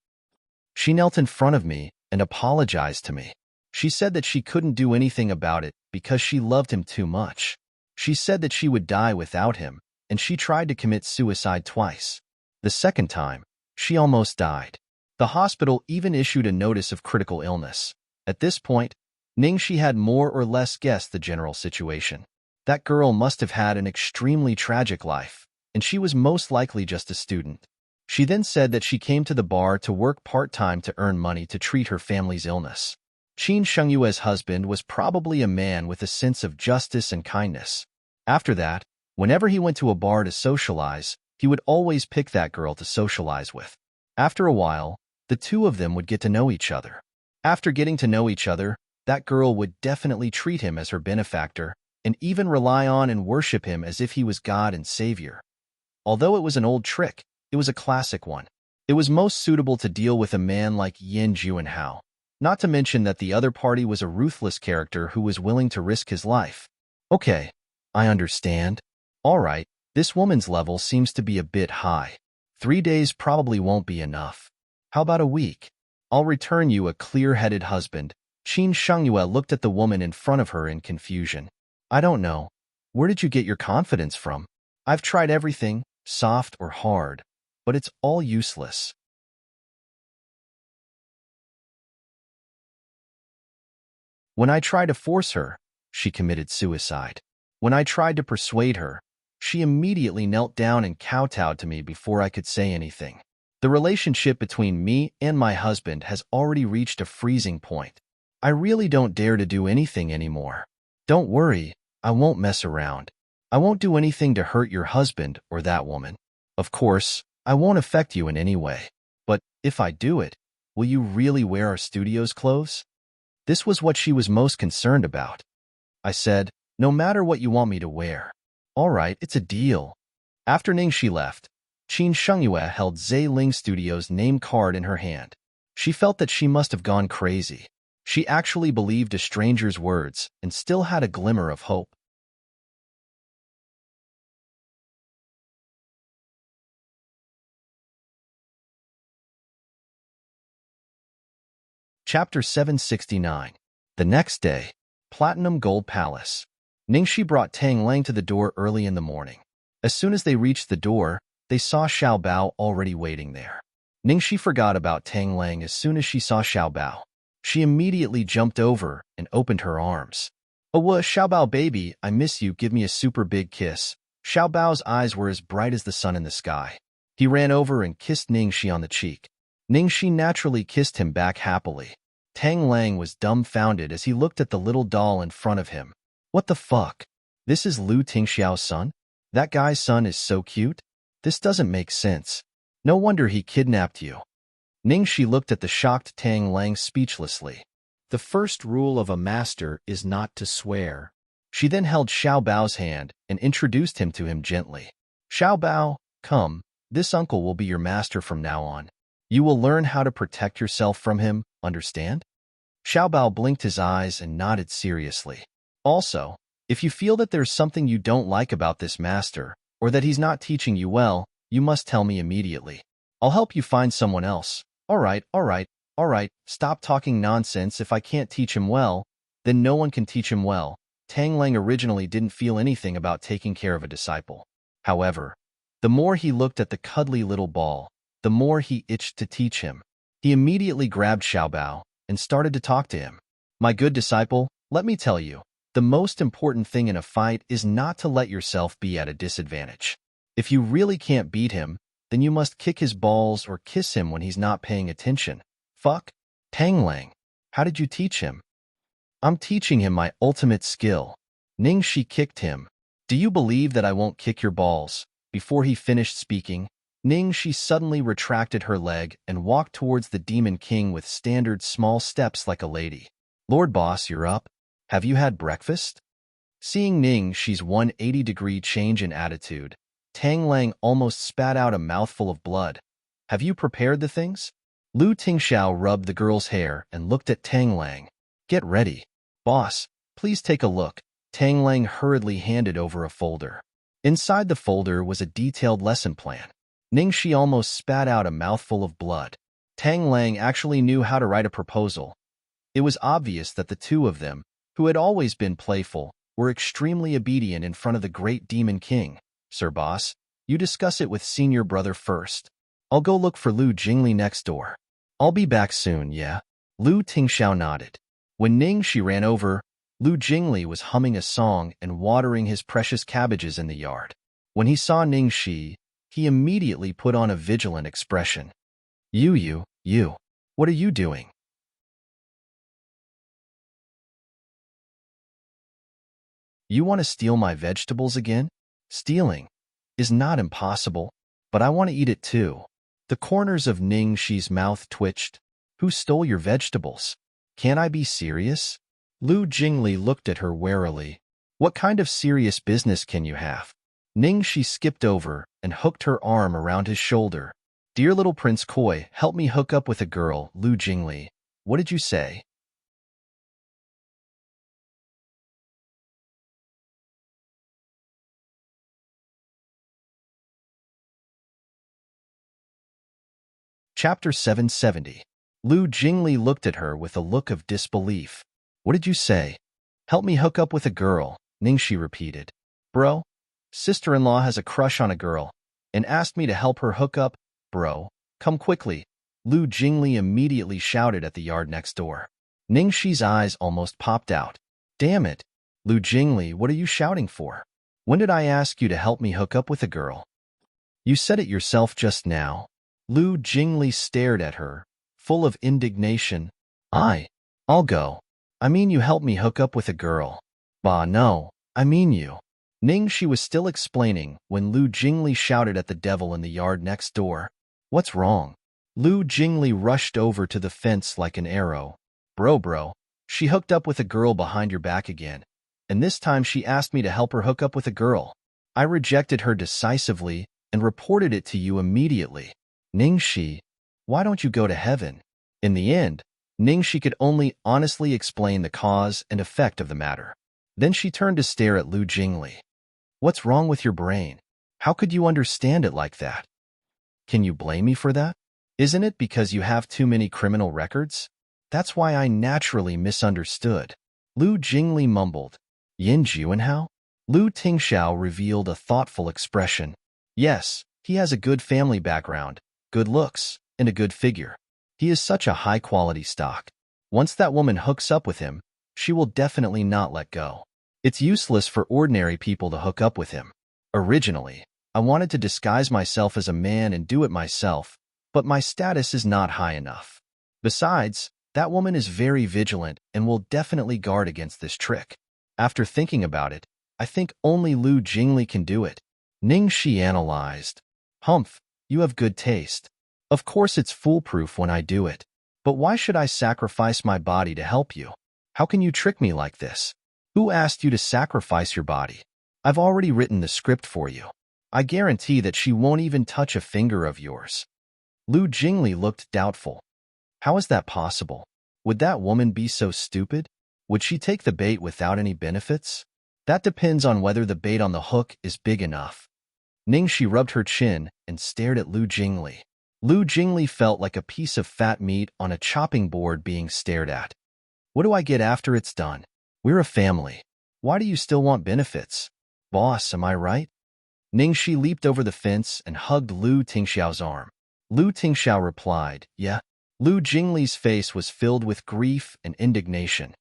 She knelt in front of me and apologized to me. She said that she couldn't do anything about it because she loved him too much. She said that she would die without him, and she tried to commit suicide twice. The second time, she almost died. The hospital even issued a notice of critical illness. At this point, Ningxi had more or less guessed the general situation. That girl must have had an extremely tragic life, and she was most likely just a student. She then said that she came to the bar to work part-time to earn money to treat her family's illness. Qin Shengyue's husband was probably a man with a sense of justice and kindness. After that, whenever he went to a bar to socialize, he would always pick that girl to socialize with. After a while, the two of them would get to know each other. After getting to know each other, that girl would definitely treat him as her benefactor and even rely on and worship him as if he was God and Savior. Although it was an old trick, it was a classic one. It was most suitable to deal with a man like Yin Juanhao, not to mention that the other party was a ruthless character who was willing to risk his life. Okay, I understand. All right, this woman's level seems to be a bit high. 3 days probably won't be enough. How about a week? I'll return you a clear-headed husband. Qin Shengyue looked at the woman in front of her in confusion. I don't know. Where did you get your confidence from? I've tried everything, soft or hard, but it's all useless. When I tried to force her, she committed suicide. When I tried to persuade her, she immediately knelt down and kowtowed to me before I could say anything. The relationship between me and my husband has already reached a freezing point. I really don't dare to do anything anymore. Don't worry, I won't mess around. I won't do anything to hurt your husband or that woman. Of course, I won't affect you in any way. But if I do it, will you really wear our studio's clothes? This was what she was most concerned about. I said, no matter what you want me to wear. All right, it's a deal. After Ningxi left, Qin Shengyue held Zhe Ling Studio's name card in her hand. She felt that she must have gone crazy. She actually believed a stranger's words and still had a glimmer of hope. Chapter 769. The next day, Platinum Gold Palace. Ningxi brought Tang Lang to the door early in the morning. As soon as they reached the door, they saw Xiao Bao already waiting there. Ningxi forgot about Tang Lang as soon as she saw Xiao Bao. She immediately jumped over and opened her arms. Oh, Xiao Bao baby, I miss you, give me a super big kiss. Xiao Bao's eyes were as bright as the sun in the sky. He ran over and kissed Ningxi on the cheek. Ningxi naturally kissed him back happily. Tang Lang was dumbfounded as he looked at the little doll in front of him. What the fuck? This is Lu Tingxiao's son? That guy's son is so cute? This doesn't make sense. No wonder he kidnapped you. Ningxi looked at the shocked Tang Lang speechlessly. The first rule of a master is not to swear. She then held Xiao Bao's hand and introduced him to him gently. Xiao Bao, come, this uncle will be your master from now on. You will learn how to protect yourself from him, understand? Xiao Bao blinked his eyes and nodded seriously. Also, if you feel that there's something you don't like about this master, or that he's not teaching you well, you must tell me immediately. I'll help you find someone else. All right, stop talking nonsense. If I can't teach him well, then no one can teach him well. Tang Lang originally didn't feel anything about taking care of a disciple. However, the more he looked at the cuddly little ball, the more he itched to teach him. He immediately grabbed Xiao Bao and started to talk to him. My good disciple, let me tell you, the most important thing in a fight is not to let yourself be at a disadvantage. If you really can't beat him, then you must kick his balls or kiss him when he's not paying attention. Fuck. Tang Lang, how did you teach him? I'm teaching him my ultimate skill. Ningxi kicked him. Do you believe that I won't kick your balls? Before he finished speaking, Ningxi suddenly retracted her leg and walked towards the Demon King with standard small steps like a lady. Lord Boss, you're up. Have you had breakfast? Seeing Ningxi's 180-degree change in attitude, Tang Lang almost spat out a mouthful of blood. Have you prepared the things? Lu Tingxiao rubbed the girl's hair and looked at Tang Lang. Get ready. Boss, please take a look. Tang Lang hurriedly handed over a folder. Inside the folder was a detailed lesson plan. Ningxi almost spat out a mouthful of blood. Tang Lang actually knew how to write a proposal. It was obvious that the two of them, who had always been playful, were extremely obedient in front of the great Demon King. Sir Boss, you discuss it with senior brother first. I'll go look for Lu Jingli next door. I'll be back soon, yeah? Lu Tingxiao nodded. When Ningxi ran over, Lu Jingli was humming a song and watering his precious cabbages in the yard. When he saw Ningxi, he immediately put on a vigilant expression. You, what are you doing? You want to steal my vegetables again? Stealing is not impossible, but I want to eat it too. The corners of Ningxi's mouth twitched. Who stole your vegetables? Can't I be serious? Lu Jingli looked at her warily. What kind of serious business can you have? Ningxi skipped over and hooked her arm around his shoulder. Dear little Prince Koi, help me hook up with a girl. Lu Jingli, what did you say? Chapter 770. Lu Jingli looked at her with a look of disbelief. What did you say? Help me hook up with a girl, Ningxi repeated. Bro, sister-in-law has a crush on a girl and asked me to help her hook up. Bro, come quickly. Lu Jingli immediately shouted at the yard next door. Ningxi's eyes almost popped out. Damn it. Lu Jingli, what are you shouting for? When did I ask you to help me hook up with a girl? You said it yourself just now. Lu Jingli stared at her, full of indignation. I'll go. I mean you help me hook up with a girl. Bah, no, I mean you. She was still explaining when Lu Jingli shouted at the devil in the yard next door. What's wrong? Lu Jingli rushed over to the fence like an arrow. Bro, she hooked up with a girl behind your back again. And this time she asked me to help her hook up with a girl. I rejected her decisively and reported it to you immediately. Ningxi, why don't you go to heaven? In the end, Ningxi could only honestly explain the cause and effect of the matter. Then she turned to stare at Lu Jingli. What's wrong with your brain? How could you understand it like that? Can you blame me for that? Isn't it because you have too many criminal records? That's why I naturally misunderstood. Lu Jingli mumbled. Yin Juanhao? Lu Tingxiao revealed a thoughtful expression. Yes, he has a good family background, good looks, and a good figure. He is such a high-quality stock. Once that woman hooks up with him, she will definitely not let go. It's useless for ordinary people to hook up with him. Originally, I wanted to disguise myself as a man and do it myself, but my status is not high enough. Besides, that woman is very vigilant and will definitely guard against this trick. After thinking about it, I think only Lu Jingli can do it. Ningxi analyzed. Humph, you have good taste. Of course it's foolproof when I do it. But why should I sacrifice my body to help you? How can you trick me like this? Who asked you to sacrifice your body? I've already written the script for you. I guarantee that she won't even touch a finger of yours. Lu Jingli looked doubtful. How is that possible? Would that woman be so stupid? Would she take the bait without any benefits? That depends on whether the bait on the hook is big enough. Ningxi rubbed her chin and stared at Lu Jingli. Lu Jingli felt like a piece of fat meat on a chopping board being stared at. What do I get after it's done? We're a family. Why do you still want benefits? Boss, am I right? Ningxi leaped over the fence and hugged Lu Tingxiao's arm. Lu Tingxiao replied, yeah. Lu Jingli's face was filled with grief and indignation.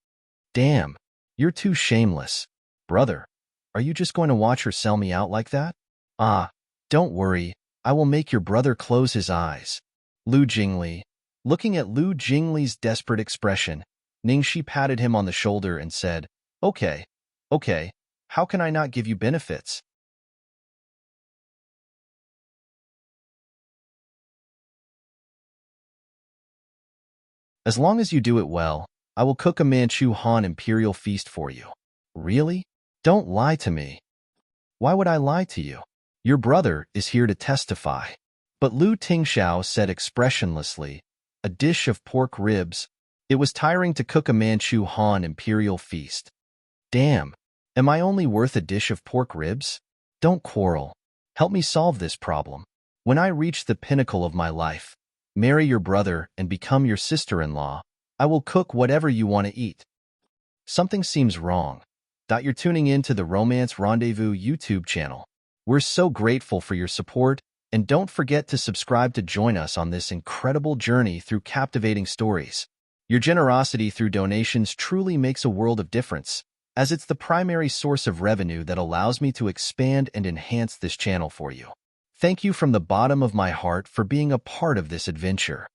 Damn, you're too shameless. Brother, are you just going to watch her sell me out like that? Don't worry, I will make your brother close his eyes. Lu Jingli. Looking at Lu Jingli's desperate expression, Ningxi patted him on the shoulder and said, Okay, how can I not give you benefits? As long as you do it well, I will cook a Manchu Han imperial feast for you. Really? Don't lie to me. Why would I lie to you? Your brother is here to testify. But Lu Tingxiao said expressionlessly, a dish of pork ribs. It was tiring to cook a Manchu Han imperial feast. Damn, am I only worth a dish of pork ribs? Don't quarrel. Help me solve this problem. When I reach the pinnacle of my life, marry your brother and become your sister-in-law, I will cook whatever you want to eat. Something seems wrong. You're tuning in to the Romance Rendezvous YouTube channel. We're so grateful for your support, and don't forget to subscribe to join us on this incredible journey through captivating stories. Your generosity through donations truly makes a world of difference, as it's the primary source of revenue that allows me to expand and enhance this channel for you. Thank you from the bottom of my heart for being a part of this adventure.